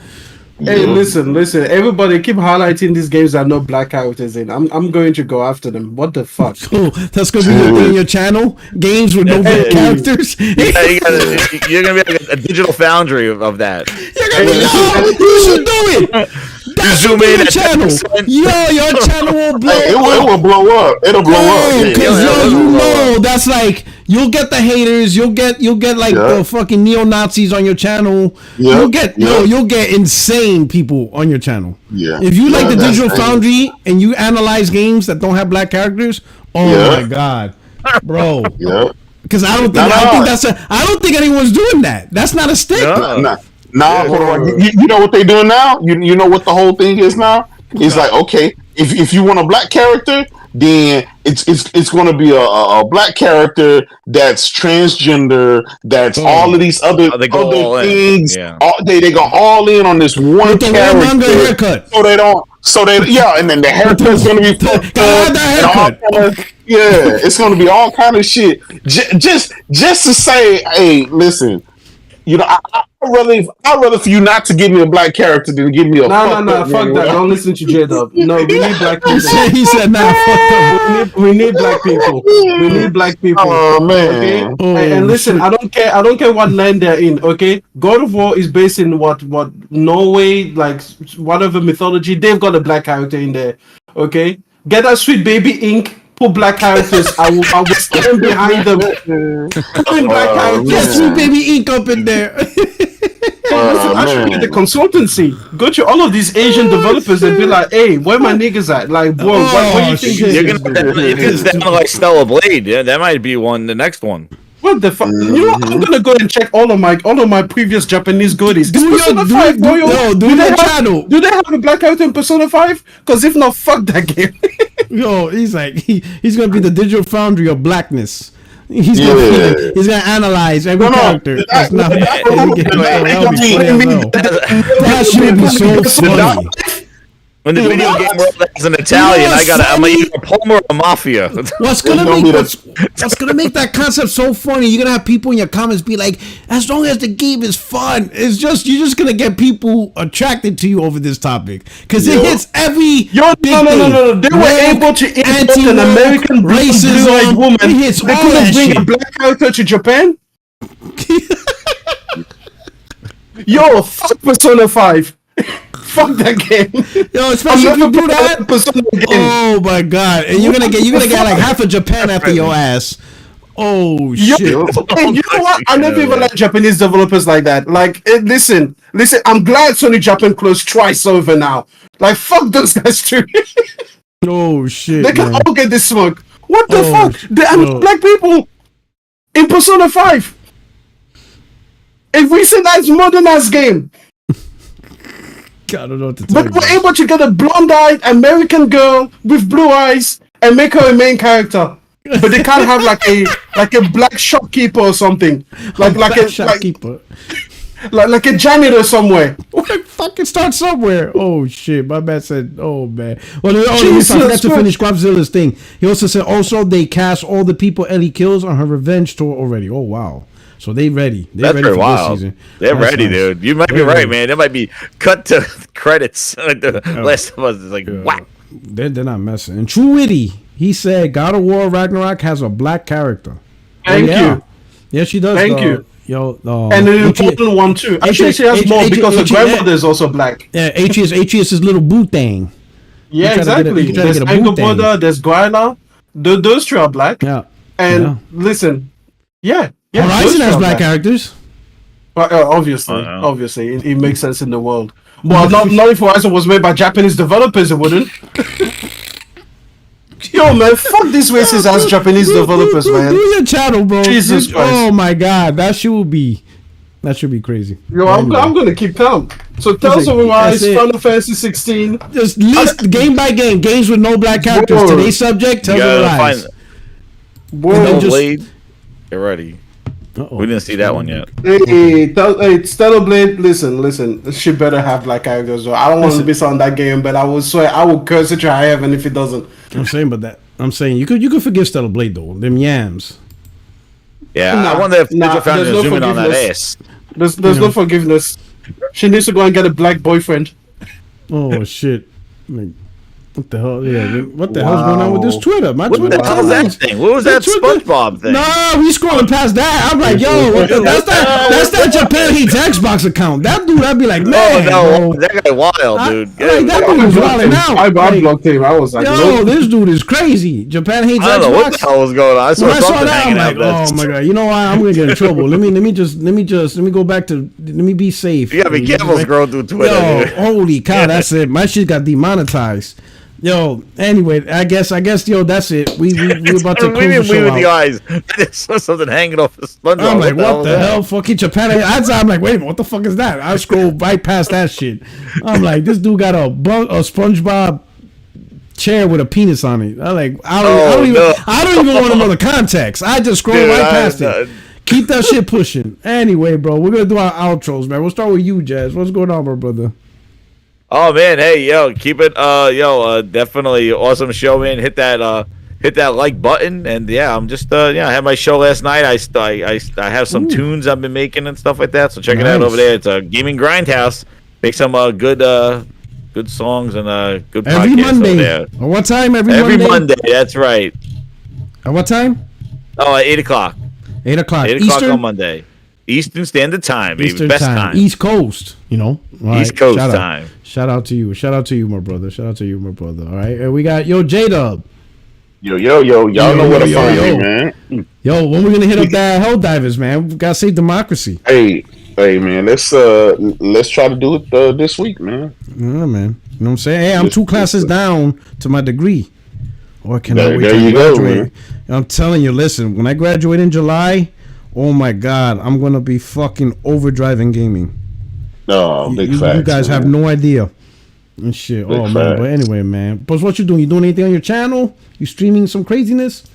Hey, listen. Everybody keep highlighting these games that no black characters in. I'm going to go after them. What the fuck? Oh, that's going to be your thing on your channel? Games with no black characters? You're going to be like a digital foundry of that. You should do it. That's zoom in your channel. Your channel will blow up. It will blow up. It'll blow up. Because that's like, you'll get the haters. You'll get like the fucking neo-Nazis on your channel. You'll get insane people on your channel. Yeah. If you like the Digital Foundry and you analyze games that don't have black characters, my god, bro. Yeah. Because I don't think anyone's doing that. That's not a stick. You know what they doing now? You know what the whole thing is now? It's like, okay, if you want a black character, then it's going to be a black character that's transgender, that's all of these other things. Yeah. They go all in on this one character. Haircut. And then the haircut's going to be fucked up. It's going to be all kind of shit. Just to say, hey, listen. I'd rather for you not to give me a black character than give me a fuck that. Don't listen to Jaydub. No, we need black people. He said, fuck up. We need black people. We need black people. Oh man. Okay? And listen, I don't care what land they're in. Okay, God of War is based in what Norway, like whatever mythology. They've got a black character in there. Okay, get that Sweet Baby Inc. Put black characters. I will stand behind them. Put black characters. Get Sweet Baby Inc. up in there. I should be the consultancy. Go to all of these Asian developers and be like, "Hey, where my niggas at? Like, bro, what do you think?" You're gonna stand like Stella Blade. Yeah, that might be the next one. What the fuck? You know, I'm gonna go and check all of my previous Japanese goodies. Do they have a black character in Persona 5? Because if not, fuck that game. He's like he's gonna be the Digital Foundry of blackness. He's gonna analyze every character. That should be so funny. When the video game world is an Italian, I'm either a Palmer or a Mafia. What's gonna make that concept so funny? You're gonna have people in your comments be like, as long as the game is fun, you're just gonna get people attracted to you over this topic because it hits every. No. They were able to import an American blue-eyed woman. It hits they couldn't bring a black character to Japan. Fuck Persona 5. Fuck that game. Especially if you do that. Oh my god. And you're gonna get like half of Japan after your ass. Oh shit. You know what? I never even like Japanese developers like that. Like, listen, I'm glad Sony Japan closed twice over now. Like, fuck those guys too. Oh shit. They can all get this smoke. What the fuck? They're black people in Persona 5. If we say that's modern ass game. I don't know what to tell but we're able to get a blonde-eyed American girl with blue eyes and make her a main character. But they can't have like a black shopkeeper or something. Like a shopkeeper. Like a janitor somewhere. Fucking start somewhere. Oh shit, my man said, oh man. Well, I forgot to finish Guapzilla's thing. He also said they cast all the people Ellie kills on her revenge tour already. Oh wow. So they ready. That's ready for this season. They're ready, nice. Dude. You might be right, man. They might be cut to credits. The Last of Us is like, whack. They're not messing. And True Witty, he said God of War Ragnarok has a black character. Thank you. Yeah, she does. Thank you. Yo, and an important one too. Actually, she has more because her grandmother is also black. Yeah, Atreus' little boo thing. Yeah, exactly. There's Angerboda, there's Guayla. Those two are black. Yeah. And listen, Horizon has black characters. Obviously, it makes sense in the world. Well, not if Horizon was made by Japanese developers, it wouldn't. Yo, man, fuck these racist ass Japanese developers, man. Do your channel, bro. Jesus Christ. Oh my God, that should be crazy. Yo, anyway. I'm gonna keep count. So Tales of Arise, Final Fantasy 16. Just list game by game games with no black characters. Today's subject, Tales of Arise. Blade. Get ready. We didn't see that one yet. Hey, Stellar Blade, listen. She better have black characters. I don't want to be on that game, but I will swear I will curse it to high heaven if it doesn't. I'm saying you could forgive Stellar Blade though. Them yams. Yeah, I wonder if Ninja found to zoom in on that ass. There's no forgiveness. She needs to go and get a black boyfriend. Oh shit. What the hell? Yeah, what the hell's going on with this Twitter? What the hell is that thing? What was that SpongeBob thing? No, we scrolling past that. I'm like, yo, that's that Japan Hates Xbox account. That dude, I'd be like, man, bro. That guy wild, dude. Like, that dude was wilding out. I blocked him. I was like, yo, this dude is crazy. Japan Hates Xbox. I don't know what the hell was going on. I saw something hanging out. Oh my god, you know what? I'm gonna get in trouble. Let me go back to. Let me be safe. You gotta be careful scrolling through Twitter. Yo, holy cow, that's it. My shit got demonetized. Yo, anyway, I guess, yo, that's it. We about to close the show out. The eyes. I just saw something hanging off the SpongeBob. I'm like, what the hell? Fucking Japan. I'm like, wait a minute, what the fuck is that? I scroll right past that shit. I'm like, this dude got a SpongeBob chair with a penis on it. I'm like, I don't even want to know the context. I just scroll right past it. Keep that shit pushing. Anyway, bro, we're gonna do our outros, man. We'll start with you, Jazz. What's going on, my brother? Oh man, hey yo, keep it definitely awesome show, man. Hit that like button, and yeah, I'm just I had my show last night. I have some tunes I've been making and stuff like that, so check it out over there. It's a gaming grindhouse. Make some good songs and good podcasts every Monday. over there. At what time? Every Monday. That's right. At what time? Oh, at 8 o'clock. 8 o'clock. 8 o'clock on Monday. Eastern Standard Time, baby. Eastern Best time. East Coast, you know. Right. East Coast time. Shout out to you. Shout out to you, my brother. All right. And we got Jaydub. Yo. Y'all know where to find me, man. Yo, when we gonna hit up that HellDivers, man? We gotta save democracy. Hey, man. Let's try to do it this week, man. Yeah, man. You know what I'm saying? Hey, I'm 2 classes down to my degree. Or can I wait till I graduate? Man. I'm telling you, listen. When I graduate in July, oh my God, I'm gonna be fucking overdriving gaming. No, big facts. You guys have no idea. And shit. Big man. facts. But anyway, man. But what you doing? You doing anything on your channel? You streaming some craziness?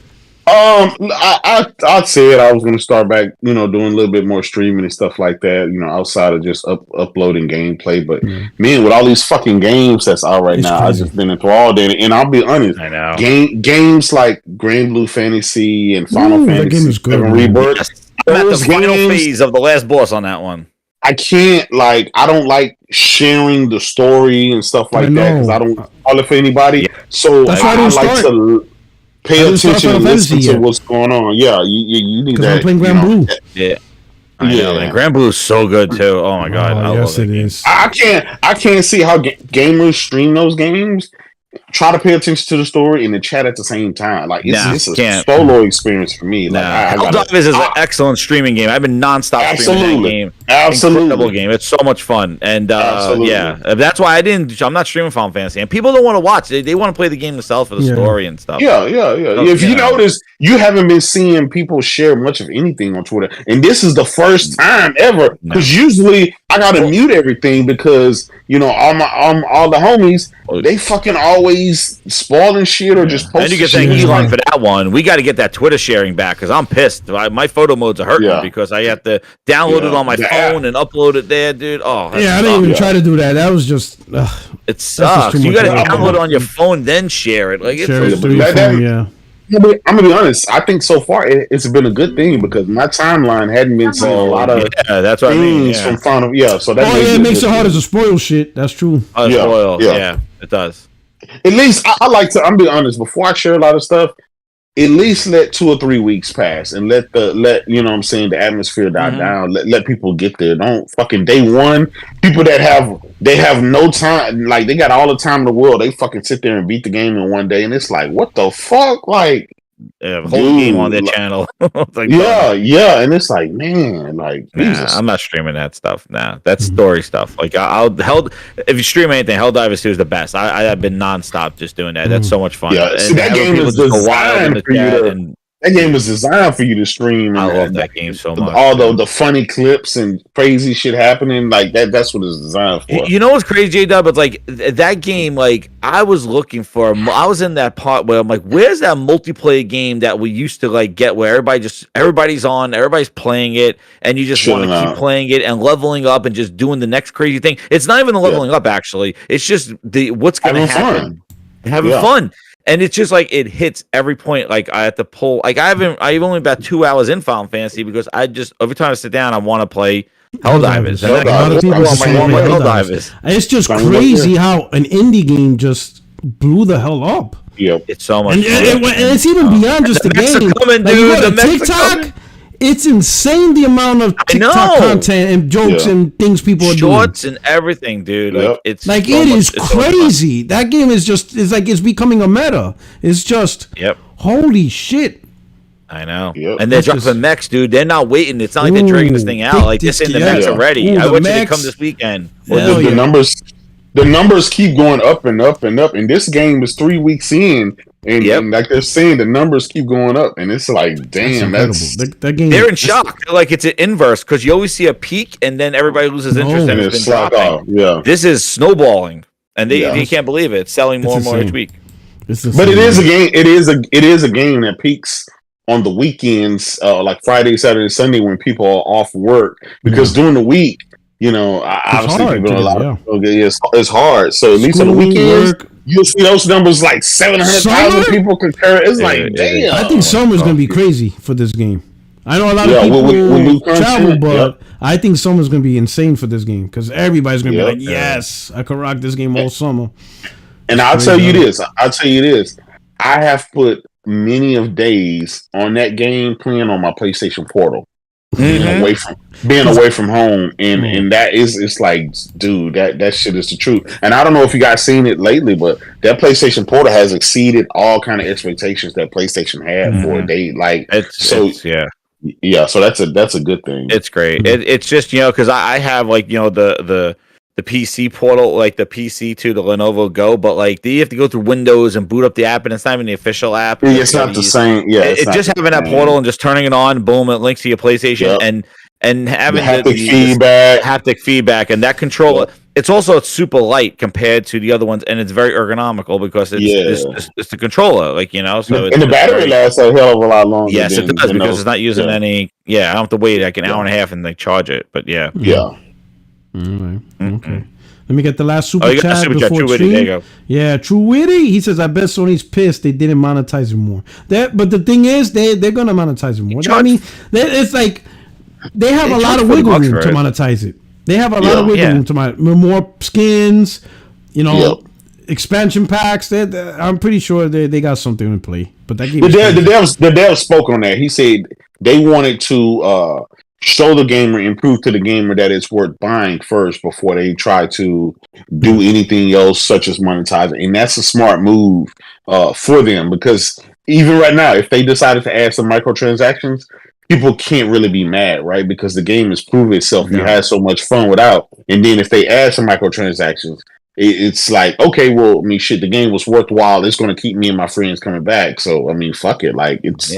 I said I was gonna start back, doing a little bit more streaming and stuff like that, outside of just uploading gameplay. But man, with all these fucking games that's out right now, I've just been enthralled in it. And I'll be honest, I know games like Grand Blue Fantasy and Final Fantasy VII Rebirth. I'm at the final phase of the last boss on that one. I can't I don't like sharing the story and stuff like that because I don't follow it for anybody. Yeah. So I like to pay attention and listen to what's going on. Yeah, you need that. I'm playing Grand Blue. Yeah. I know, man. Grand Blue is so good too. Oh my god! Yes, it is. I can't see how gamers stream those games. Try to pay attention to the story and the chat at the same time. It's a solo experience for me. HellDivers is an excellent streaming game. I've been nonstop streaming that game. Absolutely, incredible game. It's so much fun, and that's why I'm not streaming Final Fantasy. And people don't want to watch. They want to play the game themselves for the story and stuff. Yeah. If you notice, you haven't been seeing people share much of anything on Twitter, and this is the first time ever. Because usually I gotta mute everything because all the homies they fucking always spoiling shit or just posting. And you can thank Elon for that one. We got to get that Twitter sharing back because I'm pissed. My photo modes are hurting because I have to download it on my phone and upload it there, dude. Oh, I didn't even try to do that. That was just it sucks. You got to download it on your phone then share it. I'm gonna be honest. I think so far it's been a good thing because my timeline hadn't been seeing a lot of that's what things from Final. So that it makes it harder to spoil shit. That's true. Yeah, it does. At least I like to. I'm gonna be honest. Before I share a lot of stuff, at least let 2 or 3 weeks pass and let you know what I'm saying, the atmosphere die down. Let people get there. Don't fucking day one. People that have no time, like they got all the time in the world. They fucking sit there and beat the game in one day, and it's like, what the fuck, like. Whole game on their channel. Like, yeah, and it's like, man, like, I'm not streaming that stuff. Nah, that's story stuff. Like, if you stream anything, HellDivers 2 is the best. I've been nonstop just doing that. That's so much fun. Yeah, and that game is designed for you that game is designed for you to stream. I love that game so much. All the funny clips and crazy shit happening, like that's what it's designed for. You know what's crazy, Jaydub? It's like that game, like I was looking for, I was in that part where I'm like, where's that multiplayer game that we used to like get where everybody's playing it and you just want to keep playing it and leveling up and just doing the next crazy thing. It's not even the leveling up actually. It's just what's going to happen. Having fun. And it's just like it hits every point. Like I have to pull. Like I've only about 2 hours in Final Fantasy because I just every time I sit down, I want to play HellDivers. It's just crazy how an indie game just blew the hell up. Yep, it's so much. And it's even beyond just the game. Coming, like, dude. The TikTok. It's insane the amount of TikTok content and jokes and things people are doing. Shorts and everything, dude. Like it's like so it is crazy. That game is just it's becoming a meta. It's just holy shit. I know. Yep. And they're dropping mechs, dude. They're not waiting. It's not like they're dragging this thing out. Like they're saying the mechs are ready. I want you to come this weekend. The numbers keep going up and up and up. And this game is 3 weeks in. And like they're saying, the numbers keep going up, and it's like, damn, that's that game. They're in shock. They're like it's an inverse because you always see a peak, and then everybody loses interest, and it's been dropping. Yeah, this is snowballing, and they can't believe it. It's selling more and more each week. But it is a game. It is a game that peaks on the weekends, like Friday, Saturday, Sunday, when people are off work, because during the week, you know, obviously people it's hard. So at least on the weekends. You'll see those numbers like 700,000 people concur. It's like, damn. I think summer's going to be crazy for this game. I know a lot of people travel, but I think summer's going to be insane for this game because everybody's going to be like, yes, I could rock this game all summer. And I'll tell you this. I have put many of days on that game playing on my PlayStation Portal. Being away from home, and that is, it's like, dude, that shit is the truth. And I don't know if you guys seen it lately, but that PlayStation Portal has exceeded all kind of expectations that PlayStation had for a day. Like, so that's a good thing. It's great. It's just, you know, because I have like, you know, the PC Portal, like the PC to the Lenovo Go, but like you have to go through Windows and boot up the app, and it's not even the official app. It's not the same. Yeah, it's just having that portal and just turning it on, boom, it links to your PlayStation, and having the haptic feedback, and that controller. It's super light compared to the other ones, and it's very ergonomical because it's the controller, like, you know. So and the battery lasts a hell of a lot longer. Yes, it does, because it's not using any. Yeah, I don't have to wait like an hour and a half and like charge it, but yeah. All right. Okay. Let me get the last super chat before stream. Yeah, True Witty. He says, "I bet Sony's pissed they didn't monetize it more." But the thing is, they're gonna monetize it more. I mean, it's like they have a lot of wiggle room to monetize it. They have a lot of wiggle room to monetize more skins, you know, expansion packs. I'm pretty sure they got something in play. But that game, the dev spoke on that. He said they wanted to show the gamer, improve to the gamer that it's worth buying first before they try to do anything else, such as monetizing. And that's a smart move for them, because even right now, if they decided to add some microtransactions, people can't really be mad, right? Because the game has proven itself. You had so much fun without. And then if they add some microtransactions, it's like, okay, well, I mean, shit, the game was worthwhile. It's going to keep me and my friends coming back. So, I mean, fuck it. Like, it's...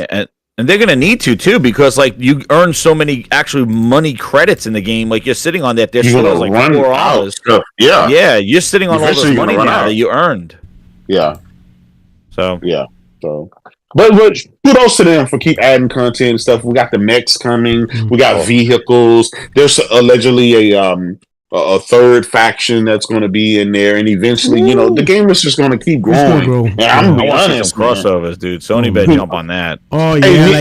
And they're going to need to, too, because, like, you earn so many actually money credits in the game. Like, you're sitting on that. There's like 4 hours. Yeah. Yeah, you're sitting on all this money now that you earned. Yeah. So. Yeah. So. But kudos to them for keep adding content and stuff. We got the mechs coming. We got vehicles. There's allegedly a third faction that's going to be in there, and eventually, you know, the game is just going to keep growing. And I'm gonna be honest, crossovers, dude. Sony better jump on that. Oh yeah,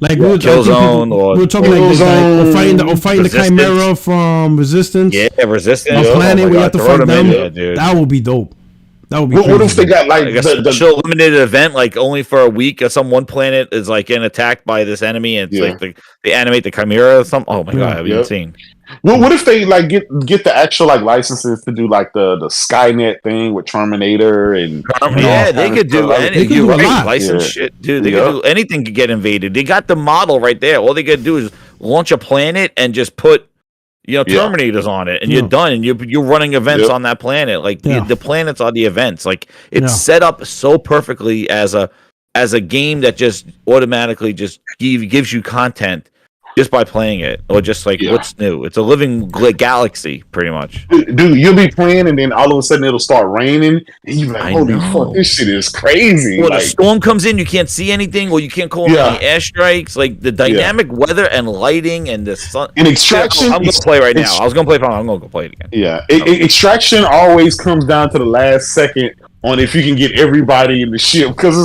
like we were Killzone, or we were talking like this, or fighting the Chimera from Resistance. Yeah, Resistance. A planet we have to fight them. That will be dope. That would be. What if they got like the limited event, like only for a week, or some one planet is like getting attacked by this enemy, and it's like they animate the Chimera or something. Oh my god, that'd be insane. Well, what if they like get the actual like licenses to do like the Skynet thing with Terminator and they could do anything. You license shit, dude. They could do anything. Could get invaded. They got the model right there. All they got to do is launch a planet and just put Terminators on it, and you're done. And you're running events on that planet. Like the planets are the events. Like it's set up so perfectly as a game that just automatically just gives you content just by playing it, or just like what's new. It's a living galaxy, pretty much. Dude, you'll be playing, and then all of a sudden it'll start raining, and you're like, "Holy fuck, this shit is crazy!" Well, the storm comes in, you can't see anything, or you can't call any airstrikes. Like the dynamic weather and lighting and the sun. And Extraction, I'm gonna play right now. I was gonna play, I'm gonna go play it again. Yeah, Extraction always comes down to the last second on if you can get everybody in the ship, because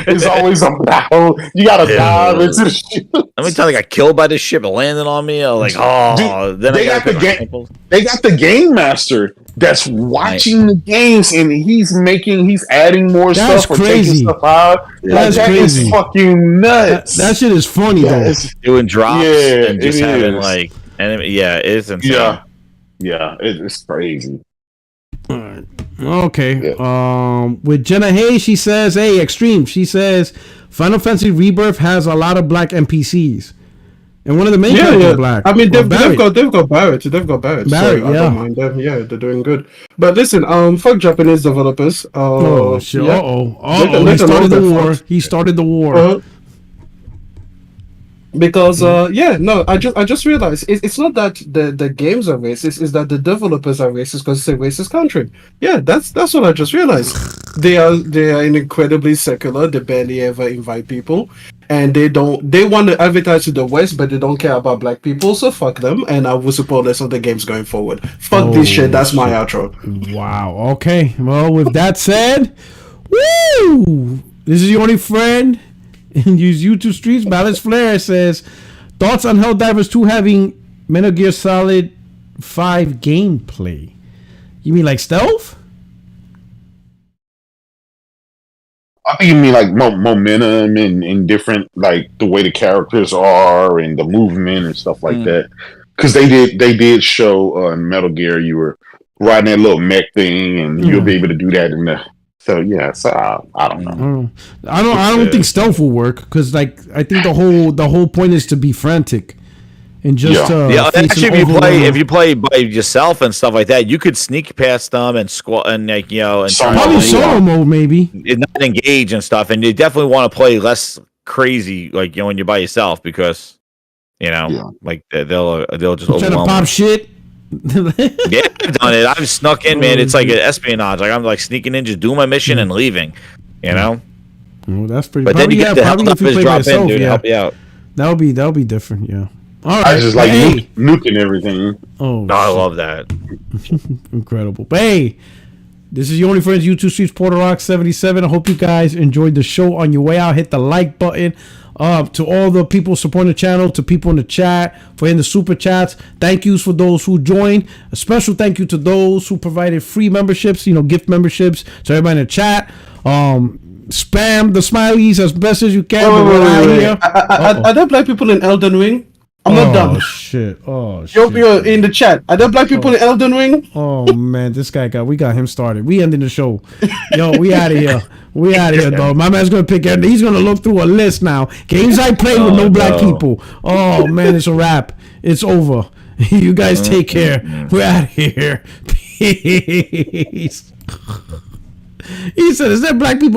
it's always a battle. You gotta dive into the ship. How many times I got killed by this ship and landed on me? I was like, dude, then they got the game master that's watching the games, and he's adding more stuff or taking stuff out. That's crazy. Is fucking nuts. That shit is funny though. Doing drops and just having like enemy. Yeah, it's insane. Yeah, it's crazy. All right. Okay. With Jenna Hayes, she says, "Hey, Extreme." She says, "Final Fantasy Rebirth has a lot of black NPCs, and one of the main characters are black." I mean, they've got Barrett. They've got Barrett. Barrett, I don't mind them. Yeah, they're doing good. But listen, fuck Japanese developers. Oh shit! He started the war. Because I just realized it's not that the games are racist, it's that the developers are racist because it's a racist country. Yeah, that's what I just realized. They are incredibly secular. They barely ever invite people, and they want to advertise to the West, but they don't care about black people. So fuck them, and I will support less of the games going forward. Fuck this shit. That's my outro. Wow. Okay. Well, with that said, woo! This is your only friend. And use YouTube Streets. Balance Flair says, thoughts on HellDivers 2 having Metal Gear Solid 5 gameplay? You mean like stealth? I think you mean like momentum and different, like the way the characters are and the movement and stuff like that. Because they did show in Metal Gear you were riding that little mech thing, and you'll be able to do that in the. So I don't know. I don't think stealth will work because like I think the whole point is to be frantic and just actually if you play by yourself and stuff like that, you could sneak past them and squat and like and probably solo mode maybe not engage and stuff, and you definitely want to play less crazy like when you're by yourself because like they'll just trying to pop shit. Yeah, I've done it. I've snuck in, man. It's like an espionage. Like I'm like sneaking in, just doing my mission and leaving. Well, that's pretty. But then you get the HellDivers drop in, dude, to help you out. That'll be different. Yeah. All right. I just like nuking everything. Oh, I love that. Incredible. But hey, this is your only friends YouTube Streets PorterRock77. I hope you guys enjoyed the show. On your way out, hit the like button. To all the people supporting the channel, to people in the chat, for in the super chats, thank yous for those who joined. A special thank you to those who provided free memberships, gift memberships to everybody in the chat. Spam the smileys as best as you can. Are there black people in Elden Ring? I'm not done. Oh shit. You're in the chat. Are there black people in Elden Ring? Oh man, this guy we got him started. We ending the show. Yo, we out of here. We out of here, dog. My man's gonna pick everything. He's gonna look through a list now. Games I played with no black people. Oh man, it's a wrap. It's over. You guys take care. We're out of here. Peace. He said, "Is there black people?"